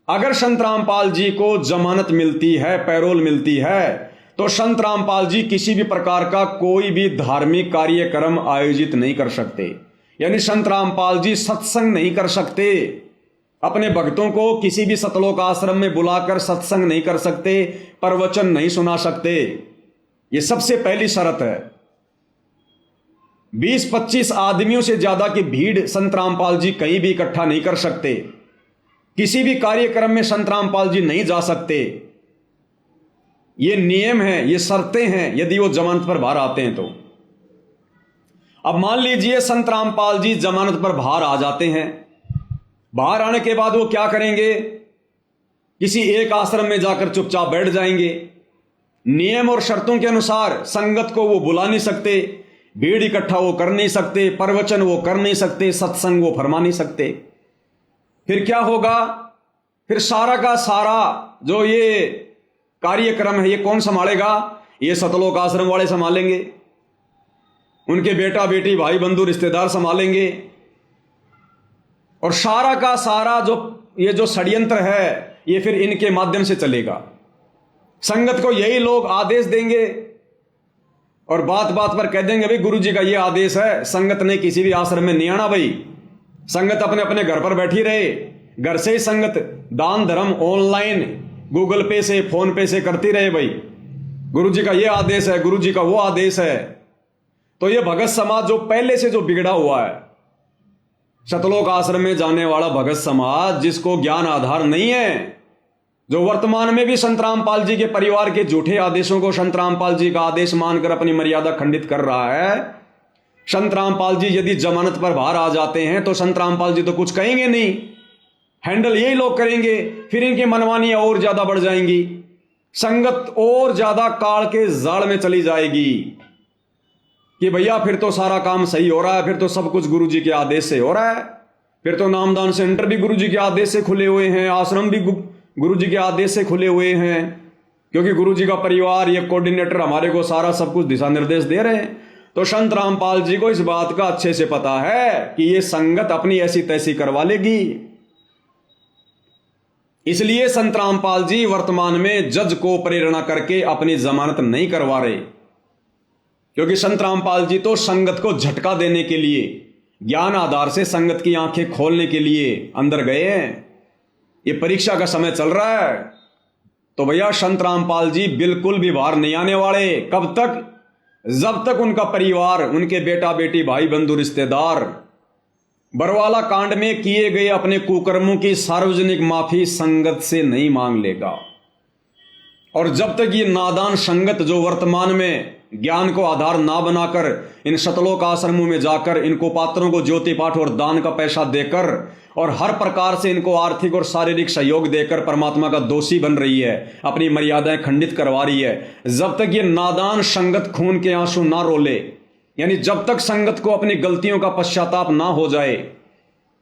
अगर संत रामपाल जी को जमानत मिलती है, पैरोल मिलती है, तो संत रामपाल जी किसी भी प्रकार का कोई भी धार्मिक कार्यक्रम आयोजित नहीं कर सकते। यानी संत रामपाल जी सत्संग नहीं कर सकते, अपने भक्तों को किसी भी सतलोक आश्रम में बुलाकर सत्संग नहीं कर सकते, प्रवचन नहीं सुना सकते। यह सबसे पहली शर्त है। 20-25 आदमियों से ज्यादा की भीड़ संत रामपाल जी कहीं भी इकट्ठा नहीं कर सकते, किसी भी कार्यक्रम में संत रामपाल जी नहीं जा सकते। ये नियम है, ये शर्तें हैं यदि वो जमानत पर बाहर आते हैं तो। अब मान लीजिए संत रामपाल जी जमानत पर बाहर आ जाते हैं, बाहर आने के बाद वो क्या करेंगे? किसी एक आश्रम में जाकर चुपचाप बैठ जाएंगे। नियम और शर्तों के अनुसार संगत को वो बुला नहीं सकते, भीड़ इकट्ठा वो कर नहीं सकते, प्रवचन वो कर नहीं सकते, सत्संग वो फरमा नहीं सकते। फिर क्या होगा? फिर सारा का सारा जो ये कार्यक्रम है ये कौन संभालेगा? ये सतलोक आश्रम वाले संभालेंगे, उनके बेटा बेटी भाई बंधु रिश्तेदार संभालेंगे। और सारा का सारा जो षड्यंत्र है ये फिर इनके माध्यम से चलेगा। संगत को यही लोग आदेश देंगे और बात बात पर कह देंगे भाई गुरु जी का ये आदेश है, संगत ने किसी भी आश्रम में नहीं आना भाई, संगत अपने अपने घर पर बैठी रहे, घर से ही संगत दान धर्म ऑनलाइन गूगल पे से फोन पे से करती रहे भाई, गुरु जी का ये आदेश है, गुरु जी का वो आदेश है। तो ये भगत समाज जो पहले से जो बिगड़ा हुआ है, सतलोक आश्रम में जाने वाला भगत समाज जिसको ज्ञान आधार नहीं है, जो वर्तमान में भी संत रामपाल जी के परिवार के झूठे आदेशों को संत रामपाल जी का आदेश मानकर अपनी मर्यादा खंडित कर रहा है। संत रामपाल जी यदि जमानत पर बाहर आ जाते हैं तो संत रामपाल जी तो कुछ कहेंगे नहीं, हैंडल यही लोग करेंगे। फिर इनकी मनमानियां और ज्यादा बढ़ जाएंगी, संगत और ज्यादा काल के जाल में चली जाएगी कि भैया फिर तो सारा काम सही हो रहा है, फिर तो सब कुछ गुरु जी के आदेश से हो रहा है, फिर तो नामदान सेंटर भी गुरु जी के आदेश से खुले हुए हैं, आश्रम भी गुरु जी के आदेश से खुले हुए हैं, क्योंकि गुरु जी का परिवार ये कोऑर्डिनेटर हमारे को सारा सब कुछ दिशा निर्देश दे रहे हैं। तो संत रामपाल जी को इस बात का अच्छे से पता है कि ये संगत अपनी ऐसी तैसी करवा लेगी। इसलिए संत रामपाल जी वर्तमान में जज को प्रेरणा करके अपनी जमानत नहीं करवा रहे, क्योंकि संत रामपाल जी तो संगत को झटका देने के लिए, ज्ञान आधार से संगत की आंखें खोलने के लिए अंदर गए हैं। ये परीक्षा का समय चल रहा है, तो भैया संत रामपाल जी बिल्कुल भी बाहर नहीं आने वाले। कब तक? जब तक उनका परिवार, उनके बेटा बेटी भाई बंधु रिश्तेदार बरवाला कांड में किए गए अपने कुकर्मों की सार्वजनिक माफी संगत से नहीं मांग लेगा। और जब तक ये नादान संगत जो वर्तमान में ज्ञान को आधार ना बनाकर इन सतलोक आश्रमों में जाकर इनको पात्रों को ज्योति पाठ और दान का पैसा देकर और हर प्रकार से इनको आर्थिक और शारीरिक सहयोग देकर परमात्मा का दोषी बन रही है, अपनी मर्यादाएं खंडित करवा रही है, जब तक ये नादान संगत खून के आंसू ना रोले, यानी जब तक संगत को अपनी गलतियों का पश्चाताप ना हो जाए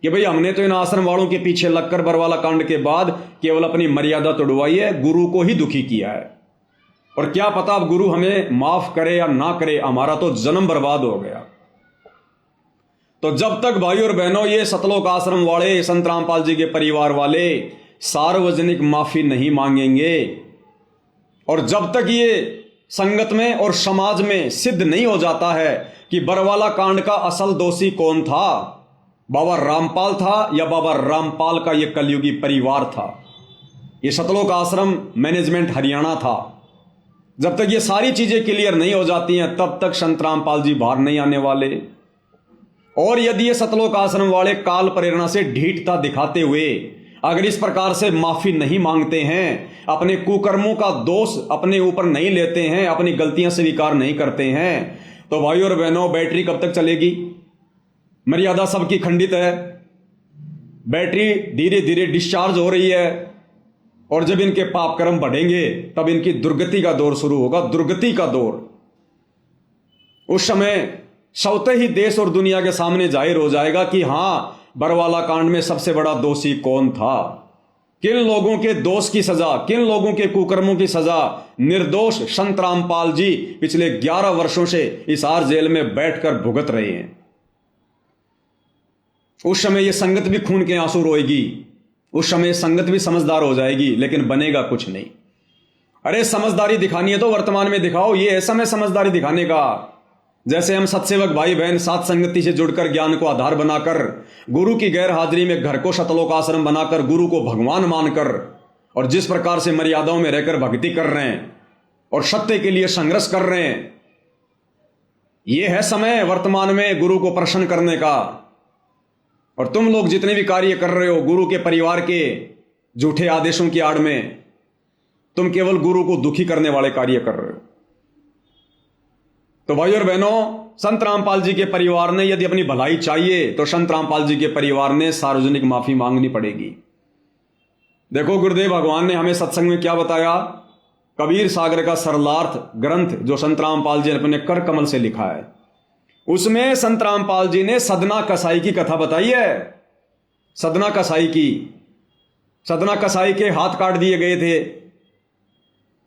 कि भाई हमने तो इन आश्रम वालों के पीछे लगकर बरवाला कांड के बाद केवल अपनी मर्यादा तोड़वाई है, गुरु को ही दुखी किया है, और क्या पता अब गुरु हमें माफ करे या ना करे, हमारा तो जन्म बर्बाद हो गया। तो जब तक भाई और बहनों ये सतलोक आश्रम वाले, संत रामपाल जी के परिवार वाले सार्वजनिक माफी नहीं मांगेंगे और जब तक ये संगत में और समाज में सिद्ध नहीं हो जाता है कि बरवाला कांड का असल दोषी कौन था, बाबा रामपाल था या बाबा रामपाल का ये कलयुगी परिवार था, ये सतलोक आश्रम मैनेजमेंट हरियाणा था, जब तक ये सारी चीजें क्लियर नहीं हो जाती हैं तब तक संत रामपाल जी बाहर नहीं आने वाले। और यदि ये सतलोक आश्रम वाले काल प्रेरणा से ढीठता दिखाते हुए अगर इस प्रकार से माफी नहीं मांगते हैं, अपने कुकर्मों का दोष अपने ऊपर नहीं लेते हैं, अपनी गलतियां स्वीकार नहीं करते हैं, तो भाइयों और बहनों, बैटरी कब तक चलेगी? मर्यादा सबकी खंडित है, बैटरी धीरे धीरे डिस्चार्ज हो रही है, और जब इनके पाप कर्म बढ़ेंगे तब इनकी दुर्गति का दौर शुरू होगा, दुर्गति का दौर। उस समय स्वतः ही देश और दुनिया के सामने जाहिर हो जाएगा कि हां, बरवाला कांड में सबसे बड़ा दोषी कौन था, किन लोगों के दोष की सजा, किन लोगों के कुकर्मों की सजा निर्दोष संत रामपाल जी पिछले 11 वर्षों से हिसार जेल में बैठकर भुगत रहे हैं। उस समय यह संगत भी खून के आंसू रोएगी, उस समय संगत भी समझदार हो जाएगी, लेकिन बनेगा कुछ नहीं। अरे समझदारी दिखानी है तो वर्तमान में दिखाओ, ये है समय समझदारी दिखाने का। जैसे हम सत्सेवक भाई बहन साथ संगति से जुड़कर ज्ञान को आधार बनाकर, गुरु की गैर हाजिरी में घर को शतलोक आश्रम बनाकर, गुरु को भगवान मानकर, और जिस प्रकार से मर्यादाओं में रहकर भक्ति कर रहे हैं और सत्य के लिए संघर्ष कर रहे हैं, यह है समय वर्तमान में गुरु को प्रसन्न करने का। और तुम लोग जितने भी कार्य कर रहे हो गुरु के परिवार के झूठे आदेशों की आड़ में, तुम केवल गुरु को दुखी करने वाले कार्य कर रहे हो। तो भाइयों और बहनों, संत रामपाल जी के परिवार ने यदि अपनी भलाई चाहिए तो संत रामपाल जी के परिवार ने सार्वजनिक माफी मांगनी पड़ेगी। देखो, गुरुदेव भगवान ने हमें सत्संग में क्या बताया? कबीर सागर का सरलार्थ ग्रंथ जो संत रामपाल जी ने अपने कर कमल से लिखा है, उसमें संत रामपाल जी ने सदना कसाई की कथा बताई है। सदना कसाई की, सदना कसाई के हाथ काट दिए गए थे।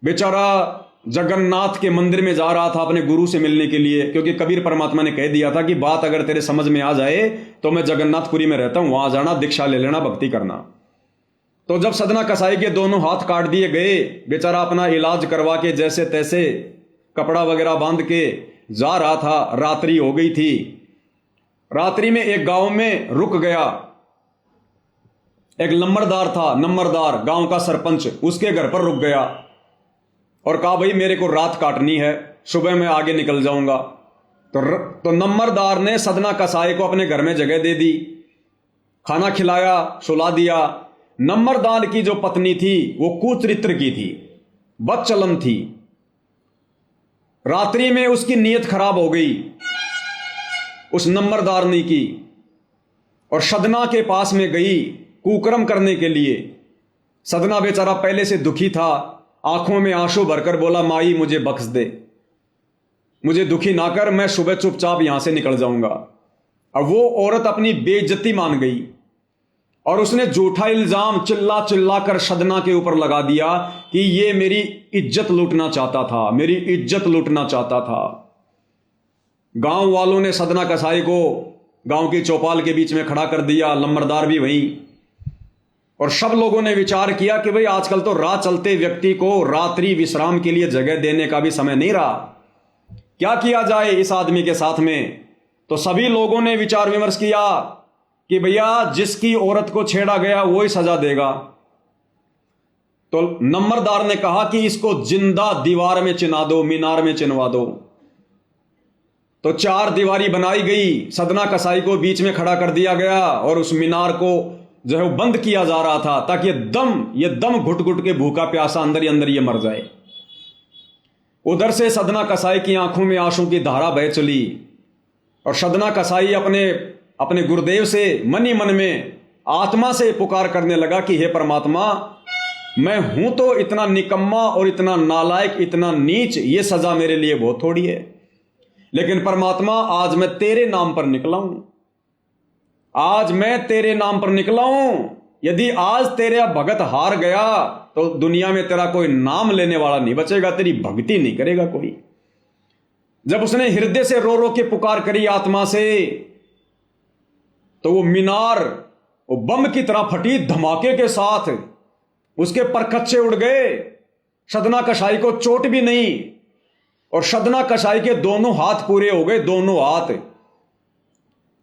बेचारा जगन्नाथ के मंदिर में जा रहा था अपने गुरु से मिलने के लिए, क्योंकि कबीर परमात्मा ने कह दिया था कि बात अगर तेरे समझ में आ जाए तो मैं जगन्नाथपुरी में रहता हूं, वहां जाना, दीक्षा ले लेना, भक्ति करना। तो जब सदना कसाई के दोनों हाथ काट दिए गए, बेचारा अपना इलाज करवा के जैसे तैसे कपड़ा वगैरह बांध के जा रहा था, रात्रि हो गई थी। रात्रि में एक गांव में रुक गया। एक नंबरदार था, नंबरदार गांव का सरपंच, उसके घर पर रुक गया और कहा, भाई मेरे को रात काटनी है, सुबह मैं आगे निकल जाऊंगा। तो नंबरदार ने सदना कसाई को अपने घर में जगह दे दी, खाना खिलाया, सुला दिया। नंबरदार की जो पत्नी थी वो कुचरित्र की थी, बदचलन थी। रात्रि में उसकी नीयत खराब हो गई उस नंबरदार ने की, और सदना के पास में गई कुकर्म करने के लिए। सदना बेचारा पहले से दुखी था, आंखों में आंसू भरकर बोला, माई मुझे बख्श दे, मुझे दुखी ना कर, मैं सुबह चुपचाप यहां से निकल जाऊंगा। अब वो औरत अपनी बेइज्जती मान गई और उसने झूठा इल्जाम चिल्ला चिल्ला कर सदना के ऊपर लगा दिया कि ये मेरी इज्जत लूटना चाहता था, मेरी इज्जत लूटना चाहता था। गांव वालों ने सदना कसाई को गांव की चौपाल के बीच में खड़ा कर दिया, नंबरदार भी वहीं, और सब लोगों ने विचार किया कि भाई आजकल तो राह चलते व्यक्ति को रात्रि विश्राम के लिए जगह देने का भी समय नहीं रहा, क्या किया जाए इस आदमी के साथ में। तो सभी लोगों ने विचार विमर्श किया कि भैया जिसकी औरत को छेड़ा गया वो ही सजा देगा। तो नंबरदार ने कहा कि इसको जिंदा दीवार में चिना दो, मीनार में चिनवा दो। तो 4 दीवारी बनाई गई, सदना कसाई को बीच में खड़ा कर दिया गया और उस मीनार को जो है वो बंद किया जा रहा था ताकि ये दम घुट घुट के भूखा प्यासा अंदर ही अंदर ये मर जाए। उधर से सदना कसाई की आंखों में आंसू की धारा बह चली और सदना कसाई अपने गुरुदेव से मन ही मन में आत्मा से पुकार करने लगा कि हे परमात्मा, मैं हूं तो इतना निकम्मा और इतना नालायक, इतना नीच, ये सजा मेरे लिए बहुत थोड़ी है, लेकिन परमात्मा आज मैं तेरे नाम पर निकला हूं, आज मैं तेरे नाम पर निकला हूं। यदि आज तेरा भगत हार गया तो दुनिया में तेरा कोई नाम लेने वाला नहीं बचेगा, तेरी भक्ति नहीं करेगा कोई। जब उसने हृदय से रो रो के पुकार करी आत्मा से, तो वो मीनार वो बम की तरह फटी धमाके के साथ, उसके परखच्चे उड़ गए। सदना कसाई को चोट भी नहीं और सदना कसाई के दोनों हाथ पूरे हो गए, दोनों हाथ।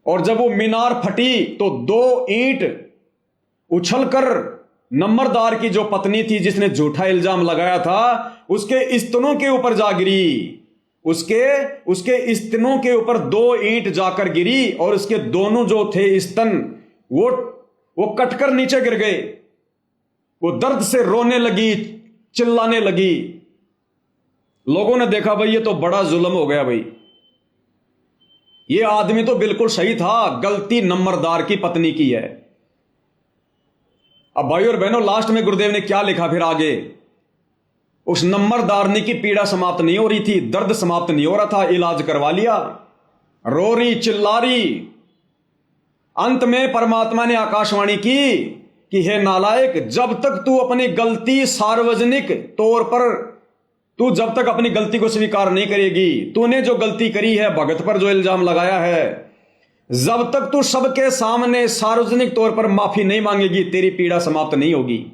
और जब वो मीनार फटी तो 2 ईंट उछलकर नंबरदार की जो पत्नी थी जिसने झूठा इल्जाम लगाया था उसके स्तनों के ऊपर जा गिरी। उसके स्तनों के ऊपर 2 ईंट जाकर गिरी और उसके दोनों जो थे स्तन वो कटकर नीचे गिर गए। वो दर्द से रोने लगी, चिल्लाने लगी। लोगों ने देखा भाई ये तो बड़ा जुल्म हो गया भाई, ये आदमी तो बिल्कुल सही था, गलती नंबरदार की पत्नी की है। अब भाई और बहनों, लास्ट में गुरुदेव ने क्या लिखा फिर आगे? उस नंबरदारनी की पीड़ा समाप्त नहीं हो रही थी, दर्द समाप्त नहीं हो रहा था, इलाज करवा लिया, रो रही, चिल्ला रही। अंत में परमात्मा ने आकाशवाणी की कि हे नालायक, जब तक तू अपनी गलती सार्वजनिक तौर पर, तू जब तक अपनी गलती को स्वीकार नहीं करेगी, तूने जो गलती करी है, भगत पर जो इल्जाम लगाया है, जब तक तू सबके सामने सार्वजनिक तौर पर माफी नहीं मांगेगी, तेरी पीड़ा समाप्त नहीं होगी।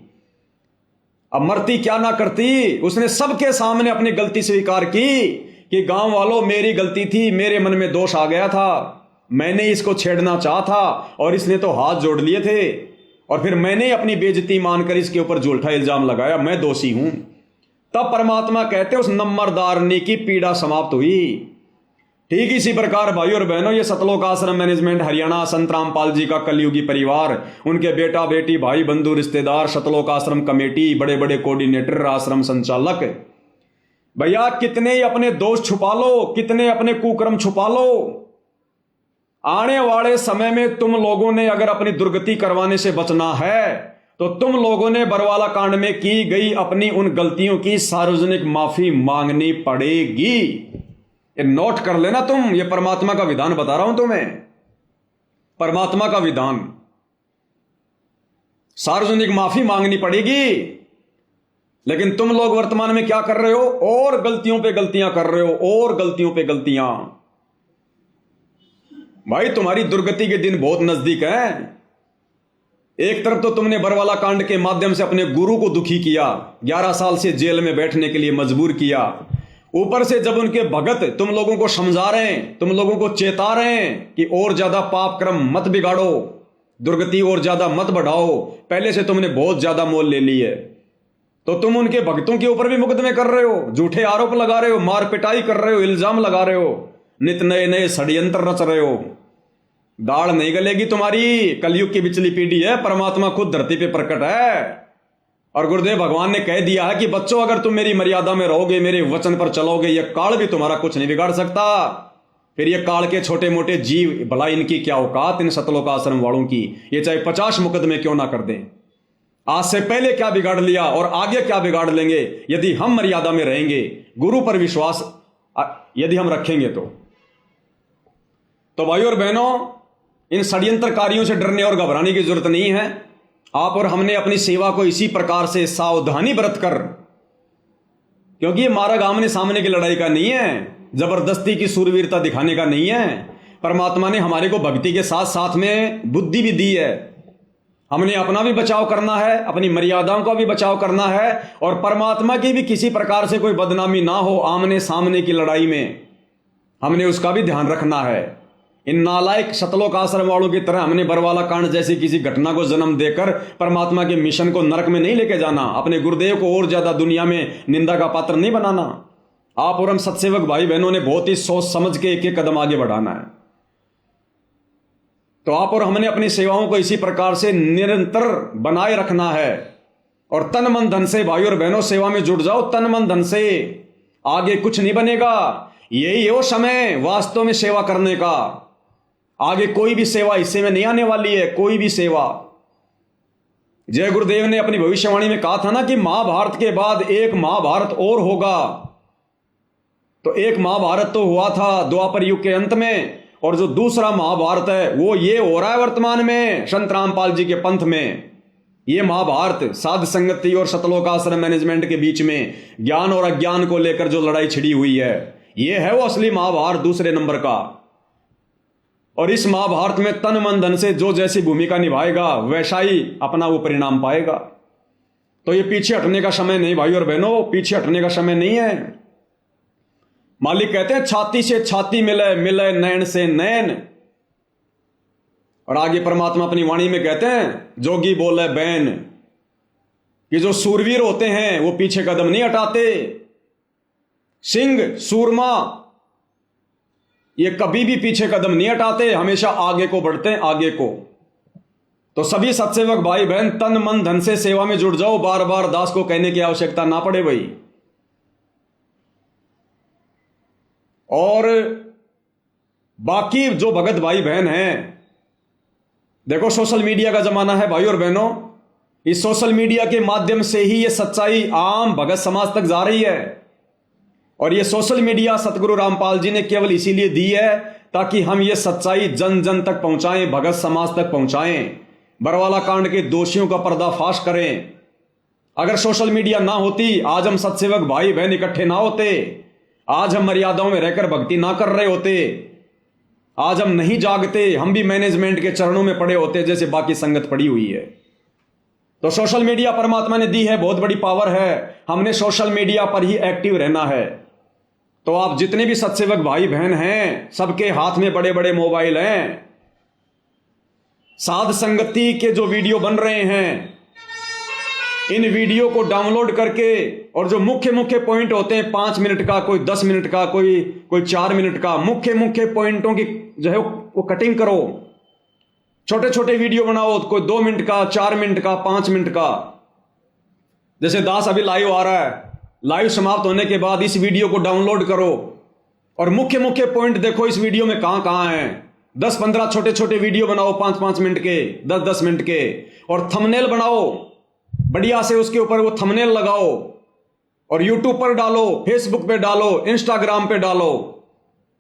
अब मरती क्या ना करती, उसने सबके सामने अपनी गलती स्वीकार की कि गांव वालों, मेरी गलती थी, मेरे मन में दोष आ गया था, मैंने इसको छेड़ना चाहा था और इसने तो हाथ जोड़ लिए थे, और फिर मैंने अपनी बेइज्जती मानकर इसके ऊपर झूठा इल्जाम लगाया, मैं दोषी हूं। तब परमात्मा कहते उस नंबरदारनी की पीड़ा समाप्त हुई। ठीक इसी प्रकार भाई और बहनों, ये सतलोक आश्रम मैनेजमेंट हरियाणा, संत रामपाल जी का कलयुगी परिवार, उनके बेटा बेटी, भाई बंधु रिश्तेदार, सतलोक आश्रम कमेटी, बड़े बड़े कोऑर्डिनेटर, आश्रम संचालक, भैया कितने ही अपने दोष छुपा लो, कितने अपने कुकर्म छुपा लो, आने वाले समय में तुम लोगों ने अगर अपनी दुर्गति करवाने से बचना है तो तुम लोगों ने बरवाला कांड में की गई अपनी उन गलतियों की सार्वजनिक माफी मांगनी पड़ेगी। ये नोट कर लेना तुम, ये परमात्मा का विधान बता रहा हूं तुम्हें, परमात्मा का विधान, सार्वजनिक माफी मांगनी पड़ेगी। लेकिन तुम लोग वर्तमान में क्या कर रहे हो? और गलतियों पे गलतियां कर रहे हो, और गलतियों पे गलतियां। भाई तुम्हारी दुर्गति के दिन बहुत नजदीक हैं। एक तरफ तो तुमने बरवाला कांड के माध्यम से अपने गुरु को दुखी किया, 11 साल से जेल में बैठने के लिए मजबूर किया, ऊपर से जब उनके भगत तुम लोगों को समझा रहे हैं, तुम लोगों को चेता रहे हैं कि और ज्यादा पाप कर्म मत बिगाड़ो, दुर्गति और ज्यादा मत बढ़ाओ, पहले से तुमने बहुत ज्यादा मोल ले ली है, तो तुम उनके भक्तों के ऊपर भी मुकदमे कर रहे हो, झूठे आरोप लगा रहे हो, मार पिटाई कर रहे हो, इल्जाम लगा रहे हो, नित नए नए षड्यंत्र रच रहे हो। दाढ़ नहीं गलेगी तुम्हारी, कलयुग की बिचली पीढ़ी है, परमात्मा खुद धरती पे प्रकट है। और गुरुदेव भगवान ने कह दिया है कि बच्चों, अगर तुम मेरी मर्यादा में रहोगे, मेरे वचन पर चलोगे, यह काल भी तुम्हारा कुछ नहीं बिगाड़ सकता। फिर ये काल के छोटे मोटे जीव, भला इनकी क्या औकात, इन सतलोक आश्रम वालों की, ये चाहे 50 मुकदमे क्यों ना कर दें। आज से पहले क्या बिगाड़ लिया और आगे क्या बिगाड़ लेंगे, यदि हम मर्यादा में रहेंगे, गुरु पर विश्वास यदि हम रखेंगे तो भाइयों और बहनों, इन षड्यंत्रकारियों से डरने और घबराने की जरूरत नहीं है। आप और हमने अपनी सेवा को इसी प्रकार से सावधानी बरत कर, क्योंकि ये मार्ग आमने सामने की लड़ाई का नहीं है, जबरदस्ती की सूरवीरता दिखाने का नहीं है। परमात्मा ने हमारे को भक्ति के साथ साथ में बुद्धि भी दी है, हमने अपना भी बचाव करना है, अपनी मर्यादाओं का भी बचाव करना है, और परमात्मा की भी किसी प्रकार से कोई बदनामी ना हो आमने सामने की लड़ाई में, हमने उसका भी ध्यान रखना है। इन नालायक सतलोक आश्रम वालों की तरह हमने बरवाला कांड जैसी किसी घटना को जन्म देकर परमात्मा के मिशन को नरक में नहीं लेके जाना, अपने गुरुदेव को और ज्यादा दुनिया में निंदा का पात्र नहीं बनाना। आप और हम सत्सेवक भाई बहनों ने बहुत ही सोच समझ के एक एक कदम आगे बढ़ाना है। तो आप और हमने अपनी सेवाओं को इसी प्रकार से निरंतर बनाए रखना है, और तन मन धन से भाई और बहनों सेवा में जुट जाओ, तन मन धन से, आगे कुछ नहीं बनेगा। यही है वो समय वास्तव में सेवा करने का, आगे कोई भी सेवा हिस्से में नहीं आने वाली है, कोई भी सेवा। जय गुरुदेव ने अपनी भविष्यवाणी में कहा था ना कि महाभारत के बाद एक महाभारत और होगा, तो एक महाभारत तो हुआ था द्वापर युग के अंत में, और जो दूसरा महाभारत है वो ये हो रहा है वर्तमान में संत रामपाल जी के पंथ में। ये महाभारत साध संगति और सतलोक आश्रम मैनेजमेंट के बीच में ज्ञान और अज्ञान को लेकर जो लड़ाई छिड़ी हुई है, ये है वो असली महाभारत दूसरे नंबर का। और इस महाभारत में तन मन धन से जो जैसी भूमिका निभाएगा वैसा ही अपना वो परिणाम पाएगा। तो ये पीछे हटने का समय नहीं भाई और बहनों, पीछे हटने का समय नहीं है। मालिक कहते हैं छाती से छाती मिले, मिले नैन से नैन। और आगे परमात्मा अपनी वाणी में कहते हैं, जोगी बोले बैन, कि जो सूरवीर होते हैं वो पीछे कदम नहीं हटाते। सिंह सूरमा ये कभी भी पीछे कदम नहीं हटाते, हमेशा आगे को बढ़ते हैं, आगे को। तो सभी सत्सेवक भाई बहन तन मन धन से सेवा में जुड़ जाओ, बार बार दास को कहने की आवश्यकता ना पड़े भाई। और बाकी जो भगत भाई बहन हैं, देखो सोशल मीडिया का जमाना है भाई और बहनों, इस सोशल मीडिया के माध्यम से ही ये सच्चाई आम भगत समाज तक जा रही है। और ये सोशल मीडिया सतगुरु रामपाल जी ने केवल इसीलिए दी है ताकि हम ये सच्चाई जन जन तक पहुंचाएं, भगत समाज तक पहुंचाएं, बरवाला कांड के दोषियों का पर्दाफाश करें। अगर सोशल मीडिया ना होती, आज हम सत्सेवक भाई बहन इकट्ठे ना होते, आज हम मर्यादाओं में रहकर भक्ति ना कर रहे होते, आज हम नहीं जागते, हम भी मैनेजमेंट के चरणों में पड़े होते जैसे बाकी संगत पड़ी हुई है। तो सोशल मीडिया परमात्मा ने दी है, बहुत बड़ी पावर है, हमने सोशल मीडिया पर ही एक्टिव रहना है। तो आप जितने भी सत्सेवक भाई बहन हैं, सबके हाथ में बड़े बड़े मोबाइल हैं। साध संगति के जो वीडियो बन रहे हैं, इन वीडियो को डाउनलोड करके, और जो मुख्य मुख्य पॉइंट होते हैं 5 मिनट का, कोई 10 मिनट का, कोई 4 मिनट का, मुख्य मुख्य पॉइंटों की जो है वो कटिंग करो, छोटे छोटे वीडियो बनाओ, कोई 2 मिनट का, 4 मिनट का, 5 मिनट का। जैसे दास अभी लाइव आ रहा है, लाइव समाप्त होने के बाद इस वीडियो को डाउनलोड करो और मुख्य मुख्य पॉइंट देखो इस वीडियो में कहां कहां है। 10-15 छोटे छोटे वीडियो बनाओ, 5-5 मिनट के, 10-10 मिनट के, और थंबनेल बनाओ बढ़िया से, उसके ऊपर वो थंबनेल लगाओ और यूट्यूब पर डालो, फेसबुक पे डालो, इंस्टाग्राम पे डालो,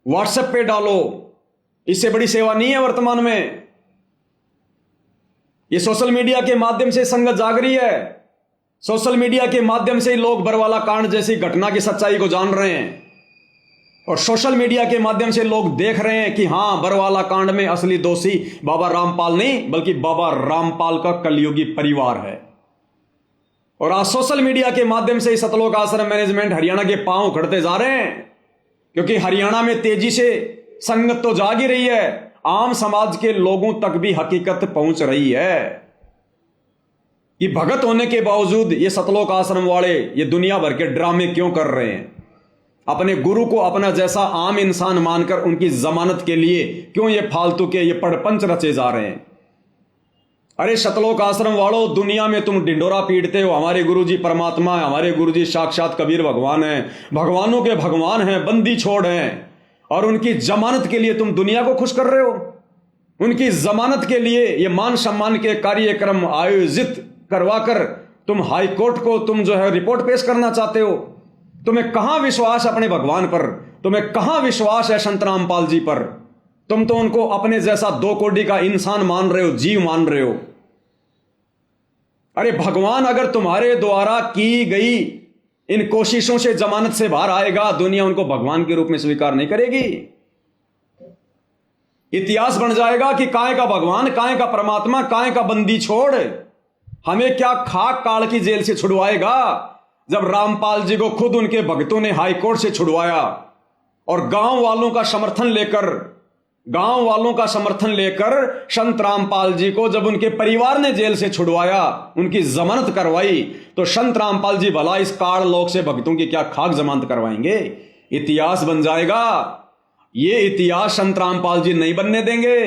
व्हाट्सएप पे डालो। इससे बड़ी सेवा नहीं है वर्तमान में। ये सोशल मीडिया के माध्यम से संगत जाग रही है, सोशल मीडिया के माध्यम से ही लोग बरवाला कांड जैसी घटना की सच्चाई को जान रहे हैं, और सोशल मीडिया के माध्यम से लोग देख रहे हैं कि हां, बरवाला कांड में असली दोषी बाबा रामपाल नहीं, बल्कि बाबा रामपाल का कलयुगी परिवार है। और आज सोशल मीडिया के माध्यम से सतलोक आश्रम मैनेजमेंट हरियाणा के पांव उखड़ते जा रहे हैं, क्योंकि हरियाणा में तेजी से संगत तो जाग ही रही है, आम समाज के लोगों तक भी हकीकत पहुंच रही है कि भगत होने के बावजूद ये सतलोक आश्रम वाले ये दुनिया भर के ड्रामे क्यों कर रहे हैं। अपने गुरु को अपना जैसा आम इंसान मानकर उनकी जमानत के लिए क्यों ये फालतू के ये पड़पंच रचे जा रहे हैं। अरे सतलोक आश्रम वालों, दुनिया में तुम ढिंडोरा पीटते हो, हमारे गुरुजी परमात्मा है, हमारे गुरुजी साक्षात कबीर भगवान है, भगवानों के भगवान हैं, बंदी छोड़ हैं, और उनकी जमानत के लिए तुम दुनिया को खुश कर रहे हो। उनकी जमानत के लिए ये मान सम्मान के कार्यक्रम आयोजित करवाकर तुम हाई कोर्ट को तुम जो है रिपोर्ट पेश करना चाहते हो। तुम्हें कहां विश्वास है अपने भगवान पर, तुम्हें कहां विश्वास है संत रामपाल जी पर। तुम तो उनको अपने जैसा 2 कोड़ी का इंसान मान रहे हो, जीव मान रहे हो। अरे भगवान अगर तुम्हारे द्वारा की गई इन कोशिशों से जमानत से बाहर आएगा, दुनिया उनको भगवान के रूप में स्वीकार नहीं करेगी। इतिहास बन जाएगा कि काहे का भगवान, काहे का परमात्मा, काहे का बंदी छोड़, हमें क्या खाक काल की जेल से छुड़वाएगा, जब रामपाल जी को खुद उनके भक्तों ने हाई कोर्ट से छुड़वाया और गांव वालों का समर्थन लेकर संत रामपाल जी को जब उनके परिवार ने जेल से छुड़वाया, उनकी जमानत करवाई, तो संत रामपाल जी भला इस काल लोक से भक्तों की क्या खाक जमानत करवाएंगे। इतिहास बन जाएगा। ये इतिहास संत रामपाल जी नहीं बनने देंगे,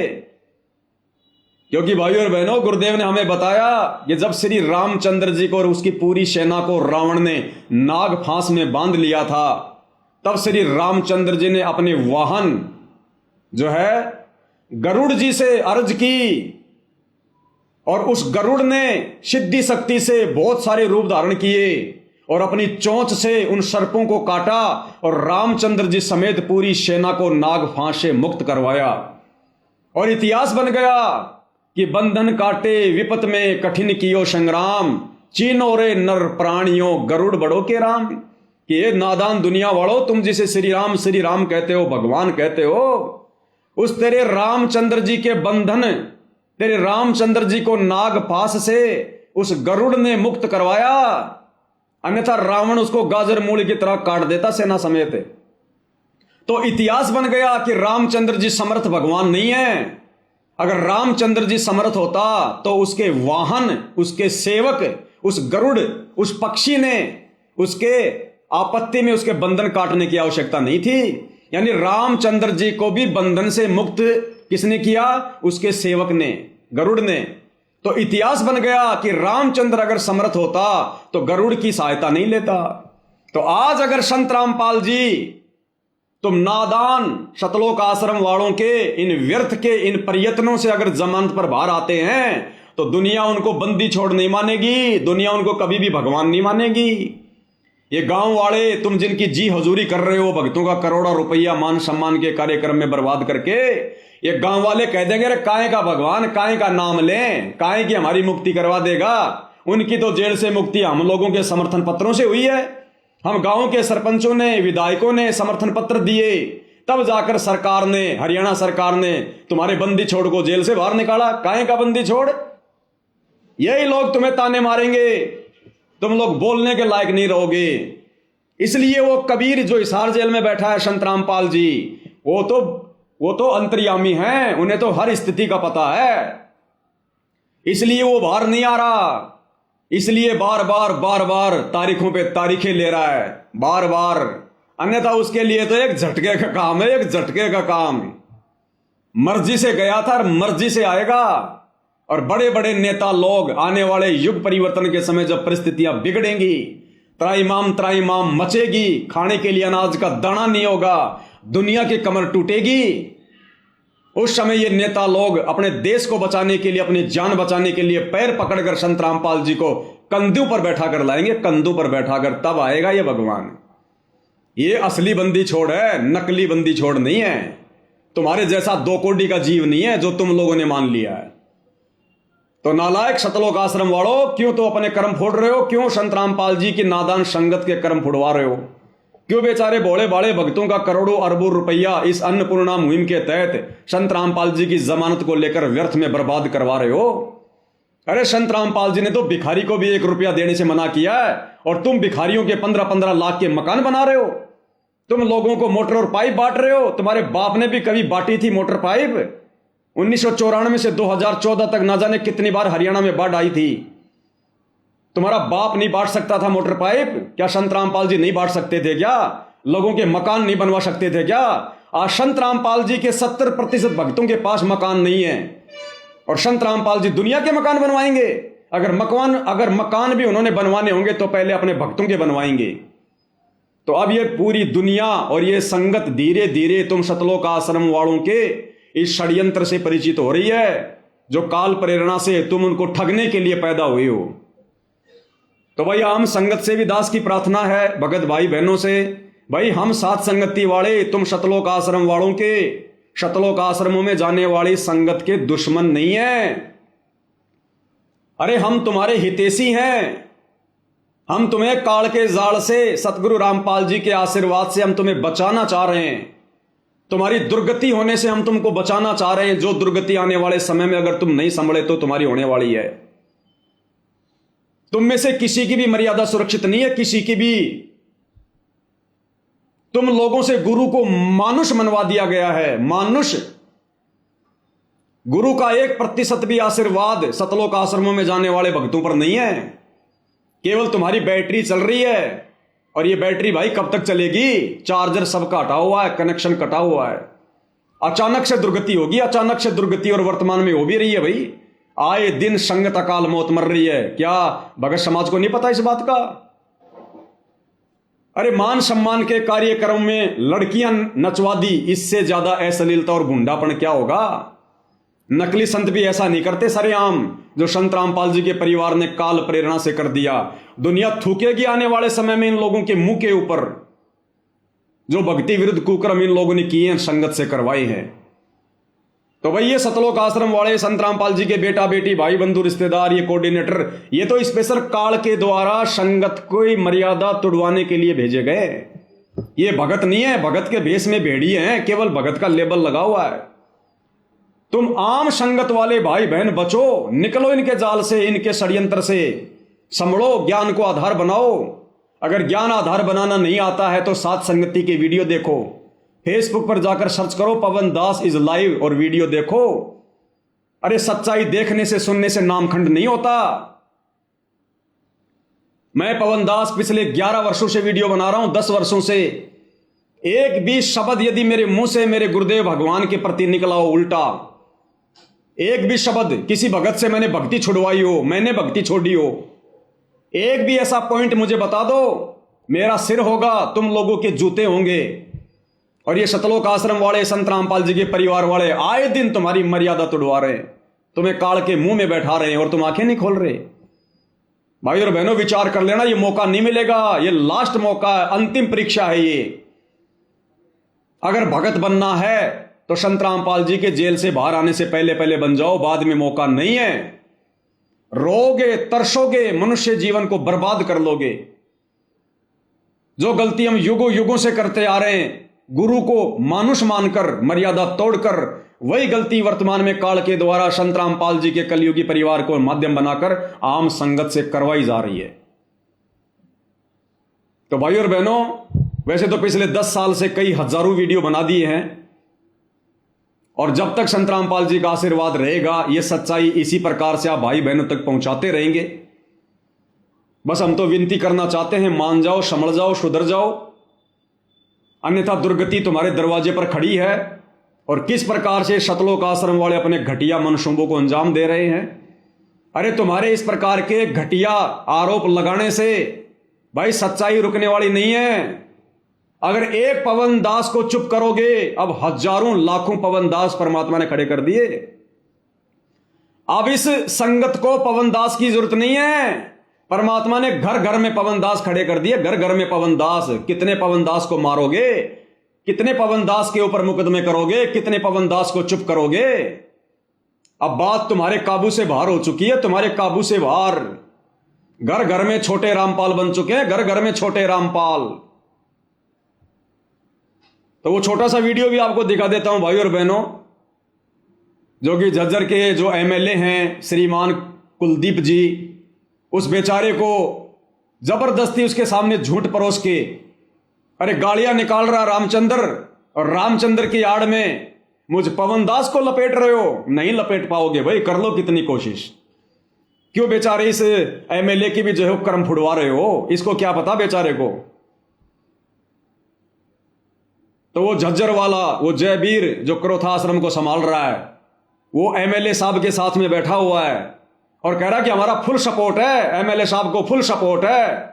क्योंकि भाई और बहनों, गुरुदेव ने हमें बताया कि जब श्री रामचंद्र जी को और उसकी पूरी सेना को रावण ने नाग फांस में बांध लिया था, तब श्री रामचंद्र जी ने अपने वाहन जो है गरुड़ जी से अर्ज की, और उस गरुड़ ने सिद्धि शक्ति से बहुत सारे रूप धारण किए और अपनी चोंच से उन सर्पों को काटा और रामचंद्र जी समेत पूरी सेना को नाग फांस से मुक्त करवाया। और इतिहास बन गया कि बंधन काटे विपत में कठिन कियो संग्राम, चीनो रे नर प्राणियों गरुड़ बड़ो के राम। कि ये नादान दुनिया वालों, तुम जिसे श्री राम कहते हो, भगवान कहते हो, उस तेरे रामचंद्र जी के बंधन, तेरे रामचंद्र जी को नाग फांस से उस गरुड़ ने मुक्त करवाया, अन्यथा रावण उसको गाजर मूली की तरह काट देता सेना समेत। तो इतिहास बन गया कि रामचंद्र जी समर्थ भगवान नहीं है। अगर रामचंद्र जी समर्थ होता तो उसके वाहन, उसके सेवक, उस गरुड़, उस पक्षी ने उसके आपत्ति में उसके बंधन काटने की आवश्यकता नहीं थी। यानी रामचंद्र जी को भी बंधन से मुक्त किसने किया? उसके सेवक ने, गरुड़ ने। तो इतिहास बन गया कि रामचंद्र अगर समर्थ होता तो गरुड़ की सहायता नहीं लेता। तो आज अगर संत रामपाल जी तुम नादान शतलोक आश्रम वालों के इन व्यर्थ के इन प्रयत्नों से अगर जमानत पर बाहर आते हैं तो दुनिया उनको बंदी छोड़ नहीं मानेगी, दुनिया उनको कभी भी भगवान नहीं मानेगी। ये गांव वाले तुम जिनकी जी हजूरी कर रहे हो, भक्तों का करोड़ों रुपया मान सम्मान के कार्यक्रम में बर्बाद करके, ये गांव वाले कह देंगे अरे काहे का भगवान, काहे का नाम लें, काहे की हमारी मुक्ति करवा देगा। उनकी तो जेल से मुक्ति हम लोगों के समर्थन पत्रों से हुई है। हम गांव के सरपंचों ने, विधायकों ने समर्थन पत्र दिए, तब जाकर सरकार ने, हरियाणा सरकार ने तुम्हारे बंदी छोड़ को जेल से बाहर निकाला। काहे का बंदी छोड़? यही लोग तुम्हें ताने मारेंगे, तुम लोग बोलने के लायक नहीं रहोगे। इसलिए वो कबीर जो हिसार जेल में बैठा है संत रामपाल जी, वो तो अंतर्यामी हैं, उन्हें तो हर स्थिति का पता है। इसलिए वो बाहर नहीं आ रहा, इसलिए बार बार तारीखों पे तारीखें ले रहा है, बार बार। अन्यथा उसके लिए तो एक झटके का काम है, एक झटके का काम। मर्जी से गया था और मर्जी से आएगा। और बड़े बड़े नेता लोग आने वाले युग परिवर्तन के समय जब परिस्थितियां बिगड़ेंगी, त्राईमाम मचेगी, खाने के लिए अनाज का दाना नहीं होगा, दुनिया की कमर टूटेगी, उस समय ये नेता लोग अपने देश को बचाने के लिए, अपनी जान बचाने के लिए पैर पकड़कर संत रामपाल जी को कंधों पर बैठा कर लाएंगे, कंधों पर बैठाकर। तब आएगा ये भगवान। ये असली बंदी छोड़ है, नकली बंदी छोड़ नहीं है। तुम्हारे जैसा 2 कोड़ी का जीव नहीं है जो तुम लोगों ने मान लिया है। तो नालायक शतलोक आश्रम वालों, क्यों तो अपने कर्म फोड़ रहे हो? क्यों संत रामपाल जी की नादान संगत के कर्म फुड़वा रहे हो? क्यों बेचारे भोले भाले भक्तों का करोड़ों अरबों रुपया इस अन्नपूर्णा मुहिम के तहत संत रामपाल जी की जमानत को लेकर व्यर्थ में बर्बाद करवा रहे हो? अरे संत रामपाल जी ने तो भिखारी को भी 1 रुपया देने से मना किया है, और तुम भिखारियों के 15-15 लाख के मकान बना रहे हो। तुम लोगों को मोटर और पाइप बांट रहे हो। तुम्हारे बाप ने भी कभी बांटी थी मोटर पाइप। 1994 से 2014 तक ना जाने कितनी बार हरियाणा में बाढ़ आई थी। तुम्हारा बाप नहीं बांट सकता था मोटर पाइप? क्या संत रामपाल जी नहीं बांट सकते थे क्या? लोगों के मकान नहीं बनवा सकते थे क्या? आज संत रामपाल जी के 70% भक्तों के पास मकान नहीं है, और संत रामपाल जी दुनिया के मकान बनवाएंगे। अगर मकान भी उन्होंने बनवाने होंगे तो पहले अपने भक्तों के बनवाएंगे। तो अब ये पूरी दुनिया और ये संगत धीरे धीरे तुम शतलोक आश्रम वालों के इस षड्यंत्र से परिचित हो रही है, जो काल प्रेरणा से तुम उनको ठगने के लिए पैदा हुए हो। तो भाई आम संगत से भी दास की प्रार्थना है, भगत भाई बहनों से, भाई हम साथ संगति वाले, तुम शतलोक आश्रम वालों के, शतलोक आश्रमों में जाने वाली संगत के दुश्मन नहीं है। अरे हम तुम्हारे हितैषी हैं। हम तुम्हें काल के जाल से, सतगुरु रामपाल जी के आशीर्वाद से हम तुम्हें बचाना चाह रहे हैं। तुम्हारी दुर्गति होने से हम तुमको बचाना चाह रहे हैं, जो दुर्गति आने वाले समय में अगर तुम नहीं संभले तो तुम्हारी होने वाली है। तुम में से किसी की भी मर्यादा सुरक्षित नहीं है, किसी की भी। तुम लोगों से गुरु को मानुष मनवा दिया गया है, मानुष। गुरु का 1% भी आशीर्वाद शतलोक आश्रमों में जाने वाले भक्तों पर नहीं है। केवल तुम्हारी बैटरी चल रही है, और ये बैटरी भाई कब तक चलेगी? चार्जर सबका हटा हुआ है, कनेक्शन कटा हुआ है। अचानक से दुर्गति होगी, अचानक से दुर्गति, और वर्तमान में हो भी रही है भाई। आए दिन संगत अकाल मौत मर रही है। क्या भगत समाज को नहीं पता इस बात का? अरे मान सम्मान के कार्यक्रम में लड़कियां नचवा दी, इससे ज्यादा अश्लीलता और गुंडापन क्या होगा? नकली संत भी ऐसा नहीं करते सरेआम, जो संत रामपाल जी के परिवार ने काल प्रेरणा से कर दिया। दुनिया थूकेगी आने वाले समय में इन लोगों के मुंह के ऊपर, जो भक्ति विरुद्ध कुकर्म इन लोगों ने किए हैं, संगत से करवाए हैं। तो भाई ये शतलोक आश्रम वाले, संत रामपाल जी के बेटा बेटी, भाई बंधु रिश्तेदार, ये कोऑर्डिनेटर, ये तो स्पेशल काल के द्वारा संगत को मर्यादा तुड़वाने के लिए भेजे गए। ये भगत नहीं है, भगत के भेष में भेड़िए हैं, केवल भगत का लेबल लगा हुआ है। तुम आम संगत वाले भाई बहन बचो, निकलो इनके जाल से, इनके षड्यंत्र से, संभलो, ज्ञान को आधार बनाओ। अगर ज्ञान आधार बनाना नहीं आता है तो साथ संगति की वीडियो देखो, फेसबुक पर जाकर सर्च करो पवन दास इज लाइव और वीडियो देखो। अरे सच्चाई देखने से, सुनने से नामखंड नहीं होता। मैं पवन दास पिछले 11 वर्षों से वीडियो बना रहा हूं, 10 वर्षों से। एक भी शब्द यदि मेरे मुंह से मेरे गुरुदेव भगवान के प्रति निकला हो उल्टा, एक भी शब्द किसी भगत से मैंने भक्ति छुड़वाई हो, मैंने भक्ति छोड़ी हो, एक भी ऐसा पॉइंट मुझे बता दो, मेरा सिर होगा, तुम लोगों के जूते होंगे। और ये सतलोक आश्रम वाले, संत रामपाल जी के परिवार वाले आए दिन तुम्हारी मर्यादा तोड़वा रहे हैं, तुम्हें काल के मुंह में बैठा रहे हैं और तुम आंखें नहीं खोल रहे। भाई और बहनों, विचार कर लेना, ये मौका नहीं मिलेगा, ये लास्ट मौका है, अंतिम परीक्षा है ये। अगर भगत बनना है तो संत रामपाल जी के जेल से बाहर आने से पहले पहले बन जाओ, बाद में मौका नहीं है। रोगे, तरसोगे, मनुष्य जीवन को बर्बाद कर लोगे। जो गलती हम युगों युगों से करते आ रहे हैं, गुरु को मानुष मानकर, मर्यादा तोड़कर, वही गलती वर्तमान में काल के द्वारा संत रामपाल जी के कलयुगी परिवार को माध्यम बनाकर आम संगत से करवाई जा रही है। तो भाई और बहनों, वैसे तो पिछले 10 साल से कई हजारों वीडियो बना दिए हैं, और जब तक संत रामपाल जी का आशीर्वाद रहेगा, यह सच्चाई इसी प्रकार से आप भाई बहनों तक पहुंचाते रहेंगे। बस हम तो विनती करना चाहते हैं, मान जाओ, समझ जाओ, सुधर जाओ, अन्यथा दुर्गति तुम्हारे दरवाजे पर खड़ी है। और किस प्रकार से सतलोक आश्रम वाले अपने घटिया मनसूबों को अंजाम दे रहे हैं। अरे तुम्हारे इस प्रकार के घटिया आरोप लगाने से भाई सच्चाई रुकने वाली नहीं है। अगर एक पवन दास को चुप करोगे, अब हजारों लाखों पवन दास परमात्मा ने खड़े कर दिए। अब इस संगत को पवन दास की जरूरत नहीं है, परमात्मा ने घर घर में पवन दास खड़े कर दिए। घर घर में पवन दास। कितने पवन दास को मारोगे, कितने पवन दास के ऊपर मुकदमे करोगे, कितने पवन दास को चुप करोगे। अब बात तुम्हारे काबू से बाहर हो चुकी है, तुम्हारे काबू से बाहर। घर घर में छोटे रामपाल बन चुके हैं, घर घर में छोटे रामपाल। तो वो छोटा सा वीडियो भी आपको दिखा देता हूं भाई और बहनों, जो कि झज्जर के जो एमएलए हैं श्रीमान कुलदीप जी, उस बेचारे को जबरदस्ती उसके सामने झूठ परोस के अरे गालियां निकाल रहा रामचंद्र, और रामचंद्र की आड़ में मुझ पवन दास को लपेट रहे हो। नहीं लपेट पाओगे भाई, कर लो कितनी कोशिश। क्यों बेचारे इस एमएलए की भी जो है कर्म फुड़वा रहे हो, इसको क्या पता बेचारे को। तो वो झज्जर वाला, वो जयवीर जो क्रोथाश्रम को संभाल रहा है, वो एमएलए साहब के साथ में बैठा हुआ है और कह रहा है कि हमारा फुल सपोर्ट है, एमएलए साहब को फुल सपोर्ट है।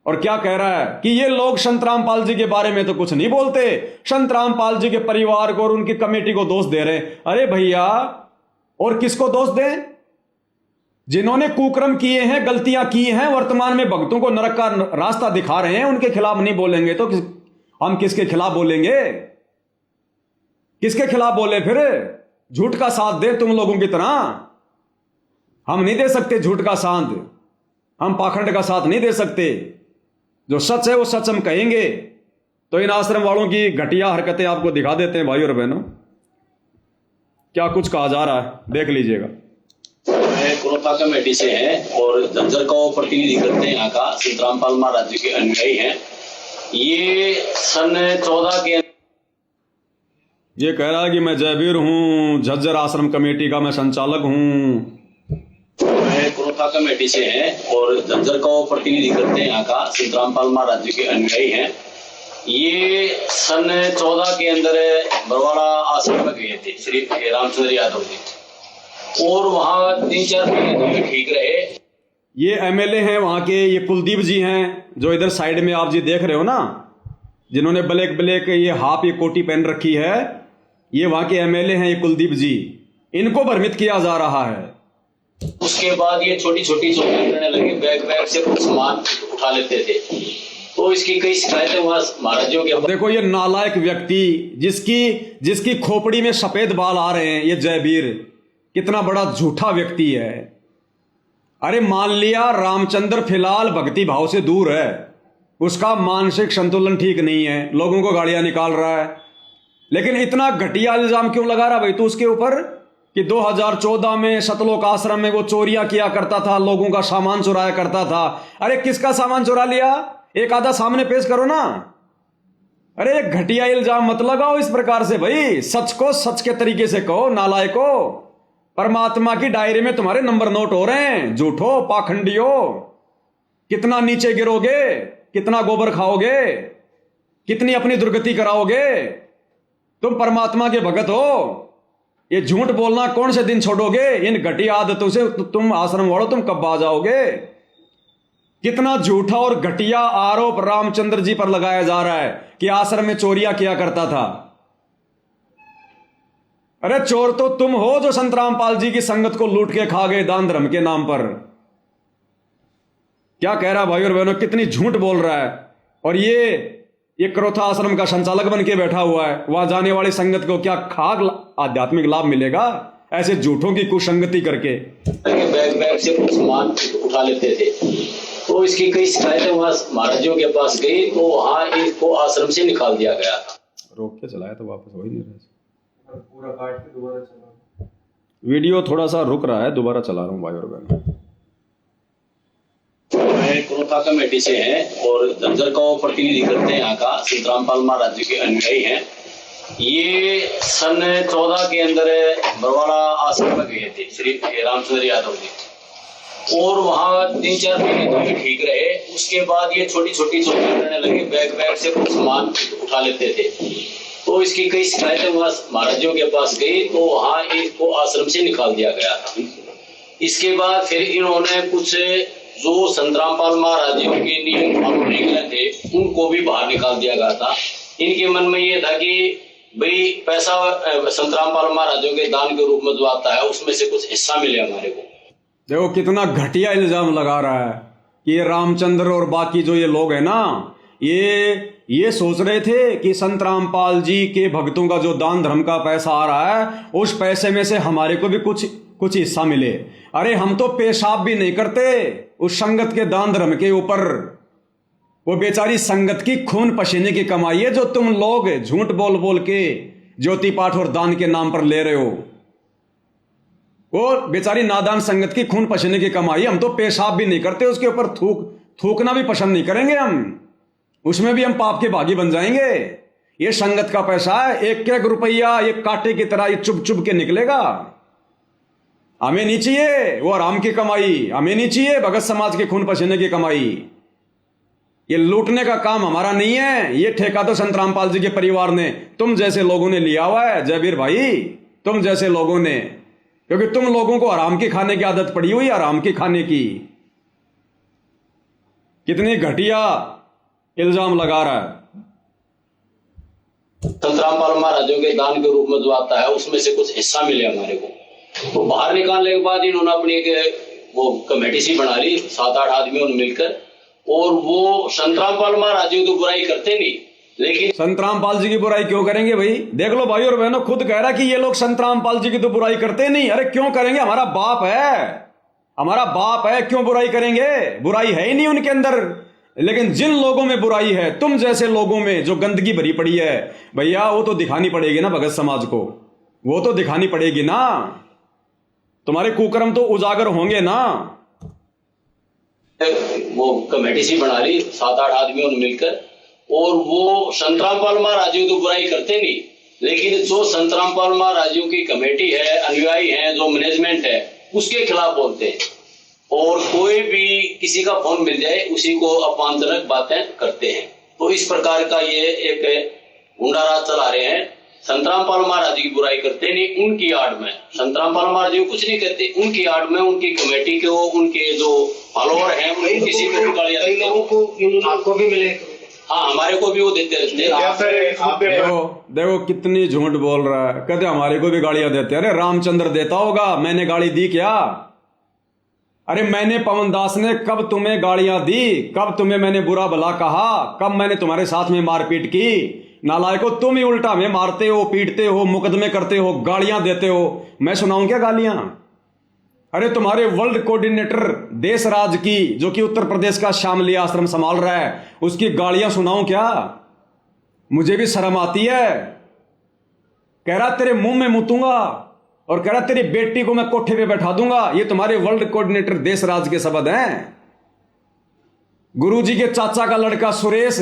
और क्या कह रहा है कि ये लोग संत रामपाल जी के बारे में तो कुछ नहीं बोलते, संत रामपाल जी के परिवार को और उनकी कमेटी को दोष दे रहे हैं। अरे भैया, और किसको दोष दें? जिन्होंने कुकर्म किए हैं, गलतियां की हैं, वर्तमान में भक्तों को नरक का रास्ता दिखा रहे हैं, उनके खिलाफ नहीं बोलेंगे तो हम किसके खिलाफ बोलेंगे? किसके खिलाफ बोले फिर? झूठ का साथ दे तुम लोगों की तरह हम नहीं दे सकते। झूठ का साथ, हम पाखंड का साथ नहीं दे सकते। जो सच है वो सच हम कहेंगे। तो इन आश्रम वालों की घटिया हरकतें आपको दिखा देते हैं भाई और बहनों, क्या कुछ कहा जा रहा है, देख लीजिएगा। क्रोथा कमेटी से हैं और झज्जर का प्रतिनिधि करते हैं, यहाँ का संत रामपाल महाराज जी के अनुयायी हैं। ये सन 14 के ये कह रहा है कि मैं जयवीर हूं, झज्जर आश्रम कमेटी का मैं संचालक हूं। क्रोथा कमेटी से हैं और झज्जर का प्रतिनिधि करते हैं, यहाँ का संत रामपाल महाराज जी के अनुयायी हैं। ये सन 14 के अंदर बरवाड़ा आश्रम में गए थे श्री रामचंद्र यादव जी, और वहां 3-4 महीने ठीक रहे। ये एमएलए हैं वहां के, ये कुलदीप जी हैं जो इधर साइड में आप जी देख रहे हो ना, जिन्होंने ब्लैक ब्लैक ये हाफ ये कोटी पहन रखी है, ये वहां के एमएलए हैं, ये कुलदीप जी। इनको भ्रमित किया जा रहा है। उसके बाद ये छोटी छोटी चोरियां करने लगे, बैग से कुछ सामान उठा लेते थे। तो इसकी कई शिकायतें वहां महाराजों के। देखो ये नालायक व्यक्ति, जिसकी खोपड़ी में सफेद बाल आ रहे हैं, ये जयवीर कितना बड़ा झूठा व्यक्ति है। अरे मान लिया रामचंद्र फिलहाल भक्ति भाव से दूर है, उसका मानसिक संतुलन ठीक नहीं है, लोगों को गालियां निकाल रहा है, लेकिन इतना घटिया इल्जाम क्यों लगा रहा भाई तू उसके ऊपर कि 2014 में सतलोक आश्रम में वो चोरियां किया करता था, लोगों का सामान चुराया करता था। अरे किसका सामान चुरा लिया? एक आधा सामने पेश करो ना। अरे घटिया इल्जाम मत लगाओ इस प्रकार से भाई, सच को सच के तरीके से कहो। नालायको, परमात्मा की डायरी में तुम्हारे नंबर नोट हो रहे हैं। झूठो, पाखंडियो, कितना नीचे गिरोगे, कितना गोबर खाओगे, कितनी अपनी दुर्गति कराओगे। तुम परमात्मा के भगत हो, ये झूठ बोलना कौन से दिन छोड़ोगे? इन घटिया आदतों से तुम आश्रम वालों तुम कब बाज आओगे? कितना झूठा और घटिया आरोप रामचंद्र जी पर लगाया जा रहा है कि आश्रम में चोरियां किया करता था। अरे चोर तो तुम हो जो संत रामपाल जी की संगत को लूट के खा गए दान धर्म के नाम पर। क्या कह रहा भाई और बहनों, कितनी झूठ बोल रहा है। और ये क्रोथा आश्रम का संचालक बन के बैठा हुआ है। वहां जाने वाली संगत को क्या खाक आध्यात्मिक लाभ मिलेगा ऐसे झूठों की कुसंगति करके? बैग बैग से कुछ सामान उठा लेते थे, तो इसकी कई शिकायतें वहां महाराजों के पास गई, तो वहां इसको आश्रम से निकाल दिया गया था। रोक के चलाया तो वापस हो ही नहीं रहा। पूरा काट के दोबारा चला। वीडियो थोड़ा सा रुक रहा है, दोबारा चला रहा हूँ भाई और बहनों। क्रोथा कमेटी से हैं और झज्जर का प्रतिनिधि करते हैं। यहाँ का संत रामपाल महाराज जी के अनुयायी हैं। ये सन 14 के अंदर बरवाड़ा आश्रम में गए थे श्री रामचंद्र यादव जी, और वहाँ 3-4 महीने तो ये ठीक रहे। उसके बाद ये छोटी छोटी चोरियां करने लगे, बैग बैग से कुछ सामान उठा लेते थे, तो इसकी कई शिकायतें वहां महाराजों के पास गई, तो वहां इसको आश्रम से निकाल दिया गया था। इसके बाद फिर इन्होंने कुछ जो संत रामपाल महाराज जी के नियम कानून निकले थे उनको भी बाहर निकाल दिया गया था। इनके मन में ये था कि भाई पैसा संत रामपाल महाराजों के दान के रूप में जो आता है उसमें से कुछ हिस्सा मिले हमारे को। देखो कितना घटिया इल्जाम लगा रहा है कि ये रामचंद्र और बाकी जो ये लोग हैं ना, ये सोच रहे थे कि संत रामपाल जी के भक्तों का जो दान धर्म का पैसा आ रहा है उस पैसे में से हमारे को भी कुछ हिस्सा मिले। अरे हम तो पेशाब भी नहीं करते उस संगत के दान धर्म के ऊपर। वो बेचारी संगत की खून पसीने की कमाई है जो तुम लोग झूठ बोल बोल के ज्योति पाठ और दान के नाम पर ले रहे हो। वो बेचारी नादान संगत की खून पसीने की कमाई। हम तो पेशाब भी नहीं करते उसके ऊपर, थूकना भी पसंद नहीं करेंगे हम, उसमें भी हम पाप के भागी बन जाएंगे। ये संगत का पैसा है, एक एक रुपया एक कांटे की तरह ये चुभ चुभ के निकलेगा। हमें नहीं चाहिए वो राम की कमाई, हमें नहीं चाहिए भगत समाज के खून पसीने की कमाई। ये लूटने का काम हमारा नहीं है, ये ठेका तो संत रामपाल जी के परिवार ने, तुम जैसे लोगों ने लिया हुआ है जयवीर भाई, तुम जैसे लोगों ने, क्योंकि तुम लोगों को हराम की खाने की आदत पड़ी हुई है, हराम की खाने की। कितनी घटिया इल्जाम लगा रहा है। संत रामपाल महाराजों के दान के रूप में जो आता है उसमें से कुछ हिस्सा मिले हमारे को। तो बाहर निकालने के बाद इन्होंने अपनी एक वो कमेटी सी बना ली 7-8 आदमियों ने मिलकर, और वो संत रामपाल महाराज जी तो बुराई करते नहीं, लेकिन संत रामपाल जी की बुराई क्यों करेंगे भाई? देख लो भाई और बहनों, खुद कह रहा कि ये लोग संत रामपाल जी की तो बुराई करते नहीं। अरे क्यों करेंगे? हमारा बाप है, हमारा बाप है, क्यों बुराई करेंगे? बुराई है ही नहीं उनके अंदर। लेकिन जिन लोगों में बुराई है, तुम जैसे लोगों में जो गंदगी भरी पड़ी है भैया, वो तो दिखानी पड़ेगी ना भगत समाज को, वो तो दिखानी पड़ेगी ना। तुम्हारे कुकर्म तो उजागर होंगे ना। वो कमेटी सी बना ली 7-8 आदमियों ने मिलकर, और वो संत रामपाल महाराज जी तो बुराई करते नहीं, लेकिन जो संत रामपाल महाराज जी की कमेटी है, अनुयायी है, जो मैनेजमेंट है, उसके खिलाफ बोलते हैं। और कोई भी किसी का फोन मिल जाए उसी को अपमानजनक बातें करते हैं। तो इस प्रकार का ये एक गुंडा राज चला रहे हैं। संत रामपाल महाराज जी की बुराई करते नहीं, उनकी आड़ में संत रामपाल महाराज जी कुछ नहीं करते, उनकी आड़ में उनकी कमेटी के, उनके जो फॉलोअर हैं उनको किसी को भी गालियां देते हैं। आपको भी मिले? हाँ, हमारे को भी वो देते रहते हैं। देखो कितनी झूठ बोल रहा है, कहते हमारे को भी गालियां देते हैं। अरे रामचंद्र देता होगा, मैंने गाली दी क्या? अरे मैंने, पवन दास ने कब तुम्हें गालियां दी? कब तुम्हें मैंने बुरा भला कहा? कब मैंने तुम्हारे साथ में मारपीट की? नालायको, तुम ही उल्टा हमें मारते हो, पीटते हो, मुकदमे करते हो, गालियां देते हो। मैं सुनाऊं क्या गालियां? अरे तुम्हारे वर्ल्ड कोऑर्डिनेटर देशराज की, जो कि उत्तर प्रदेश का शामली आश्रम संभाल रहा है, उसकी गालियां सुनाऊं क्या? मुझे भी शर्म आती है। कह रहा तेरे मुंह में मुतूंगा, और कह रहा तेरी बेटी को मैं कोठे पे बैठा दूंगा। ये तुम्हारे वर्ल्ड कोऑर्डिनेटर देशराज के शब्द हैं। गुरुजी के चाचा का लड़का सुरेश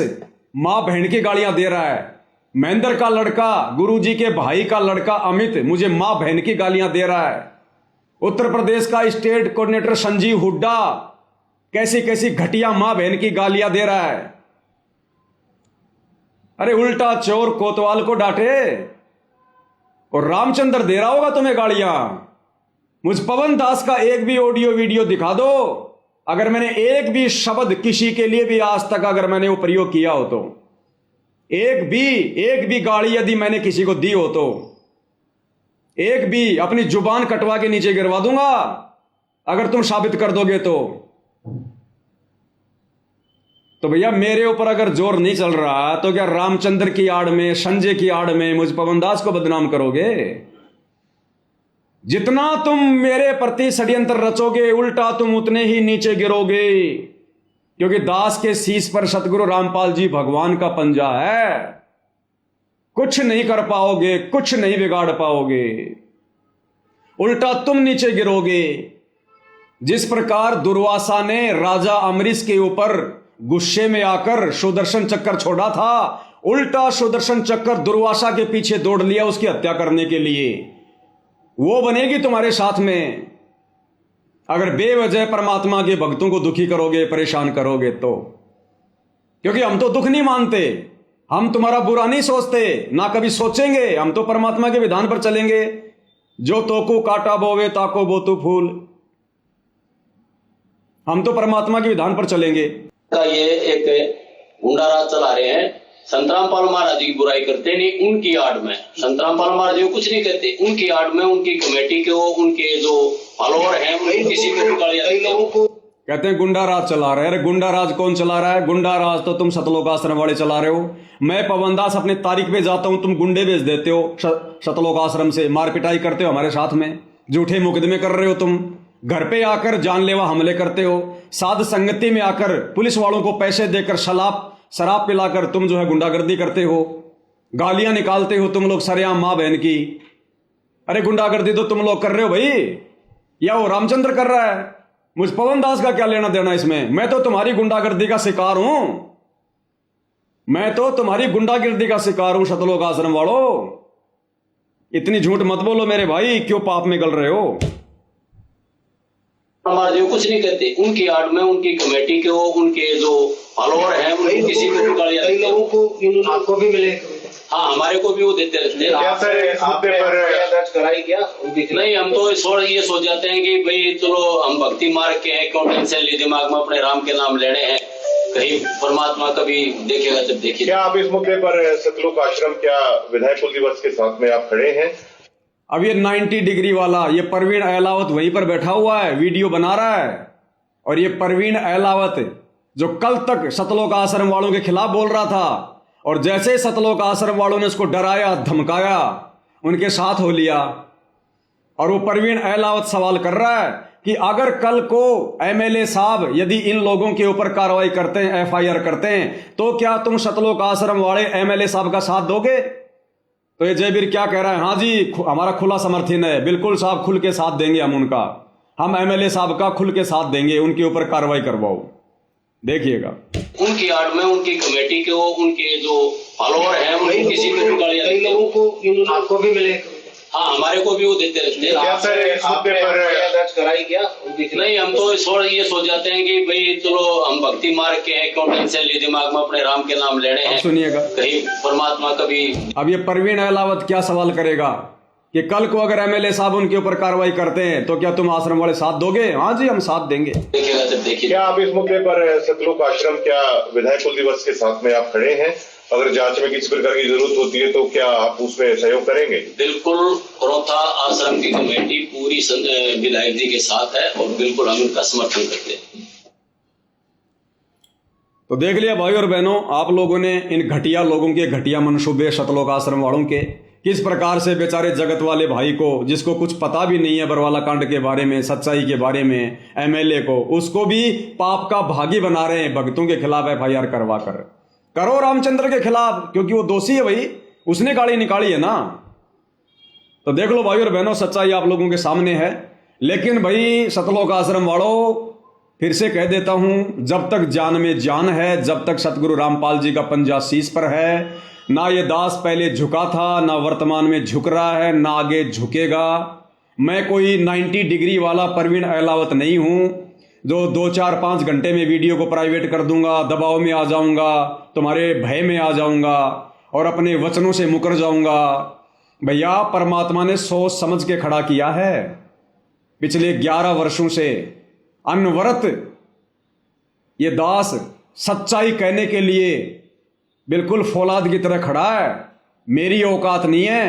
मां बहन की गालियां दे रहा है। महेंद्र का लड़का, गुरुजी के भाई का लड़का अमित मुझे मां बहन की गालियां दे रहा है। उत्तर प्रदेश का स्टेट कोऑर्डिनेटर संजीव हुड्डा कैसी कैसी घटिया मां बहन की गालियां दे रहा है। अरे उल्टा चोर कोतवाल को डांटे। और रामचंद्र दे रहा होगा तुम्हें गालियां। मुझ पवन दास का एक भी ऑडियो वीडियो दिखा दो, अगर मैंने एक भी शब्द किसी के लिए भी आज तक अगर मैंने वो प्रयोग किया हो तो, एक भी गाली यदि मैंने किसी को दी हो तो, एक भी अपनी जुबान कटवा के नीचे गिरवा दूंगा अगर तुम साबित कर दोगे तो भैया मेरे ऊपर अगर जोर नहीं चल रहा तो क्या रामचंद्र की आड़ में, संजय की आड़ में मुझ पवन दास को बदनाम करोगे? जितना तुम मेरे प्रति षड्यंत्र रचोगे उल्टा तुम उतने ही नीचे गिरोगे, क्योंकि दास के शीश पर सतगुरु रामपाल जी भगवान का पंजा है। कुछ नहीं कर पाओगे, कुछ नहीं बिगाड़ पाओगे, उल्टा तुम नीचे गिरोगे। जिस प्रकार दुर्वासा ने राजा अमरीश के ऊपर गुस्से में आकर सुदर्शन चक्कर छोड़ा था, उल्टा सुदर्शन चक्कर दुर्वासा के पीछे दौड़ लिया उसकी हत्या करने के लिए। वो बनेगी तुम्हारे साथ में अगर बेवजह परमात्मा के भक्तों को दुखी करोगे, परेशान करोगे तो। क्योंकि हम तो दुख नहीं मानते, हम तुम्हारा बुरा नहीं सोचते, ना कभी सोचेंगे। हम तो परमात्मा के विधान पर चलेंगे। जो तोको काटा बोवे ताको बोतु फूल, हम तो परमात्मा के विधान पर चलेंगे। ये एक गुंडा राज चला रहे हैं। संतरामपाल महाराज की बुराई करते नहीं, उनकी आड़ में संतरामपाल महाराज को कुछ नहीं कहते, उनकी आड़ में उनकी कमेटी के उनके जो फॉलोअर हैं किसी को कहते हैं गुंडा राज चला रहे हैं। अरे गुंडा राज कौन चला रहा है? गुंडा राज तो तुम सतलोक आश्रम वाले चला रहे हो। मैं पवन दास अपने तारीख पे जाता हूं, तुम गुंडे भेज देते हो सतलोक आश्रम से, मार पिटाई करते हो हमारे साथ में, झूठे मुकदमे कर रहे हो तुम, घर पे आकर जानलेवा हमले करते हो, साध संगति में आकर पुलिस वालों को पैसे देकर शराब पिलाकर तुम जो है गुंडागर्दी करते हो, गालियां निकालते हो तुम लोग सरेआम मां बहन की। अरे गुंडागर्दी तो तुम लोग कर रहे हो भाई, या वो रामचंद्र कर रहा है? मुझ पवन दास का क्या लेना देना इसमें? मैं तो तुम्हारी गुंडागर्दी का शिकार हूं, मैं तो तुम्हारी गुंडागर्दी का शिकार हूं सतलोक आश्रम वालों। इतनी झूठ मत बोलो मेरे भाई, क्यों पाप में गल रहे हो? हमारे जो कुछ नहीं कहते, उनकी आड़ में उनकी कमेटी के उनके जो फॉलोअर हैं किसी को कई लोगों को आपको भी मिले। हाँ, हमारे को भी वो देते रहते हैं। नहीं, हम तो ये सोच जाते हैं कि भाई चलो हम भक्ति मार्ग के हैं, क्यों टेंशन ली दिमाग में, अपने राम के नाम लेने हैं, कहीं परमात्मा कभी देखेगा जब देखिए। क्या आप इस मुद्दे पर सतलोक आश्रम क्या विधायक कुल दिवस के साथ में आप खड़े हैं? अब ये 90 डिग्री वाला ये परवीन अहलावत वहीं पर बैठा हुआ है, वीडियो बना रहा है। और ये परवीन अहलावत जो कल तक सतलोक आश्रम वालों के खिलाफ बोल रहा था, और जैसे सतलोक आश्रम वालों ने उसको डराया, धमकाया, उनके साथ हो लिया। और वो परवीन अहलावत सवाल कर रहा है कि अगर कल को एमएलए साहब यदि इन लोगों के ऊपर कार्रवाई करते हैं, एफआईआर करते हैं, तो क्या तुम सतलोक आश्रम वाले एमएलए साहब का साथ दोगे? तो ये जयवीर क्या कह रहा है? हाँ जी, हमारा खुला समर्थन है, बिल्कुल साहब, खुल के साथ देंगे हम उनका, हम एमएलए साहब का खुल के साथ देंगे, उनके ऊपर कार्रवाई करवाओ। देखिएगा उनकी आड़ में उनकी कमेटी के उनके जो फॉलोअर हैं किसी को कई लोगों को आपको भी मिले। हाँ, हमारे को भी वो देते रहते हैं। नहीं, हम तो ये सोच जाते हैं कि भाई चलो हम भक्ति मार्ग के हैं, क्यों टेंशन ली दिमाग में, अपने राम के नाम लेने हैं। सुनिएगा, कहीं परमात्मा कभी। अब ये परवीन अहलावत क्या सवाल करेगा कि कल को अगर एमएलए साहब उनके ऊपर कार्रवाई करते हैं तो क्या तुम आश्रम वाले साथ दोगे? हाँ जी, हम साथ देंगे। देखिएगा जब देखिए। क्या आप इस मुद्दे पर सतलोक आश्रम क्या विधायक कुल दिवस के साथ में आप खड़े हैं? अगर जांच में किसी प्रकार की जरूरत होती है तो क्या आप उसमें सहयोग करेंगे? बिल्कुल, करोथा आश्रम की कमेटी पूरी विधायक जी के साथ है और बिल्कुल हम उनका समर्थन करते हैं। तो देख लिया भाई और बहनों, आप लोगों ने इन घटिया लोगों के घटिया मनसूबे सतलोक आश्रम वालों के, किस प्रकार से बेचारे जगत वाले भाई को, जिसको कुछ पता भी नहीं है बरवाला कांड के बारे में, सच्चाई के बारे में, एमएलए को, उसको भी पाप का भागी बना रहे हैं। भक्तों के खिलाफ एफआईआर करवा कर करो रामचंद्र के खिलाफ, क्योंकि वो दोषी है भाई, उसने गाड़ी निकाली है ना। तो देख लो भाई और बहनों, सच्चाई आप लोगों के सामने है। लेकिन भाई सतलोक आश्रम वालों, फिर से कह देता हूं, जब तक जान में जान है, जब तक सतगुरु रामपाल जी का पंजा शीश पर है, ना ये दास पहले झुका था, ना वर्तमान में झुक रहा है, ना आगे झुकेगा। मैं कोई 90 डिग्री वाला परवीन अहलावत नहीं हूं जो 2-4-5 घंटे में वीडियो को प्राइवेट कर दूंगा, दबाव में आ जाऊंगा, तुम्हारे भय में आ जाऊंगा और अपने वचनों से मुकर जाऊंगा। भैया परमात्मा ने सोच समझ के खड़ा किया है। पिछले 11 वर्षों से अनवरत ये दास सच्चाई कहने के लिए बिल्कुल फौलाद की तरह खड़ा है। मेरी औकात नहीं है,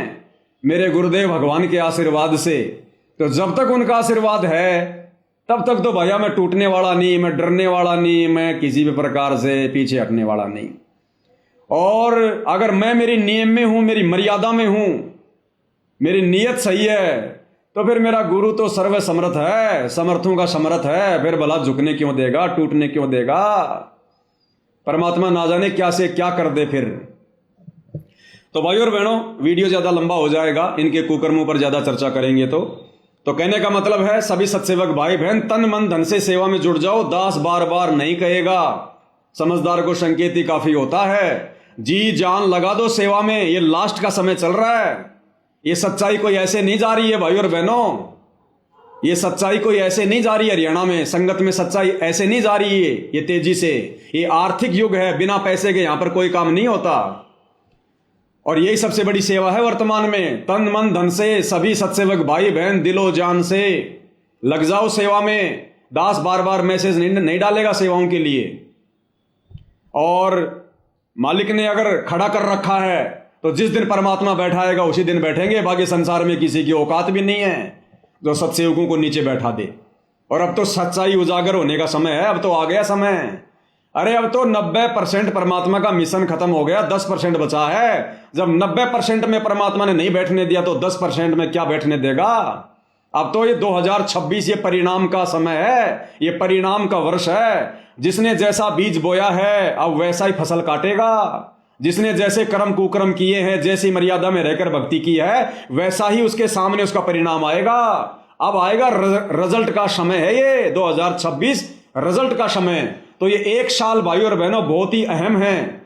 मेरे गुरुदेव भगवान के आशीर्वाद से। तो जब तक उनका आशीर्वाद है तब तक तो भैया मैं टूटने वाला नहीं, मैं डरने वाला नहीं, मैं किसी भी प्रकार से पीछे हटने वाला नहीं। और अगर मैं मेरी नियम में हूं, मेरी मर्यादा में हूं, मेरी नीयत सही है, तो फिर मेरा गुरु तो सर्व समर्थ है, समर्थों का समर्थ है। फिर भला झुकने क्यों देगा, टूटने क्यों देगा? परमात्मा ना जाने क्या से क्या कर दे फिर। तो भाई और बहनों, वीडियो ज्यादा लंबा हो जाएगा, इनके कुकर्मों पर ज्यादा चर्चा करेंगे। तो कहने का मतलब है सभी सत्सेवक भाई बहन तन मन धन से सेवा में जुड़ जाओ। दास बार बार नहीं कहेगा, समझदार को संकेत ही काफी होता है। जी जान लगा दो सेवा में, ये लास्ट का समय चल रहा है। ये सच्चाई कोई ऐसे नहीं जा रही है भाई और बहनों, ये सच्चाई कोई ऐसे नहीं जा रही है। हरियाणा में संगत में सच्चाई ऐसे नहीं जा रही है ये तेजी से। ये आर्थिक युग है, बिना पैसे के यहां पर कोई काम नहीं होता। और यही सबसे बड़ी सेवा है वर्तमान में। तन मन धन से सभी सत्सेवक भाई बहन दिलो जान से लग जाओ सेवा में। दास बार बार मैसेज नहीं डालेगा सेवाओं के लिए। और मालिक ने अगर खड़ा कर रखा है तो जिस दिन परमात्मा बैठाएगा उसी दिन बैठेंगे। बाकी संसार में किसी की औकात भी नहीं है जो सत्सेवकों को नीचे बैठा दे। और अब तो सच्चाई उजागर होने का समय है, अब तो आ गया समय। अरे अब तो 90% परमात्मा का मिशन खत्म हो गया, 10% बचा है। जब 90% में परमात्मा ने नहीं बैठने दिया तो 10% में क्या बैठने देगा? अब तो ये 2026 ये परिणाम का समय है, ये परिणाम का वर्ष है। जिसने जैसा बीज बोया है अब वैसा ही फसल काटेगा। जिसने जैसे कर्म कुकर्म किए हैं, जैसी मर्यादा में रहकर भक्ति की है, वैसा ही उसके सामने उसका परिणाम आएगा। अब आएगा रिजल्ट का समय है ये 2026 रिजल्ट का समय। तो ये एक साल भाई और बहनों बहुत ही अहम है।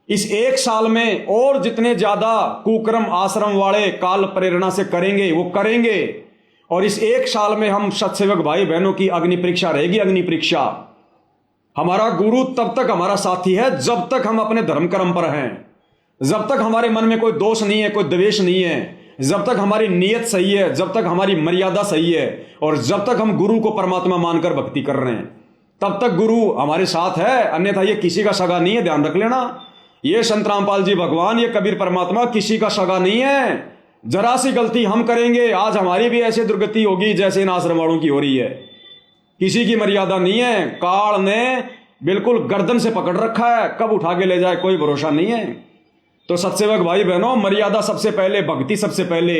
इस एक साल में और जितने ज्यादा कुकर्म आश्रम वाले काल प्रेरणा से करेंगे वो करेंगे। और इस एक साल में हम सत्सेवक भाई बहनों की अग्नि परीक्षा रहेगी, अग्नि परीक्षा। हमारा गुरु तब तक हमारा साथी है जब तक हम अपने धर्म कर्म पर हैं, जब तक हमारे मन में कोई दोष नहीं है, कोई द्वेष नहीं है, जब तक हमारी नीयत सही है, जब तक हमारी मर्यादा सही है, और जब तक हम गुरु को परमात्मा मानकर भक्ति कर रहे हैं, तब तक गुरु हमारे साथ है। अन्यथा ये किसी का सगा नहीं है, ध्यान रख लेना। ये संत रामपाल जी भगवान, ये कबीर परमात्मा किसी का सगा नहीं है। जरा सी गलती हम करेंगे, आज हमारी भी ऐसी दुर्गति होगी जैसे इन आश्रम वालों की हो रही है। किसी की मर्यादा नहीं है। काल ने बिल्कुल गर्दन से पकड़ रखा है, कब उठा के ले जाए कोई भरोसा नहीं है। तो सत्सेवक भाई बहनों, मर्यादा सबसे पहले, भक्ति सबसे पहले।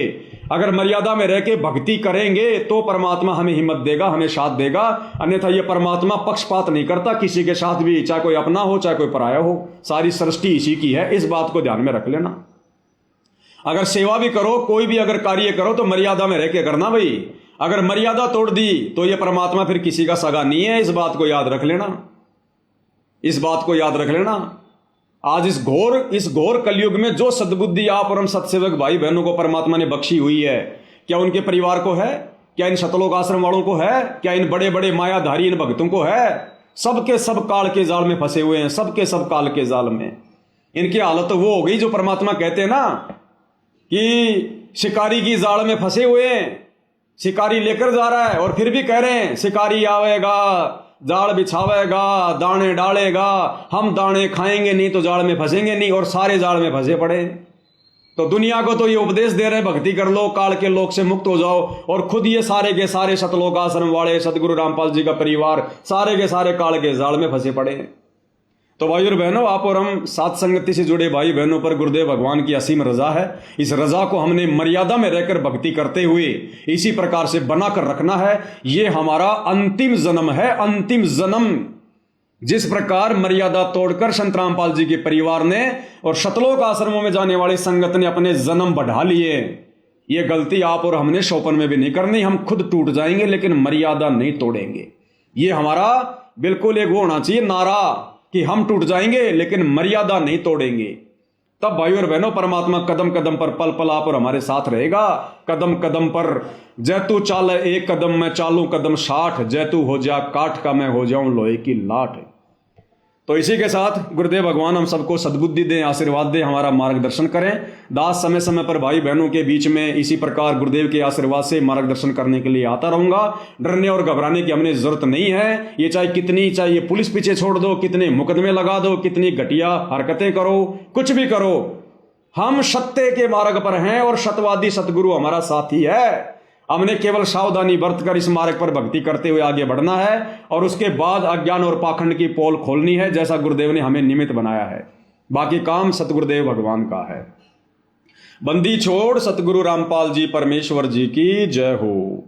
अगर मर्यादा में रह के भक्ति करेंगे तो परमात्मा हमें हिम्मत देगा, हमें साथ देगा। अन्यथा ये परमात्मा पक्षपात नहीं करता किसी के साथ भी, चाहे कोई अपना हो चाहे कोई पराया हो। सारी सृष्टि इसी की है, इस बात को ध्यान में रख लेना। अगर सेवा भी करो, कोई भी अगर कार्य करो तो मर्यादा में रह के करना भाई। अगर मर्यादा तोड़ दी तो ये परमात्मा फिर किसी का सगा नहीं है। इस बात को याद रख लेना, इस बात को याद रख लेना। आज इस घोर कलयुग में जो सद्बुद्धि आप और हम सत्सेवक भाई बहनों को परमात्मा ने बख्शी हुई है, क्या उनके परिवार को है? क्या इन शतलोक आश्रम वालों को है? क्या इन बड़े बड़े मायाधारी इन भक्तों को है? सबके सब काल के जाल में फंसे हुए हैं, सबके सब काल के जाल में। इनकी हालत तो वो हो गई जो परमात्मा कहते हैं ना कि शिकारी की जाल में फंसे हुए हैं। शिकारी लेकर जा रहा है और फिर भी कह रहे हैं शिकारी आवेगा, जाल बिछावेगा, दाने डालेगा, हम दाने खाएंगे नहीं तो जाल में फंसेंगे नहीं, और सारे जाल में फंसे पड़े। तो दुनिया को तो ये उपदेश दे रहे हैं भक्ति कर लो, काल के लोक से मुक्त हो जाओ, और खुद ये सारे के सारे शतलोक आश्रम वाले सतगुरु रामपाल जी का परिवार सारे के सारे काल के जाल में फंसे पड़े। तो भाई और बहनों, आप और हम सात संगति से जुड़े भाई बहनों पर गुरुदेव भगवान की असीम रजा है। इस रजा को हमने मर्यादा में रहकर भक्ति करते हुए इसी प्रकार से बनाकर रखना है। ये हमारा अंतिम जन्म है, अंतिम जन्म। जिस प्रकार मर्यादा तोड़कर संत रामपाल जी के परिवार ने और शतलोक आश्रमों में जाने वाले संगत ने अपने जन्म बढ़ा लिए, ये गलती आप और हमने शोपन में भी नहीं करनी। हम खुद टूट जाएंगे लेकिन मर्यादा नहीं तोड़ेंगे। ये हमारा बिल्कुल एक वो होना चाहिए नारा कि हम टूट जाएंगे लेकिन मर्यादा नहीं तोड़ेंगे। तब भाई और बहनों, परमात्मा कदम कदम पर पल पल आप और हमारे साथ रहेगा। कदम कदम पर जैतू चाल एक कदम मैं चालू कदम 60, जैतू हो जा काठ का मैं हो जाऊं लोहे की लाठ। तो इसी के साथ गुरुदेव भगवान हम सबको सद्बुद्धि दें, आशीर्वाद दें, हमारा मार्गदर्शन करें। दास समय समय पर भाई बहनों के बीच में इसी प्रकार गुरुदेव के आशीर्वाद से मार्गदर्शन करने के लिए आता रहूंगा। डरने और घबराने की हमने जरूरत नहीं है। ये चाहे पुलिस पीछे छोड़ दो, कितने मुकदमे लगा दो, कितनी घटिया हरकतें करो, कुछ भी करो, हम सत्य के मार्ग पर हैं और सत्यवादी सतगुरु हमारा साथी है। हमने केवल सावधानी बरतकर इस मार्ग पर भक्ति करते हुए आगे बढ़ना है और उसके बाद अज्ञान और पाखंड की पोल खोलनी है, जैसा गुरुदेव ने हमें निमित्त बनाया है। बाकी काम सतगुरुदेव भगवान का है। बंदी छोड़ सतगुरु रामपाल जी परमेश्वर जी की जय हो।